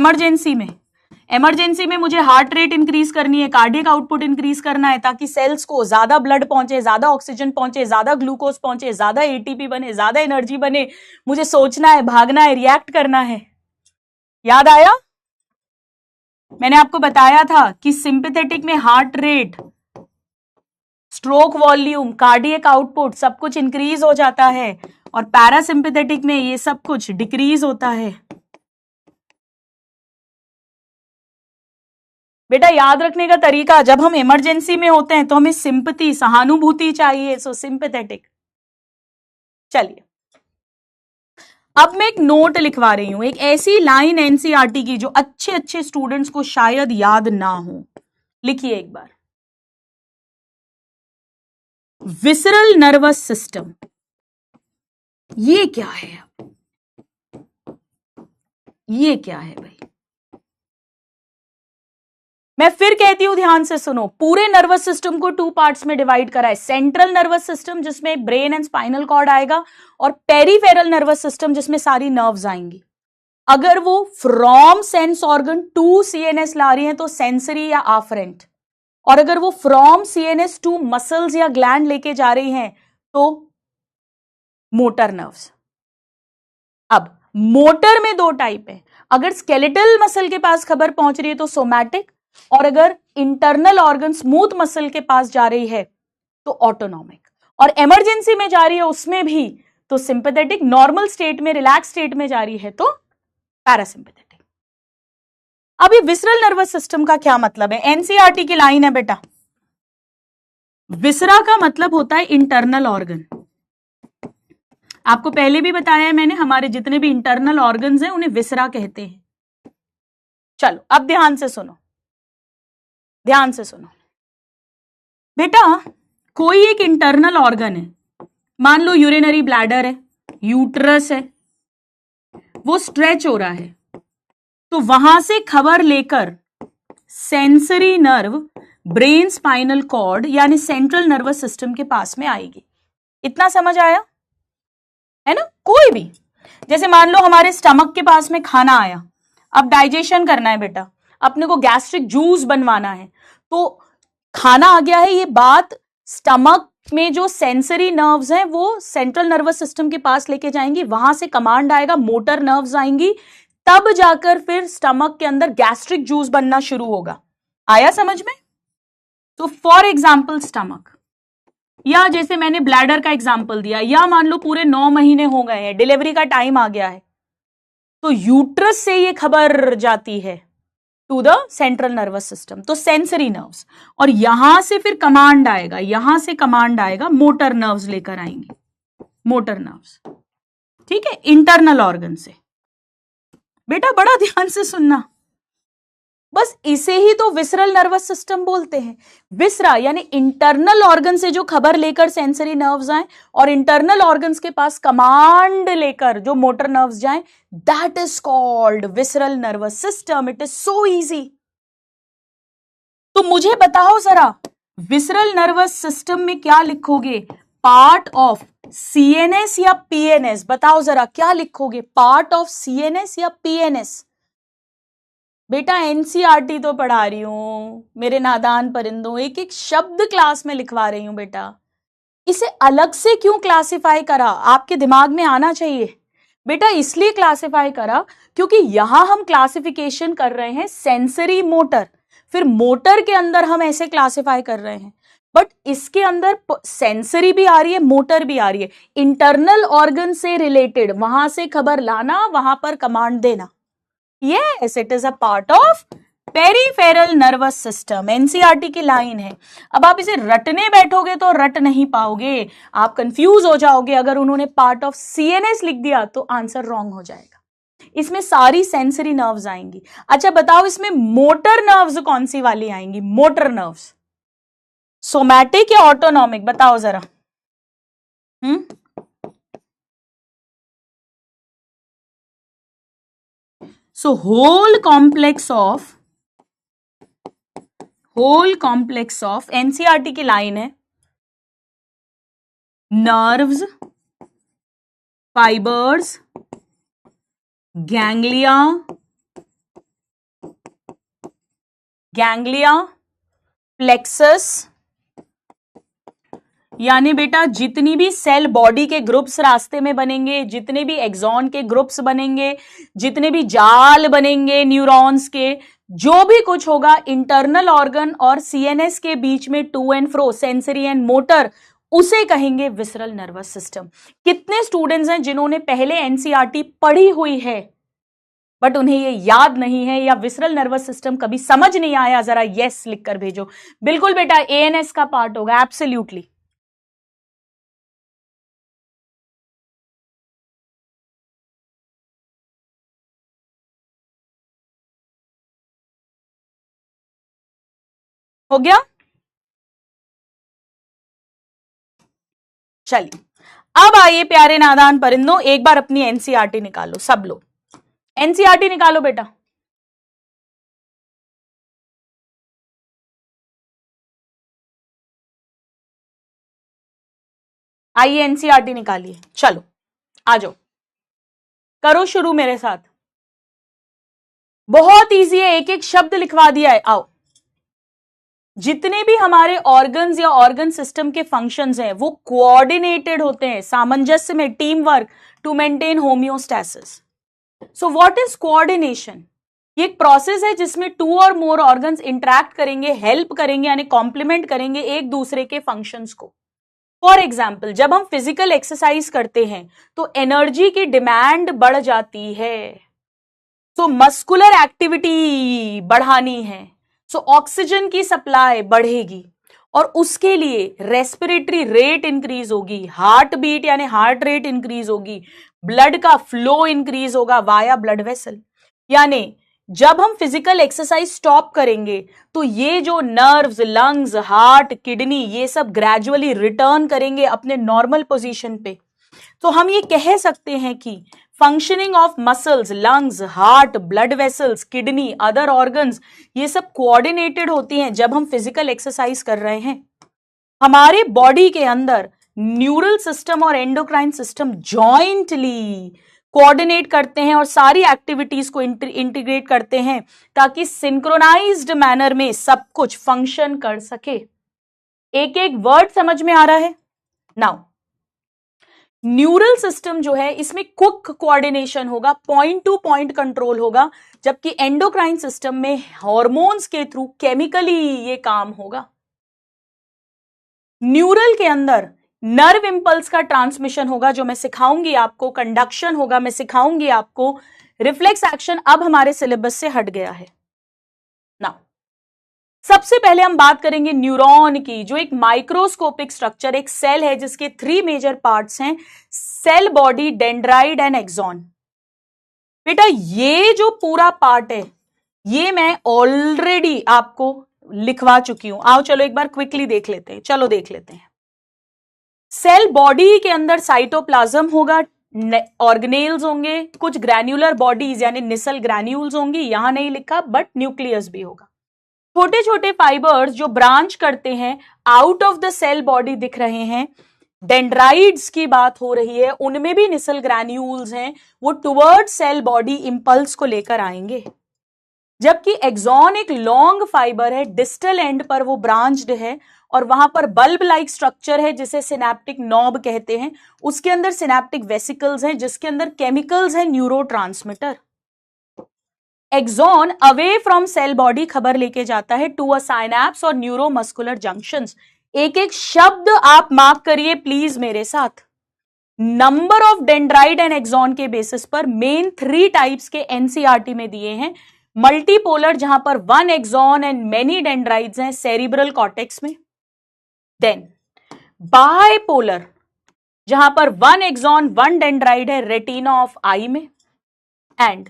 इमरजेंसी में मुझे हार्ट रेट इंक्रीज करनी है, कार्डियक आउटपुट इंक्रीज करना है, ताकि सेल्स को ज्यादा ब्लड पहुंचे, ज्यादा ऑक्सीजन पहुंचे, ज्यादा ग्लूकोज पहुंचे, ज्यादा एटीपी बने, ज्यादा एनर्जी बने, मुझे सोचना है, भागना है, रिएक्ट करना है। याद आया? मैंने आपको बताया था कि सिंपैथेटिक में heart rate, stroke volume, cardiac output सब कुछ इंक्रीज हो जाता है, और पैरासिम्पैथेटिक में ये सब कुछ डिक्रीज होता है। बेटा याद रखने का तरीका, जब हम इमरजेंसी में होते हैं तो हमें सिंपैथी, सहानुभूति चाहिए, सो सिंपैथेटिक। चलिए अब मैं एक नोट लिखवा रही हूं, एक ऐसी लाइन एनसीईआरटी की जो अच्छे अच्छे स्टूडेंट्स को शायद याद ना हो। लिखिए एक बार, विसरल नर्वस सिस्टम, ये क्या है? ये क्या है भाई? मैं फिर कहती हूं, ध्यान से सुनो। पूरे नर्वस सिस्टम को टू पार्ट्स में डिवाइड करा है, सेंट्रल नर्वस सिस्टम जिसमें ब्रेन एंड स्पाइनल कॉर्ड आएगा, और पेरीफेरल नर्वस सिस्टम जिसमें सारी नर्व्स आएंगी। अगर वो from sense organ to CNS ला रही हैं तो सेंसरी या आफरेंट, और अगर वो फ्रॉम सीएनएस टू मसल्स या ग्लैंड लेके जा रही हैं तो मोटर नर्व्स। अब मोटर में दो टाइप है, अगर स्केलेटल मसल के पास खबर पहुंच रही है तो सोमैटिक, और अगर इंटरनल ऑर्गन स्मूथ मसल के पास जा रही है तो ऑटोनॉमिक, और इमरजेंसी में जा रही है उसमें भी तो सिंपैथेटिक, नॉर्मल स्टेट में, रिलैक्स स्टेट में जा रही है तो पैरासिम्पैथेटिक। अब ये विसरल नर्वस सिस्टम का क्या मतलब है? एनसीईआरटी की लाइन है बेटा, विसरा का मतलब होता है इंटरनल ऑर्गन। आपको पहले भी बताया है मैंने, हमारे जितने भी इंटरनल ऑर्गन्स हैं उन्हें विसरा कहते हैं। चलो अब ध्यान से सुनो, ध्यान से सुनो बेटा। कोई एक इंटरनल ऑर्गन है, मान लो यूरिनरी ब्लैडर है, यूट्रस है, वो स्ट्रेच हो रहा है, तो वहां से खबर लेकर sensory nerve brain spinal cord यानी सेंट्रल नर्वस सिस्टम के पास में आएगी। इतना समझ आया है ना? कोई भी, जैसे मान लो हमारे स्टमक के पास में खाना आया, अब डाइजेशन करना है बेटा, अपने को गैस्ट्रिक जूस बनवाना है, तो खाना आ गया है, ये बात स्टमक में जो सेंसरी नर्व्स हैं वो सेंट्रल नर्वस सिस्टम के पास लेके जाएंगी, वहां से कमांड आएगा, मोटर नर्व्स आएंगी, तब जाकर फिर स्टमक के अंदर गैस्ट्रिक जूस बनना शुरू होगा। आया समझ में? तो फॉर एग्जाम्पल स्टमक, या जैसे मैंने ब्लैडर का एग्जाम्पल दिया, या मान लो पूरे 9 महीने हो गए हैं, डिलीवरी का टाइम आ गया है, तो यूट्रस से ये खबर जाती है to the central nervous system, तो सेंसरी नर्व्स, और यहां से फिर कमांड आएगा, यहां से कमांड आएगा, मोटर नर्व्स लेकर आएंगी, मोटर नर्व्स, ठीक है, इंटरनल ऑर्गन से। बेटा बड़ा ध्यान से सुनना, बस इसे ही तो विसरल नर्वस सिस्टम बोलते हैं। विसरा यानी इंटरनल ऑर्गन से जो खबर लेकर सेंसरी नर्व्स आए, और इंटरनल ऑर्गन्स के पास कमांड लेकर जो मोटर नर्व्स जाएं, that is called visceral nervous system. It is so easy. तो मुझे बताओ जरा, विसरल नर्वस सिस्टम में क्या लिखोगे? पार्ट ऑफ सीएनएस या पीएनएस? बताओ जरा क्या लिखोगे, पार्ट ऑफ सीएनएस या पीएनएस? बेटा एनसीईआरटी तो पढ़ा रही हूं मेरे नादान परिंदों, एक एक शब्द क्लास में लिखवा रही हूं बेटा। इसे अलग से क्यों क्लासिफाई करा, आपके दिमाग में आना चाहिए बेटा। इसलिए क्लासिफाई करा क्योंकि यहां हम क्लासिफिकेशन कर रहे हैं सेंसरी मोटर, फिर मोटर के अंदर हम ऐसे क्लासिफाई कर रहे हैं, बट इसके अंदर सेंसरी भी आ रही है, मोटर भी आ रही है। इंटरनल ऑर्गन से रिलेटेड, वहां से खबर लाना, वहां पर कमांड देना। Yes, it is a part of peripheral nervous system. NCERT की लाइन है। अब आप इसे रटने बैठोगे तो रट नहीं पाओगे, आप कंफ्यूज हो जाओगे। अगर उन्होंने पार्ट ऑफ सीएनएस लिख दिया तो आंसर रॉन्ग हो जाएगा। इसमें सारी सेंसरी नर्व्स आएंगी। अच्छा बताओ, इसमें मोटर नर्व्स कौन सी वाली आएंगी? मोटर नर्व्स सोमैटिक या ऑटोनॉमिक, बताओ जरा। So whole complex of NCERT की लाइन है, नर्व्स, फाइबर्स, गैंग्लिया, प्लेक्सस, यानी बेटा जितनी भी सेल बॉडी के ग्रुप्स रास्ते में बनेंगे, जितने भी एक्सॉन के ग्रुप्स बनेंगे, जितने भी जाल बनेंगे न्यूरॉन्स के, जो भी कुछ होगा इंटरनल ऑर्गन और सीएनएस के बीच में to and fro, sensory and motor, उसे कहेंगे विसरल नर्वस सिस्टम। कितने स्टूडेंट्स हैं जिन्होंने पहले एनसीईआरटी पढ़ी हुई है बट उन्हें ये याद नहीं है, या विसरल नर्वस सिस्टम कभी समझ नहीं आया? जरा यस लिखकर भेजो। बिल्कुल बेटा, एएनएस का पार्ट होगा, एब्सोल्युटली। हो गया? चलिए, अब आइए प्यारे नादान परिंदों, एक बार अपनी एनसीईआरटी निकालो सब लोग। एनसीईआरटी निकालो बेटा। आइए एनसीईआरटी निकालिए, चलो आ जाओ, करो शुरू मेरे साथ। बहुत इजी है, एक एक शब्द लिखवा दिया है। आओ, जितने भी हमारे ऑर्गन्स या ऑर्गन सिस्टम के फंक्शंस हैं वो कोऑर्डिनेटेड होते हैं, सामंजस्य में, team work to maintain homeostasis. So what is coordination? ये एक प्रोसेस है जिसमें टू और मोर ऑर्गन्स इंटरैक्ट करेंगे, हेल्प करेंगे, यानी कॉम्प्लीमेंट करेंगे एक दूसरे के फंक्शंस को। फॉर एग्जाम्पल, जब हम फिजिकल एक्सरसाइज करते हैं तो एनर्जी की डिमांड बढ़ जाती है, सो मस्कुलर एक्टिविटी बढ़ानी है, सो ऑक्सीजन की सप्लाई बढ़ेगी और उसके लिए रेस्पिरेटरी रेट इंक्रीज होगी, हार्ट बीट यानी हार्ट रेट इंक्रीज होगी, ब्लड का फ्लो इंक्रीज होगा वाया ब्लड वेसल। यानी जब हम फिजिकल एक्सरसाइज स्टॉप करेंगे तो ये जो नर्व्स, लंग्स, हार्ट, किडनी, ये सब ग्रेजुअली रिटर्न करेंगे अपने नॉर्मल पोजीशन पे। तो हम ये कह सकते हैं कि functioning of muscles, lungs, heart, blood vessels, kidney, other organs, ये सब कोऑर्डिनेटेड होती हैं जब हम फिजिकल एक्सरसाइज कर रहे हैं। हमारे बॉडी के अंदर न्यूरल सिस्टम और एंडोक्राइन सिस्टम जॉइंटली कोऑर्डिनेट करते हैं और सारी एक्टिविटीज को इंटीग्रेट करते हैं ताकि सिंक्रोनाइज्ड मैनर में सब कुछ फंक्शन कर सके। एक एक वर्ड समझ में आ रहा है? नाउ न्यूरल सिस्टम जो है इसमें क्विक कोऑर्डिनेशन होगा, पॉइंट टू पॉइंट कंट्रोल होगा, जबकि एंडोक्राइन सिस्टम में हार्मोन्स के थ्रू केमिकली ये काम होगा। न्यूरल के अंदर नर्व इंपल्स का ट्रांसमिशन होगा जो मैं सिखाऊंगी आपको, कंडक्शन होगा मैं सिखाऊंगी आपको, रिफ्लेक्स एक्शन अब हमारे सिलेबस से हट गया है ना। सबसे पहले हम बात करेंगे न्यूरॉन की, जो एक माइक्रोस्कोपिक स्ट्रक्चर, एक सेल है जिसके 3 मेजर पार्ट्स हैं, cell body, dendrite and axon. बेटा ये जो पूरा पार्ट है ये मैं ऑलरेडी आपको लिखवा चुकी हूं। आओ चलो एक बार क्विकली देख लेते हैं, चलो देख लेते हैं। सेल बॉडी के अंदर साइटोप्लाज्म होगा, ऑर्गेनेल्स होंगे, कुछ ग्रैन्युलर बॉडीज यानी निसल ग्रैन्यूल्स होंगी, यहां नहीं लिखा बट न्यूक्लियस भी होगा। छोटे छोटे फाइबर्स जो ब्रांच करते हैं out of the cell body दिख रहे हैं। डेंड्राइड्स की बात हो रही है, उनमें भी निसल ग्रैन्यूल्स हैं, वो टुवर्ड सेल बॉडी इंपल्स को लेकर आएंगे। जबकि एक्सॉन एक लॉन्ग फाइबर है, डिस्टल एंड पर वो ब्रांच्ड है और वहां पर बल्ब लाइक स्ट्रक्चर है जिसे सिनेप्टिक नॉब कहते हैं। उसके अंदर सिनेप्टिक वेसिकल्स हैं जिसके अंदर केमिकल्स हैं neurotransmitter. Axon away from cell body खबर लेके जाता है टू अ साइनैप्स और न्यूरोमस्कुलर जंक्शंस। एक एक शब्द आप मार्क करिए प्लीज मेरे साथ। Number of dendrite and axon के बेसिस पर मेन 3 टाइप्स के एनसीईआरटी में दिए हैं। मल्टीपोलर जहां पर 1 एक्सॉन एंड मेनी डेंड्राइड्स हैं सेरिब्रल कॉर्टेक्स में। देन बाइपोलर जहां पर 1 एक्सॉन 1 डेंड्राइड है रेटिना ऑफ आई में। एंड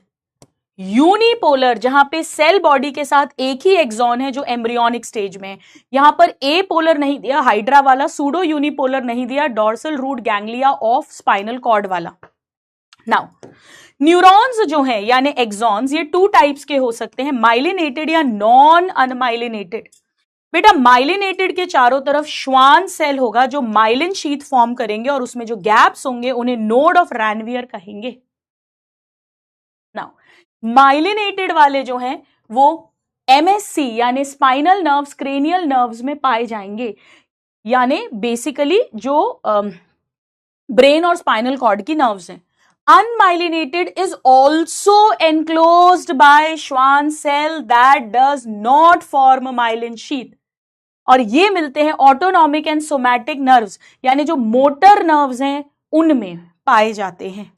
यूनिपोलर जहां पे सेल बॉडी के साथ एक ही एक्सॉन है जो एम्ब्रियोनिक स्टेज में है। यहां पर ए पोलर नहीं दिया, हाइड्रा वाला, सूडो यूनिपोलर नहीं दिया, dorsal root ganglia of spinal cord वाला। नाउ न्यूरॉन्स जो हैं यानी एक्सॉन्स ये 2 टाइप्स के हो सकते हैं, माइलिनेटेड या नॉन अनमाइलिनेटेड। बेटा माइलिनेटेड के चारों तरफ श्वान सेल होगा जो माइलिन शीथ फॉर्म करेंगे और उसमें जो गैप्स होंगे उन्हें नोड ऑफ रैनवियर कहेंगे। नाउ माइलिनेटेड वाले जो हैं वो एमएससी यानी स्पाइनल नर्व्स, क्रेनियल नर्व्स में पाए जाएंगे, यानी बेसिकली जो ब्रेन और स्पाइनल कॉर्ड की नर्व्स हैं। Unmyelinated is also enclosed by Schwann cell that does not form myelin sheath, और ये मिलते हैं ऑटोनॉमिक एंड सोमैटिक नर्व्स यानी जो मोटर नर्व्स हैं उनमें पाए जाते हैं।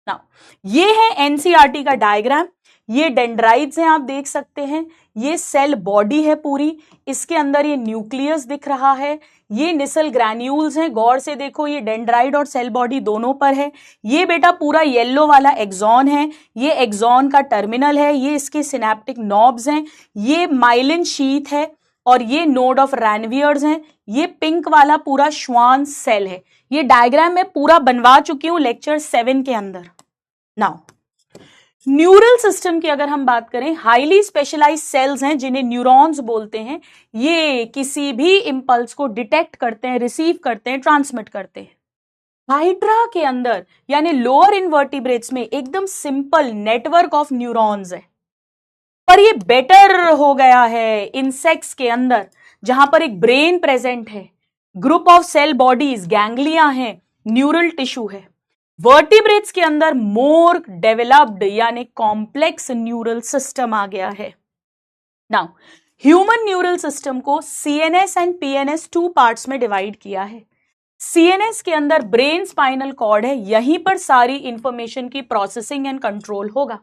नाउ ये है एनसीईआरटी का डायग्राम। ये डेंड्राइड्स हैं आप देख सकते हैं, ये सेल बॉडी है पूरी, इसके अंदर ये न्यूक्लियस दिख रहा है, ये निसल ग्रैन्यूल्स हैं, गौर से देखो ये डेंड्राइड और सेल बॉडी दोनों पर है। ये बेटा पूरा येलो वाला एक्सॉन है, ये एक्सॉन का टर्मिनल है, ये इसके सिनेप्टिक नॉब्स हैं, ये माइलिन शीथ है और ये नोड ऑफ रैनवियर्स हैं, ये पिंक वाला पूरा श्वान सेल है। ये डायग्राम मैं पूरा बनवा चुकी हूं लेक्चर 7 के अंदर। नाउ न्यूरल सिस्टम की अगर हम बात करें, हाईली स्पेशलाइज्ड सेल्स हैं जिन्हें न्यूरॉन्स बोलते हैं। ये किसी भी इंपल्स को डिटेक्ट करते हैं, रिसीव करते हैं, ट्रांसमिट करते हैं। हाइड्रा के अंदर यानी लोअर इनवर्टिब्रेट्स में एकदम सिंपल नेटवर्क ऑफ न्यूरॉन्स है, पर ये बेटर हो गया है इंसेक्ट्स के अंदर जहां पर एक ब्रेन प्रेजेंट है, group of cell bodies, ganglia है, न्यूरल टिश्यू है। वर्टिब्रेट्स के अंदर मोर डेवलप्ड यानी कॉम्प्लेक्स न्यूरल सिस्टम आ गया है। नाउ ह्यूमन न्यूरल सिस्टम को सीएनएस एंड पीएनएस 2 पार्ट्स में डिवाइड किया है। सीएनएस के अंदर ब्रेन स्पाइनल कॉर्ड है, यहीं पर सारी इंफॉर्मेशन की प्रोसेसिंग एंड कंट्रोल होगा।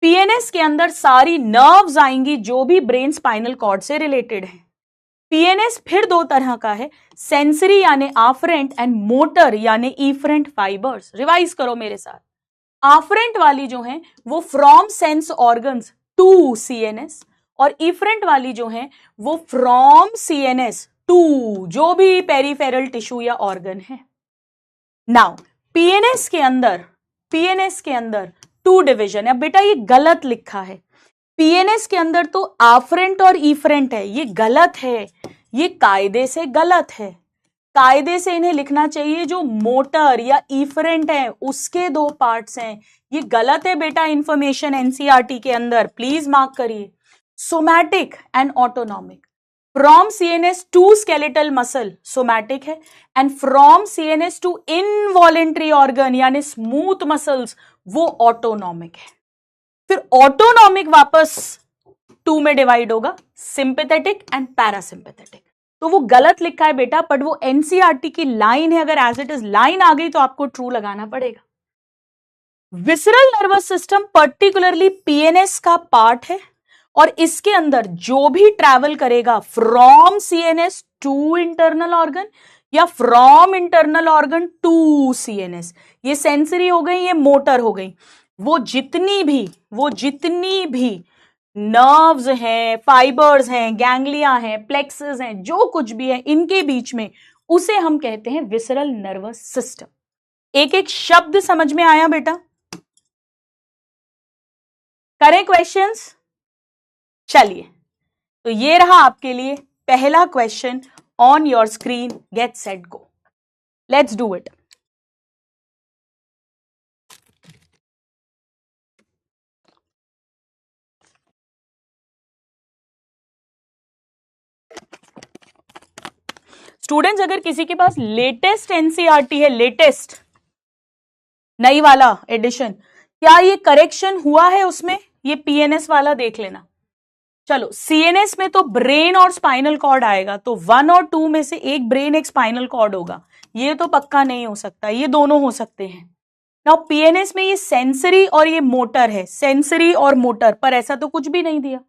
पीएनएस के अंदर सारी नर्व्स आएंगी जो भी ब्रेन स्पाइनल कॉर्ड से रिलेटेड है। पीएनएस फिर 2 तरह का है, सेंसरी यानी आफ्रेंट एंड मोटर यानी इफरेंट फाइबर्स। रिवाइज करो मेरे साथ। आफ्रेंट वाली जो है वो from sense organs to CNS, और इफरेंट वाली जो है वो फ्रॉम सीएनएस टू जो भी पेरिफेरल टिश्यू या ऑर्गन है। नाउ पीएनएस के अंदर 2 डिवीजन है। अब बेटा ये गलत लिखा है, पीएनएस के अंदर तो आफ्रेंट और इफरेंट है, ये गलत है, ये कायदे से गलत है। कायदे से इन्हें लिखना चाहिए जो मोटर या इफरेंट है उसके 2 पार्ट्स हैं। ये गलत है बेटा इंफॉर्मेशन एनसीईआरटी के अंदर, प्लीज मार्क करिए। Somatic and autonomic, from CNS to skeletal muscle somatic है, and from CNS to involuntary organ यानी स्मूथ मसल्स वो ऑटोनॉमिक है। फिर ऑटोनॉमिक वापस 2 में डिवाइड होगा, सिंपैथेटिक एंड पैरासिंपैथेटिक। तो वो गलत लिखा है बेटा, बट वो एनसीईआरटी की लाइन है, अगर एज इट इज लाइन आ गई तो आपको ट्रू लगाना पड़ेगा। Visceral nervous system particularly PNS का पार्ट है और इसके अंदर जो भी ट्रैवल करेगा from CNS to internal organ या from internal organ to CNS, ये सेंसरी हो गई, ये मोटर हो गई। वो जितनी भी नर्व्स हैं, फाइबर्स हैं, गैंग्लिया हैं, प्लेक्सेस हैं, जो कुछ भी है इनके बीच में उसे हम कहते हैं विसरल नर्वस सिस्टम। एक एक शब्द समझ में आया बेटा? करें क्वेश्चंस? चलिए, तो ये रहा आपके लिए पहला question on your screen. Get set go, let's do it. Students अगर किसी के पास लेटेस्ट एनसीईआरटी है, लेटेस्ट नई वाला एडिशन, क्या ये करेक्शन हुआ है उसमें, ये पीएनएस वाला देख लेना। चलो सीएनएस में तो ब्रेन और स्पाइनल कॉर्ड आएगा, तो 1 और 2 में से एक ब्रेन एक स्पाइनल कॉर्ड होगा, ये तो पक्का नहीं हो सकता, ये दोनों हो सकते हैं। नाउ पीएनएस में ये सेंसरी और ये मोटर है, सेंसरी और मोटर, पर ऐसा तो कुछ भी नहीं दिया,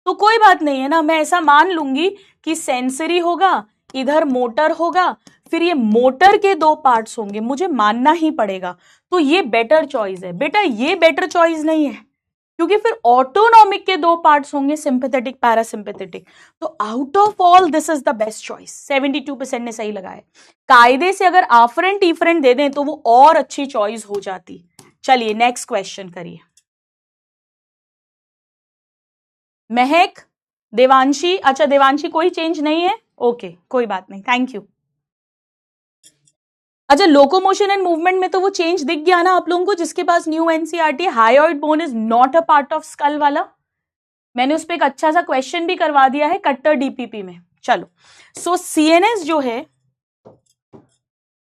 तो कोई बात नहीं है ना, मैं ऐसा मान लूंगी कि सेंसरी होगा, इधर मोटर होगा, फिर ये मोटर के 2 पार्ट्स होंगे, मुझे मानना ही पड़ेगा। तो ये बेटर चॉइस है बेटा, ये बेटर चॉइस नहीं है, क्योंकि फिर ऑटोनॉमिक के 2 पार्ट्स होंगे, सिंपैथेटिक पैरासिम्पैथेटिक। तो out of all this is the best choice. 72% ने सही लगाया। कायदे से अगर आफरेंट इफरेंट दे दें तो वो और अच्छी चॉइस हो जाती। चलिए नेक्स्ट क्वेश्चन करिए। महक, देवांशी, अच्छा देवांशी कोई चेंज नहीं है, ओके कोई बात नहीं, थैंक यू। अच्छा लोकोमोशन एंड मूवमेंट में तो वो चेंज दिख गया ना आप लोगों को, जिसके पास new NCERT, hyoid bone is not a part of skull वाला, मैंने उस पर एक अच्छा सा क्वेश्चन भी करवा दिया है कट्टर डीपीपी में। चलो सो सीएनएस जो है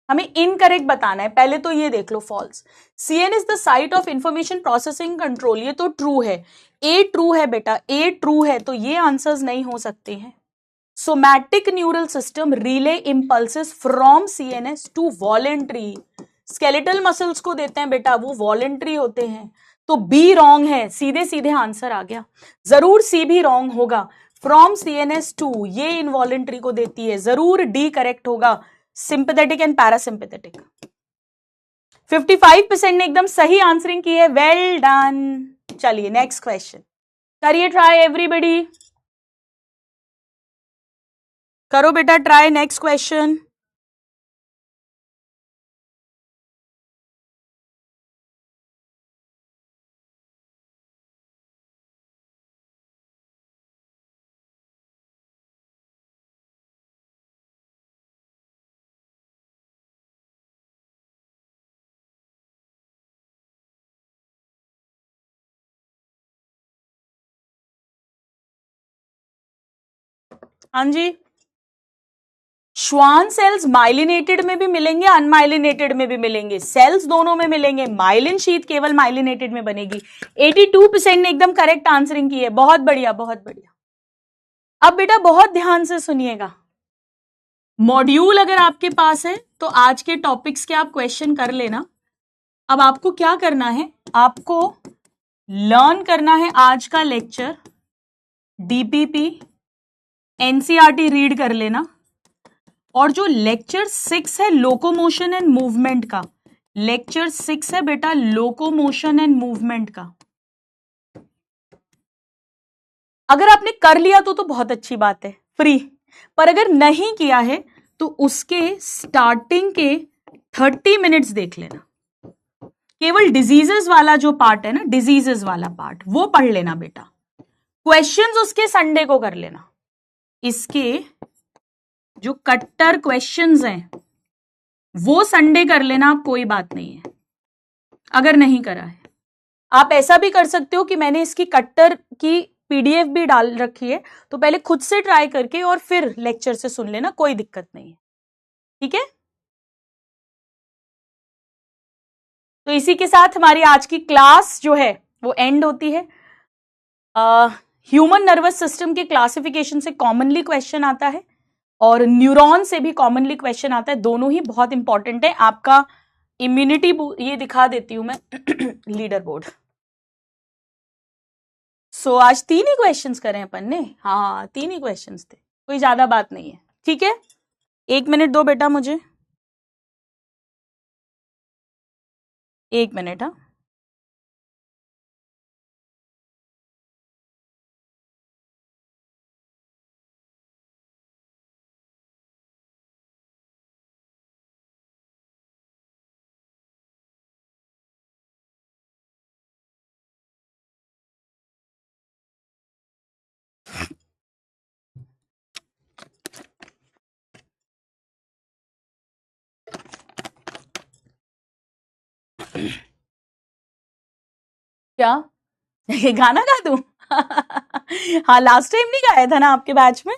हमें इनकरेक्ट बताना है, पहले तो ये देख लो false. CNS the site of information processing control, ये तो ट्रू है, ए ट्रू है बेटा, ए ट्रू है, तो ये आंसर्स नहीं हो सकते हैं। Somatic neural system relay impulses from CNS to voluntary, skeletal muscles को देते हैं बेटा, वो वॉलेंट्री होते हैं, तो बी रॉन्ग है, सीधे सीधे आंसर आ गया। जरूर सी भी रॉन्ग होगा, फ्रॉम सीएनएस टू ये इनवॉलेंट्री को देती है, जरूर डी करेक्ट होगा, सिंपैथेटिक एंड पैरासिम्पैथेटिक। 55% ने एकदम सही आंसरिंग की है, वेल डन। चलिए नेक्स्ट क्वेश्चन करिए ट्राई, एवरीबडी करो बेटा ट्राई, नेक्स्ट क्वेश्चन। हाँ जी, श्वान सेल्स माइलिनेटेड में भी मिलेंगे, अनमाइलिनेटेड में भी मिलेंगे, सेल्स दोनों में मिलेंगे, माइलिन शीट केवल माइलिनेटेड में बनेगी। 82% ने एकदम करेक्ट आंसरिंग की है, बहुत बढ़िया बहुत बढ़िया। अब बेटा बहुत ध्यान से सुनिएगा, मॉड्यूल अगर आपके पास है तो आज के टॉपिक्स के आप क्वेश्चन कर लेना। अब आपको क्या करना है, आपको लर्न करना है आज का लेक्चर, डीपीपी एनसीईआरटी रीड कर लेना, और जो लेक्चर 6 है लोकोमोशन एंड मूवमेंट का, लेक्चर 6 है बेटा लोकोमोशन एंड मूवमेंट का, अगर आपने कर लिया तो बहुत अच्छी बात है, फ्री, पर अगर नहीं किया है तो उसके स्टार्टिंग के 30 मिनट्स देख लेना, केवल डिजीजेस वाला जो पार्ट है ना, डिजीजेस वाला पार्ट वो पढ़ लेना बेटा, क्वेश्चंस उसके संडे को कर लेना, इसके जो कट्टर क्वेश्चंस हैं वो संडे कर लेना, आप कोई बात नहीं है अगर नहीं करा है। आप ऐसा भी कर सकते हो कि मैंने इसकी कट्टर की पीडीएफ भी डाल रखी है, तो पहले खुद से ट्राई करके और फिर लेक्चर से सुन लेना, कोई दिक्कत नहीं है, ठीक है। तो इसी के साथ हमारी आज की क्लास जो है वो एंड होती है। ह्यूमन नर्वस सिस्टम के क्लासिफिकेशन से कॉमनली क्वेश्चन आता है और न्यूरॉन से भी कॉमनली क्वेश्चन आता है, दोनों ही बहुत इंपॉर्टेंट है। आपका इम्यूनिटी ये दिखा देती हूं मैं लीडर बोर्ड। सो आज 3 ही क्वेश्चंस करें अपन ने, हाँ 3 ही क्वेश्चंस थे, कोई ज्यादा बात नहीं है, ठीक है। 1 मिनट दो बेटा मुझे, 1 मिनट। हाँ क्या ये गाना गा दूं हाँ लास्ट टाइम नहीं गाया था ना आपके बैच में।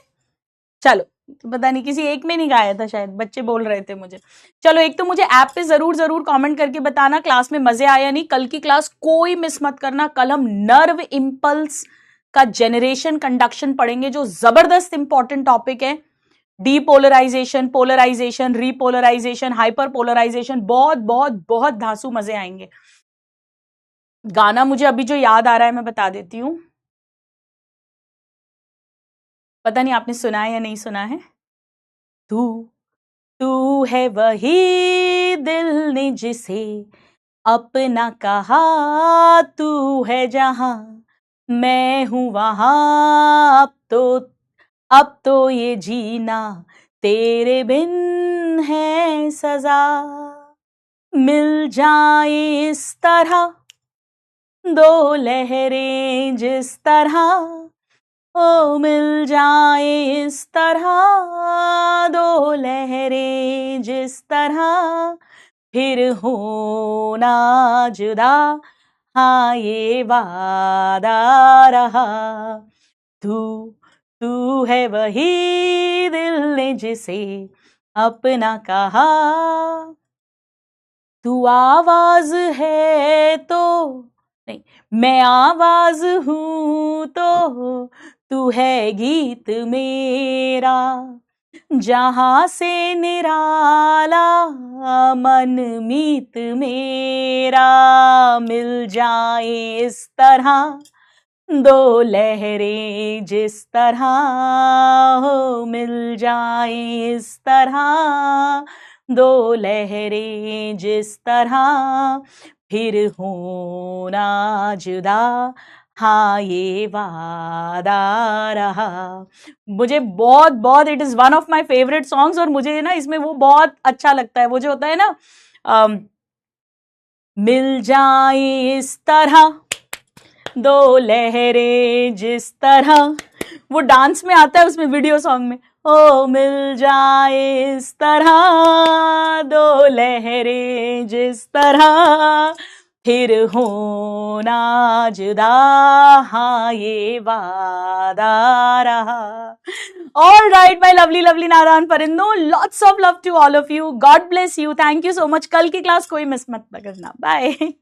चलो पता नहीं किसी एक में नहीं गाया था शायद, बच्चे बोल रहे थे मुझे। चलो एक तो मुझे ऐप पे जरूर जरूर कमेंट करके बताना क्लास में मजे आया नहीं। कल की क्लास कोई मिस मत करना। कल हम नर्व इंपल्स का जनरेशन कंडक्शन पढ़ेंगे जो जबरदस्त इंपॉर्टेंट टॉपिक है। Depolarisation, polarisation, repolarisation, hyper polarisation, बहुत बहुत बहुत धांसू मजे आएंगे। गाना मुझे अभी जो याद आ रहा है मैं बता देती हूँ, पता नहीं आपने सुना है या नहीं सुना है। तू तू है वही दिल ने जिसे अपना कहा, तू है जहां मैं हूं वहां, अब तो ये जीना तेरे बिन है सजा। मिल जाए इस तरह दो लहरें जिस तरह, ओ मिल जाए इस तरह दो लहरें जिस तरह, फिर होना जुदा हाँ ये वादा रहा। तू है वही दिल ने जिसे अपना कहा, तू आवाज है तो नहीं, मैं आवाज हूं तो तू है गीत मेरा, जहां से निराला मन मीत मेरा। मिल जाए इस तरह दो लहरें जिस तरह, हो मिल जाए इस तरह दो लहरें जिस तरह, फिर होना जुदा हाँ ये वादा रहा। मुझे बहुत बहुत it is one of my favourite songs, और मुझे ना इसमें वो बहुत अच्छा लगता है, वो जो होता है ना मिल जाए इस तरह दो लहरें जिस तरह, वो डांस में आता है उसमें, वीडियो सॉन्ग में, ओ मिल जाए इस तरह दो लहरें जिस तरह, फिर होना जुदा हाँ ये वादा रहा। All right, my lovely lovely नादान परिंदों, lots of love to all of you. God bless you. Thank you so much. कल की क्लास कोई मिस मत करना. Bye.